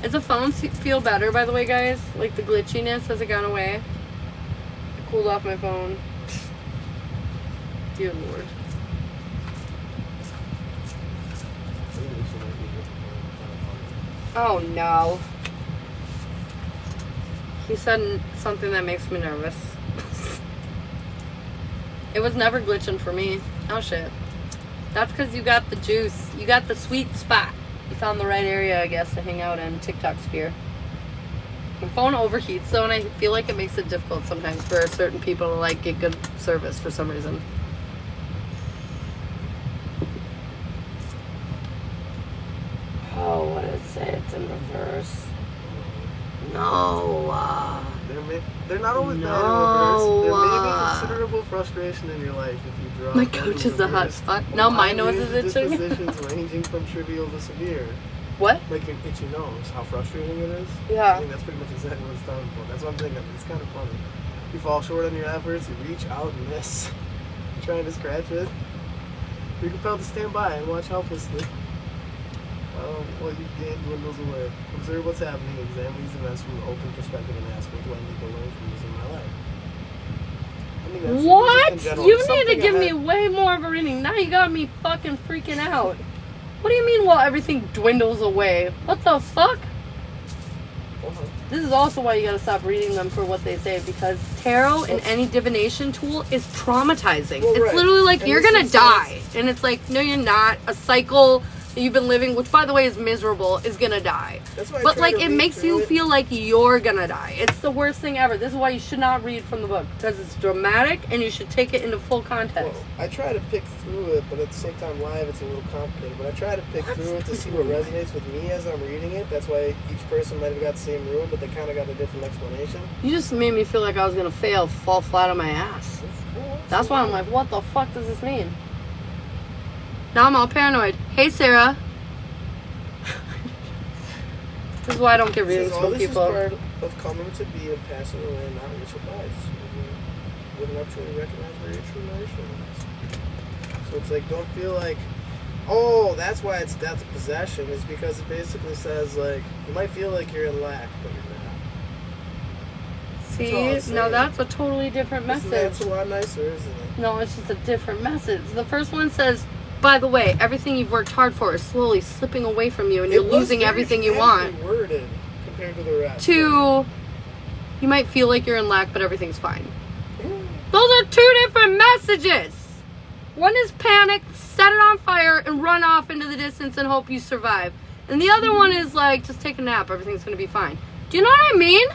Speaker 2: Does the phone feel better, by the way, guys? Like the glitchiness, has it gone away? I cooled off my phone. Dear Lord. Oh no. He said something that makes me nervous. It was never glitching for me. Oh shit. That's because you got the juice. You got the sweet spot. You found the right area, I guess, to hang out in TikTok sphere. My phone overheats though, and I feel like it makes it difficult sometimes for certain people to like get good service for some reason. Oh, what did it say? It's in reverse. No.
Speaker 1: They're not always bad in
Speaker 2: No.
Speaker 1: reverse. There may be considerable frustration in your life if you draw.
Speaker 2: My
Speaker 1: them
Speaker 2: couch
Speaker 1: in
Speaker 2: is the hot
Speaker 1: reverse.
Speaker 2: spot. Now my nose
Speaker 1: Range
Speaker 2: is
Speaker 1: of
Speaker 2: itching.
Speaker 1: dispositions ranging from trivial to severe.
Speaker 2: What?
Speaker 1: Like your itchy nose, how frustrating it is.
Speaker 2: Yeah.
Speaker 1: I think that's pretty much exactly what it's talking for. That's what I'm thinking. It's kind of funny. You fall short on your efforts, you reach out and miss. You're trying to scratch it. You're compelled to stand by and watch helplessly. What you've gained dwindles away. Observe what's happening, examine these events from an open perspective, and ask, what do I need to learn from this in my life? I think that's
Speaker 2: What?
Speaker 1: in general,
Speaker 2: You need to
Speaker 1: something
Speaker 2: give
Speaker 1: I
Speaker 2: me
Speaker 1: had-
Speaker 2: way more of a reading. Now you got me fucking freaking out. What do you mean while everything dwindles away? What the fuck? This is also why you gotta stop reading them for what they say, because tarot and any divination tool is traumatizing.
Speaker 1: Well,
Speaker 2: it's
Speaker 1: right.
Speaker 2: literally like,
Speaker 1: And
Speaker 2: you're
Speaker 1: this
Speaker 2: gonna
Speaker 1: is-
Speaker 2: die. And it's like, no, you're not. A cycle that you've been living, which by the way is miserable, is gonna die.
Speaker 1: That's why I
Speaker 2: But
Speaker 1: try
Speaker 2: like,
Speaker 1: to
Speaker 2: it
Speaker 1: read
Speaker 2: makes
Speaker 1: through
Speaker 2: you
Speaker 1: it.
Speaker 2: feel like you're gonna die. It's the worst thing ever. This is why you should not read from the book, because it's dramatic and you should take it into full context.
Speaker 1: Well, I try to pick through it, but at the same time, live it's a little complicated. But I try to pick
Speaker 2: What's
Speaker 1: through it to see what resonates with me as I'm reading it. That's why each person might have got the same rule, but they kind of got a different explanation.
Speaker 2: You just made me feel like I was gonna fail, fall flat on my ass. That's why I'm like, what the fuck does this mean? Now I'm all paranoid. Hey, Sarah. This is why I don't get readings
Speaker 1: All
Speaker 2: from
Speaker 1: this
Speaker 2: people.
Speaker 1: is part of coming to be and passing away and not reach a bias. Would not truly recognize where your true nourishment is. So it's like, don't feel like, oh, that's why it's death of possession. It's because it basically says, like, you might feel like you're in lack, but you're not. all it's
Speaker 2: See, now
Speaker 1: saying.
Speaker 2: that's a totally different
Speaker 1: Isn't that
Speaker 2: message.
Speaker 1: a lot nicer, isn't it?
Speaker 2: No, it's just a different message. The first one says, by the way, everything you've worked hard for is slowly slipping away from you and you're
Speaker 1: It was
Speaker 2: losing
Speaker 1: very
Speaker 2: everything you want.
Speaker 1: dramatically worded compared to the rest.
Speaker 2: 2, you might feel like you're in lack, but everything's fine. Those are 2 different messages. One is panic, set it on fire, and run off into the distance and hope you survive. And the other one is like, just take a nap, everything's gonna be fine. Do you know what I mean?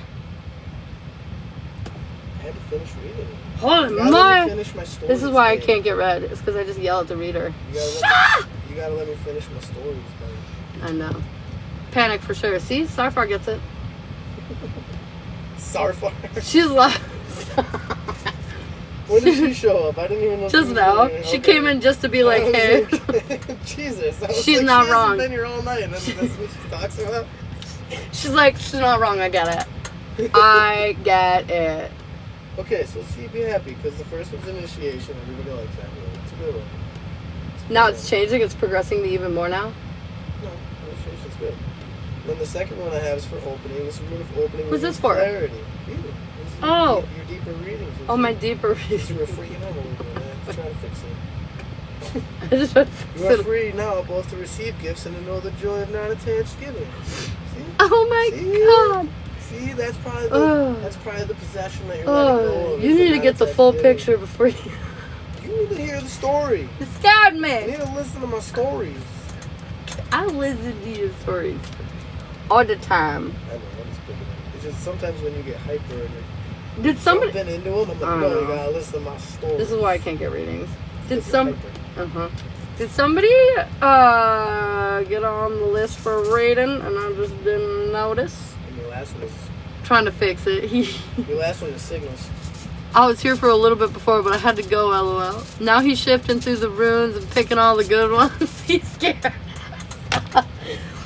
Speaker 1: I had to finish reading.
Speaker 2: Hold
Speaker 1: You gotta let me finish my stories.
Speaker 2: This is why I
Speaker 1: babe.
Speaker 2: can't get read. It's because I just yell at the reader.
Speaker 1: You gotta let me finish my stories, babe.
Speaker 2: I know. Panic for sure. See? Starfar gets it.
Speaker 1: Sarfar.
Speaker 2: She's like...
Speaker 1: When did she show up? I didn't even know.
Speaker 2: Just
Speaker 1: she was
Speaker 2: now.
Speaker 1: here.
Speaker 2: She
Speaker 1: Okay.
Speaker 2: came in just to be like, hey.
Speaker 1: Jesus. I was
Speaker 2: She's
Speaker 1: like,
Speaker 2: not
Speaker 1: she
Speaker 2: wrong.
Speaker 1: hasn't been here all night. And that's what she talks about.
Speaker 2: She's like, she's not wrong. I get it. I get it.
Speaker 1: Okay, so see, be happy because the first one's initiation. Everybody likes that one. It's a good one.
Speaker 2: Now it's changing. It's progressing to even more now.
Speaker 1: No, initiation's good. Then the second one I have is for opening. This is really for opening.
Speaker 2: Who's
Speaker 1: with
Speaker 2: this for?
Speaker 1: Clarity. You. This is
Speaker 2: Oh.
Speaker 1: Your deeper readings.
Speaker 2: Oh, my deeper
Speaker 1: Because you were
Speaker 2: reading.
Speaker 1: freaking out a little bit. I'm trying to fix it.
Speaker 2: I just
Speaker 1: You are free now both to receive gifts and to know the joy of non-attached giving. See?
Speaker 2: Oh my
Speaker 1: See?
Speaker 2: god.
Speaker 1: See, that's probably
Speaker 2: Ugh.
Speaker 1: the possession that you're letting go of.
Speaker 2: You
Speaker 1: is
Speaker 2: need to get the
Speaker 1: non-attached
Speaker 2: full
Speaker 1: giving.
Speaker 2: picture before you...
Speaker 1: You need to hear the story.
Speaker 2: You scared
Speaker 1: You
Speaker 2: me.
Speaker 1: need to listen to my stories.
Speaker 2: I listen to your stories all the time.
Speaker 1: I know, I'm just picking it. It's just sometimes when you get hyper and you're
Speaker 2: Did somebody...
Speaker 1: jumping into them, I'm like,
Speaker 2: I
Speaker 1: no,
Speaker 2: know.
Speaker 1: you gotta listen to my story.
Speaker 2: This is why I can't get readings. Did
Speaker 1: You're
Speaker 2: some...
Speaker 1: hyper.
Speaker 2: Did somebody get on the list for a rating and I just didn't notice?
Speaker 1: And your last one is
Speaker 2: Trying to fix it.
Speaker 1: your last one is signals.
Speaker 2: I was here for a little bit before, but I had to go, lol. Now he's shifting through the runes and picking all the good ones. He's scared. I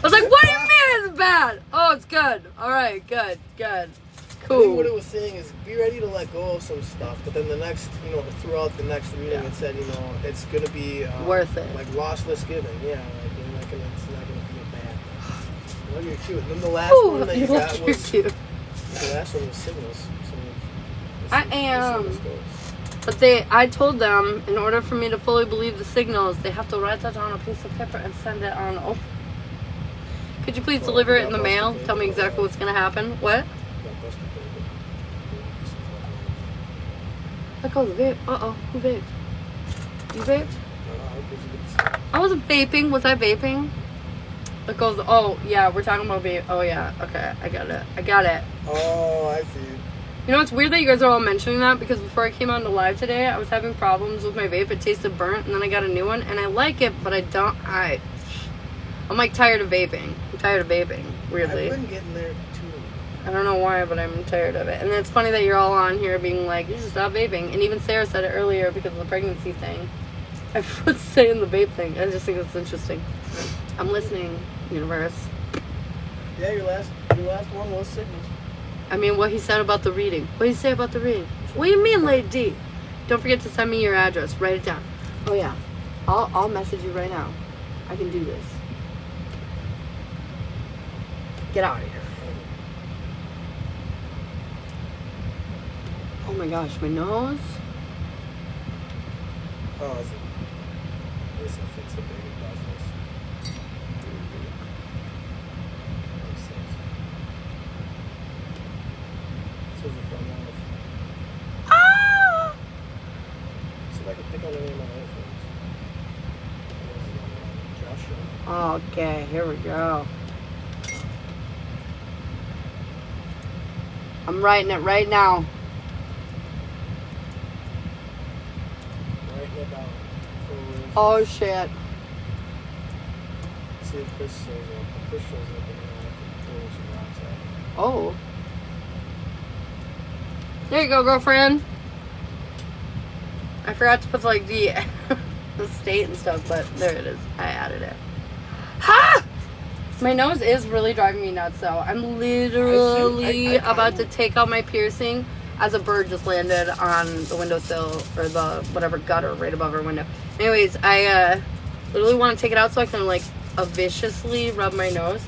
Speaker 2: was like, what do you mean it's bad? Oh, it's good. All right, good.
Speaker 1: I think what it
Speaker 2: Cool.
Speaker 1: was saying is be ready to let go of some stuff, but then the next, throughout the next reading,
Speaker 2: Yeah.
Speaker 1: it said, it's gonna be
Speaker 2: Worth it.
Speaker 1: like lossless giving. Yeah, like it's not gonna be bad. Well, you're cute. And then the last
Speaker 2: Ooh,
Speaker 1: one that you
Speaker 2: you
Speaker 1: got
Speaker 2: look
Speaker 1: was
Speaker 2: cute.
Speaker 1: the last one was signals. So
Speaker 2: I am. But I told them, in order for me to fully believe the signals, they have to write that on a piece of paper and send it on. Oh. Could you please deliver it in the mail? Tell me exactly what's gonna happen. What? That goes vape. Uh-oh. Who vaped? You vaped? I wasn't vaping. Was I vaping? It goes, oh, yeah, we're talking about vape. Oh, yeah. Okay, I got it.
Speaker 1: Oh, I see.
Speaker 2: You know, it's weird that you guys are all mentioning that because before I came on the live today, I was having problems with my vape. It tasted burnt, and then I got a new one, and I like it, but I'm like tired of vaping. I'm tired of vaping, weirdly.
Speaker 1: I've been getting there too.
Speaker 2: I don't know why, but I'm tired of it. And it's funny that you're all on here being like, you should stop vaping. And even Sarah said it earlier because of the pregnancy thing. I was saying the vape thing. I just think it's interesting. I'm listening, universe.
Speaker 1: Yeah, your last one was signals.
Speaker 2: I mean, what he said about the reading. What did he say about the reading? What do you mean, Lady D? Don't forget to send me your address. Write it down. Oh, yeah. I'll message you right now. I can do this. Get out of here. Oh my gosh, my nose.
Speaker 1: Oh, is it? I guess I'll fix the baby process. Makes sense. This is a fun life.
Speaker 2: Ah!
Speaker 1: See if I can pick on any of my other friends. Joshua.
Speaker 2: Okay, here we go. I'm writing it right now.
Speaker 1: Writing it down.
Speaker 2: Oh shit.
Speaker 1: See if Chris shows up. If Chris shows up, and then I have to throw some rocks at him.
Speaker 2: Oh. There you go, girlfriend. I forgot to put like the state and stuff, but there it is. I added it. Ha! My nose is really driving me nuts though. I'm literally about to take out my piercing as a bird just landed on the windowsill or the whatever gutter right above our window. Anyways, I literally want to take it out so I can like viciously rub my nose.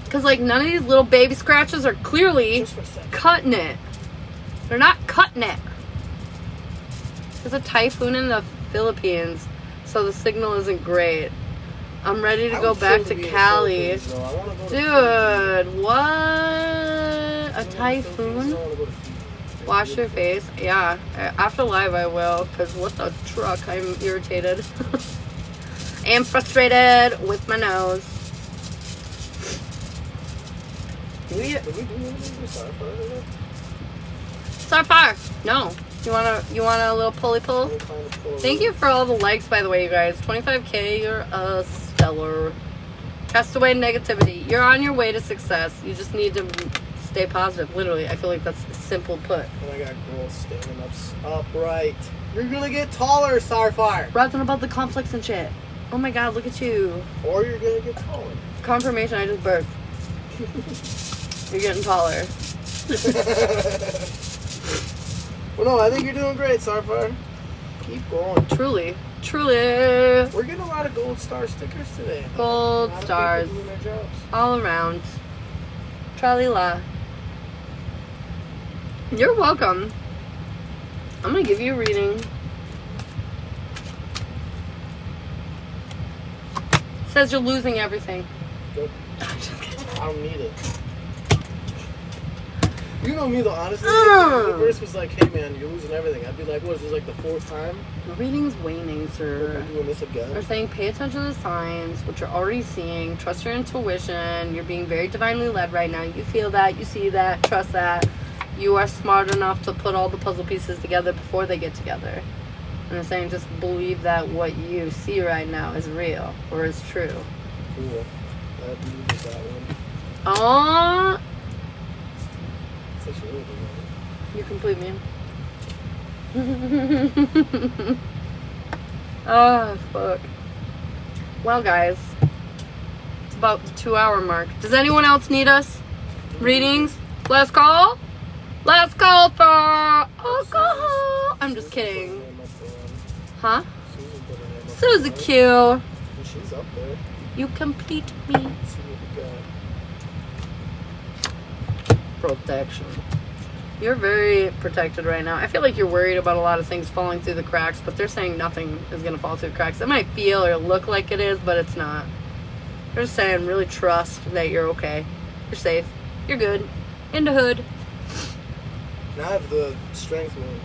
Speaker 2: Because like none of these little baby scratches are clearly
Speaker 1: Just for a second.
Speaker 2: cutting it. They're not cutting it. There's a typhoon in the Philippines, so the signal isn't great. I'm ready to
Speaker 1: I
Speaker 2: go
Speaker 1: would
Speaker 2: back
Speaker 1: kill
Speaker 2: to
Speaker 1: be in
Speaker 2: Cali.
Speaker 1: Philippines, though. I wanna go to
Speaker 2: Dude, what? A
Speaker 1: Philippines.
Speaker 2: typhoon?
Speaker 1: I wanna go to Fiji.
Speaker 2: Wash your face. Yeah. After live, I will. Because what the truck? I'm irritated. And frustrated with my nose.
Speaker 1: Did we do anything for Starfire?
Speaker 2: Starfire! No. You want a little pulley pull? Thank you for all the likes, by the way, you guys. 25K, you're a stellar. Cast away negativity. You're on your way to success. You just need to stay positive. Literally, I feel like that's simple put.
Speaker 1: And I got girls standing upright. You're gonna get taller, Starfire.
Speaker 2: Rapping about the conflicts and shit. Oh my god, look at you.
Speaker 1: Or you're gonna get taller.
Speaker 2: Confirmation, I just burped. You're getting taller.
Speaker 1: Well, no, I think you're doing great, Starfire. Keep going.
Speaker 2: Truly.
Speaker 1: We're getting a lot of gold star stickers today.
Speaker 2: Gold stars.
Speaker 1: Doing their jobs.
Speaker 2: All around. Tra-li-la. You're welcome. I'm gonna give you a reading. Says you're losing everything.
Speaker 1: Good. I don't need it. You know me though, honestly. If the universe was like, hey man, you're losing everything, I'd be like, what is this, like the 4th time?
Speaker 2: The reading's waning, sir.
Speaker 1: We're doing this again?
Speaker 2: They're saying pay attention to the signs, what you're already seeing. Trust your intuition. You're being very divinely led right now. You feel that, you see that, trust that. You are smart enough to put all the puzzle pieces together before they get together. And they're saying just believe that what you see right now is real or is true.
Speaker 1: Cool. I believe that one.
Speaker 2: Aww.
Speaker 1: Such a really good one.
Speaker 2: You complete me. Oh, fuck. Well, guys. It's about the 2-hour mark. Does anyone else need us? Readings? Last call? Last call for alcohol. I'm just kidding. Huh? Susie Q.
Speaker 1: She's up there.
Speaker 2: You complete me.
Speaker 1: Let's see what we got.
Speaker 2: Protection. You're very protected right now. I feel like you're worried about a lot of things falling through the cracks, but they're saying nothing is going to fall through the cracks. It might feel or look like it is, but it's not. They're just saying really trust that you're okay. You're safe. You're good. In the hood.
Speaker 1: Now I have the strength moon.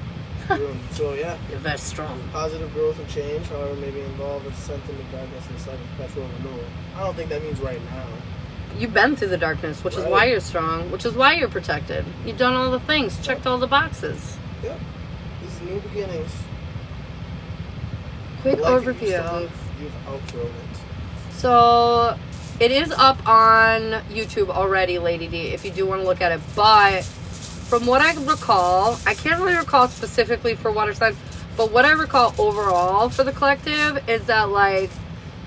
Speaker 1: So yeah.
Speaker 2: You're very strong.
Speaker 1: Positive growth and change, however, may be involved with sentiment, darkness, and slight perpetual renewal. I don't think that means right now.
Speaker 2: You've been through the darkness, which is why you're strong, which is why you're protected. You've done all the things, checked all the boxes.
Speaker 1: Yep. These new beginnings.
Speaker 2: Quick overview.
Speaker 1: You've outgrown it.
Speaker 2: So, it is up on YouTube already, Lady D, if you do want to look at it. But, from what I recall, I can't really recall specifically for water signs, but what I recall overall for the collective is that, like,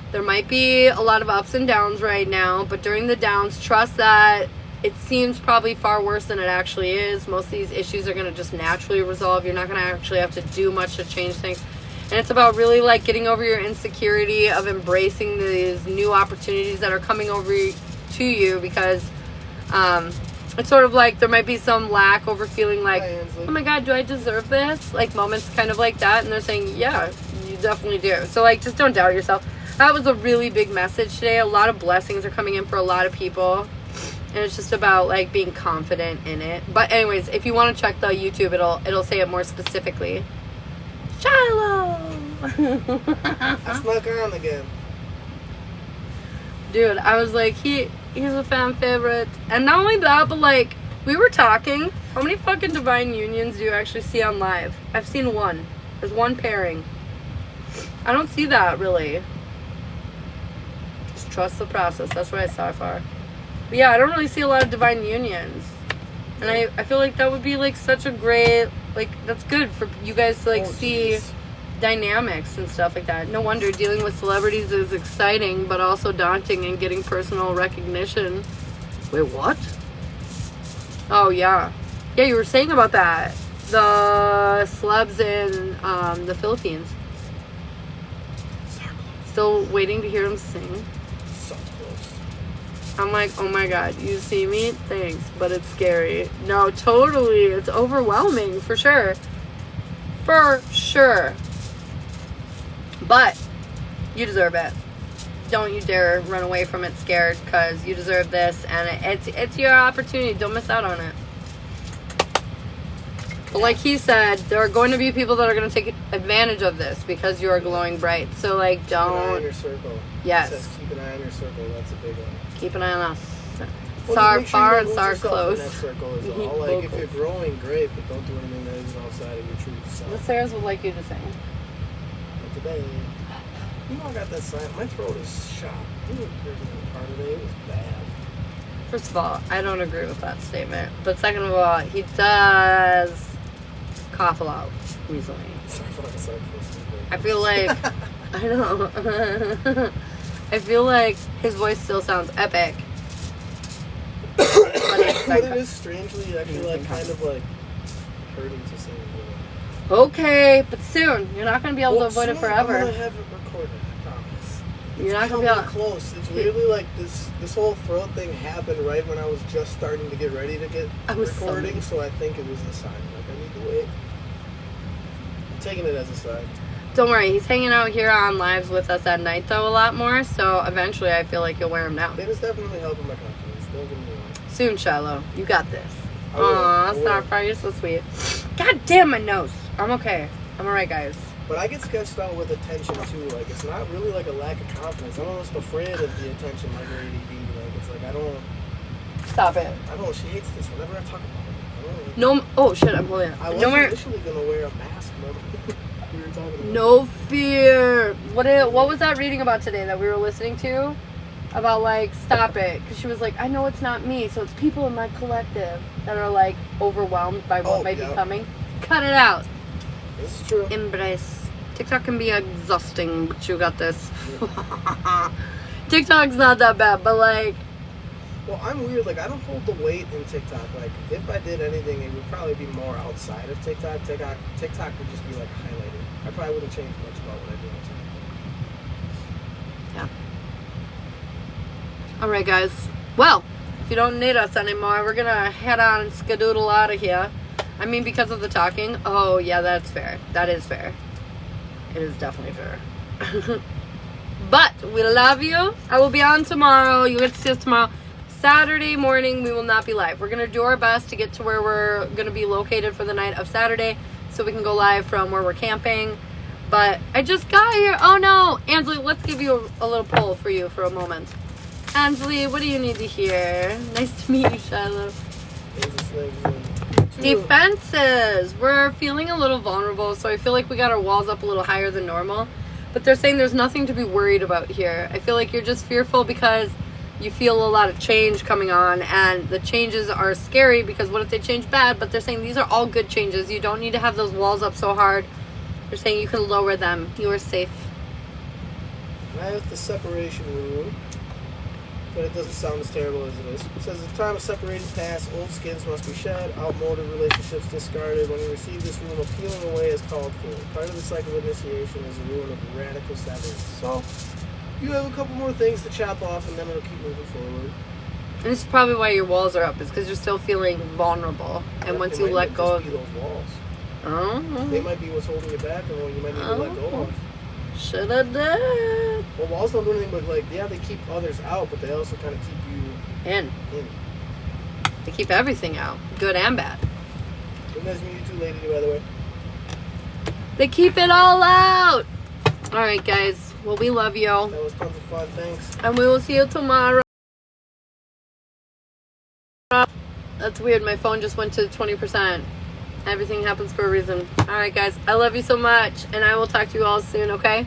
Speaker 2: there might be a lot of ups and downs right now, but during the downs, trust that it seems probably far worse than it actually is. Most of these issues are going to just naturally resolve. You're not going to actually have to do much to change things. And it's about really like getting over your insecurity of embracing these new opportunities that are coming over to you, because it's sort of like there might be some lack over feeling like, oh my God, do I deserve this? Like moments kind of like that. And they're saying, yeah, you definitely do. So like, just don't doubt yourself. That was a really big message today. A lot of blessings are coming in for a lot of people. And it's just about like being confident in it. But anyways, if you want to check the YouTube, it'll say it more specifically. Shiloh!
Speaker 1: I snuck on again.
Speaker 2: Dude, I was like, he's a fan favorite. And not only that, but like, we were talking. How many fucking divine unions do you actually see on live? I've seen one. There's one pairing. I don't see that really. Just trust the process. That's what I saw far. But yeah, I don't really see a lot of divine unions. And I feel like that would be like such a great, like, that's good for you guys to like see dynamics and stuff like that. No wonder dealing with celebrities is exciting, but also daunting, and getting personal recognition. Wait, what? Oh, yeah. Yeah, you were saying about that. The celebs in the Philippines. Still waiting to hear them sing. I'm like, oh my God, you see me? Thanks, but it's scary. No, totally. It's overwhelming, for sure. For sure. But you deserve it. Don't you dare run away from it scared, because you deserve this, and it's your opportunity. Don't miss out on it. But like he said, there are going to be people that are going to take advantage of this because you are glowing bright. So like,
Speaker 1: Keep an eye on
Speaker 2: don't.
Speaker 1: your circle.
Speaker 2: Yes.
Speaker 1: It says keep an eye on your circle. That's a big one.
Speaker 2: Keep an eye on us.
Speaker 1: Well,
Speaker 2: SAR
Speaker 1: just make sure
Speaker 2: far
Speaker 1: you
Speaker 2: and
Speaker 1: don't
Speaker 2: SAR
Speaker 1: lose yourself in
Speaker 2: close.
Speaker 1: that circle is all. Like, if you're growing, great, but don't do anything that is outside of your true
Speaker 2: The
Speaker 1: self.
Speaker 2: Sarahs would like you to sing.
Speaker 1: But today, you know I got that sign. My throat is shot. You were in the car today. It was bad.
Speaker 2: First of all, I don't agree with that statement. But second of all, he does cough a lot recently.
Speaker 1: Sorry for the sarcasm.
Speaker 2: I feel like I know. I feel like his voice still sounds epic.
Speaker 1: But it is strangely actually like kind of like hurting to sing.
Speaker 2: Okay, but soon. You're not going to be able to avoid it
Speaker 1: I'm
Speaker 2: forever.
Speaker 1: gonna have it recorded. I promise.
Speaker 2: You're not
Speaker 1: It's
Speaker 2: going to be
Speaker 1: coming
Speaker 2: able.
Speaker 1: close. It's weirdly like this whole throat thing happened right when I was just starting to get ready to get
Speaker 2: I was so
Speaker 1: recording,
Speaker 2: mad.
Speaker 1: so I think it was a sign. Like I need to wait. I'm taking it as a sign.
Speaker 2: Don't worry, he's hanging out here on lives with us at night though a lot more. So eventually, I feel like you'll wear him down.
Speaker 1: It is definitely helping my confidence. Don't get me wrong.
Speaker 2: Soon, Shiloh. You got this.
Speaker 1: I will.
Speaker 2: Aw,
Speaker 1: I will.
Speaker 2: Starfire, you're so sweet. God damn my nose. I'm okay. I'm alright, guys.
Speaker 1: But I get sketched out with attention too. Like it's not really like a lack of confidence. I'm almost afraid of the attention, like your ADD. Like it's like I don't.
Speaker 2: Stop it.
Speaker 1: She hates this whenever I talk about it. I don't.
Speaker 2: No. Oh shit! I'm holding it.
Speaker 1: I was
Speaker 2: No more.
Speaker 1: initially gonna wear a mask. Remember? We were talking about.
Speaker 2: No fear. What was that reading about today that we were listening to? About like stop it, because she was like, I know it's not me, so it's people in my collective that are like overwhelmed by what might be coming. Cut it out.
Speaker 1: This is true.
Speaker 2: Embrace. TikTok can be exhausting, but you got this. TikTok's not that bad, but like.
Speaker 1: Well, I'm weird. Like I don't hold the weight in TikTok. Like if I did anything, it would probably be more outside of TikTok. TikTok would just be like highlighted. I probably wouldn't change much about what I do on TikTok.
Speaker 2: Yeah. Alright, guys. Well, if you don't need us anymore, we're gonna head on and skedoodle out of here. I mean, because of the talking. Oh, yeah, that's fair. That is fair. It is definitely fair. But we love you. I will be on tomorrow. You get to see us tomorrow. Saturday morning, we will not be live. We're gonna do our best to get to where we're gonna be located for the night of Saturday, so we can go live from where we're camping. But I just got here. Oh no, Ansley, let's give you a little poll for you for a moment. Ansley, what do you need to hear? Nice to meet you, Shiloh. Defenses. We're feeling a little vulnerable, so I feel like we got our walls up a little higher than normal. But they're saying there's nothing to be worried about here. I feel like you're just fearful because you feel a lot of change coming on, and the changes are scary because what if they change bad? But they're saying these are all good changes. You don't need to have those walls up so hard. They're saying you can lower them. You are safe.
Speaker 1: I have the separation rule, but it doesn't sound as terrible as it is. It says the time of separating past, old skins must be shed, outmoded relationships discarded. When you receive this rule, a peeling away is called for. Part of the cycle of initiation is a rule of radical severance. So you have a couple more things to chop off, and then it'll keep moving forward.
Speaker 2: And this is probably why your walls are up, is because you're still feeling vulnerable. And once you let go of
Speaker 1: those walls,
Speaker 2: oh,
Speaker 1: they might be what's holding you back, and what you might need to let go of.
Speaker 2: Should have done.
Speaker 1: Well, walls don't do anything but like, yeah, they keep others out, but they also kind of keep you
Speaker 2: In. They keep everything out, good and bad.
Speaker 1: It nice to meet you too, lady, by the way.
Speaker 2: They keep it all out. All right, guys. Well, we love you.
Speaker 1: That was tons of fun. Thanks.
Speaker 2: And we will see you tomorrow. That's weird. My phone just went to 20%. Everything happens for a reason. All right, guys. I love you so much. And I will talk to you all soon, okay?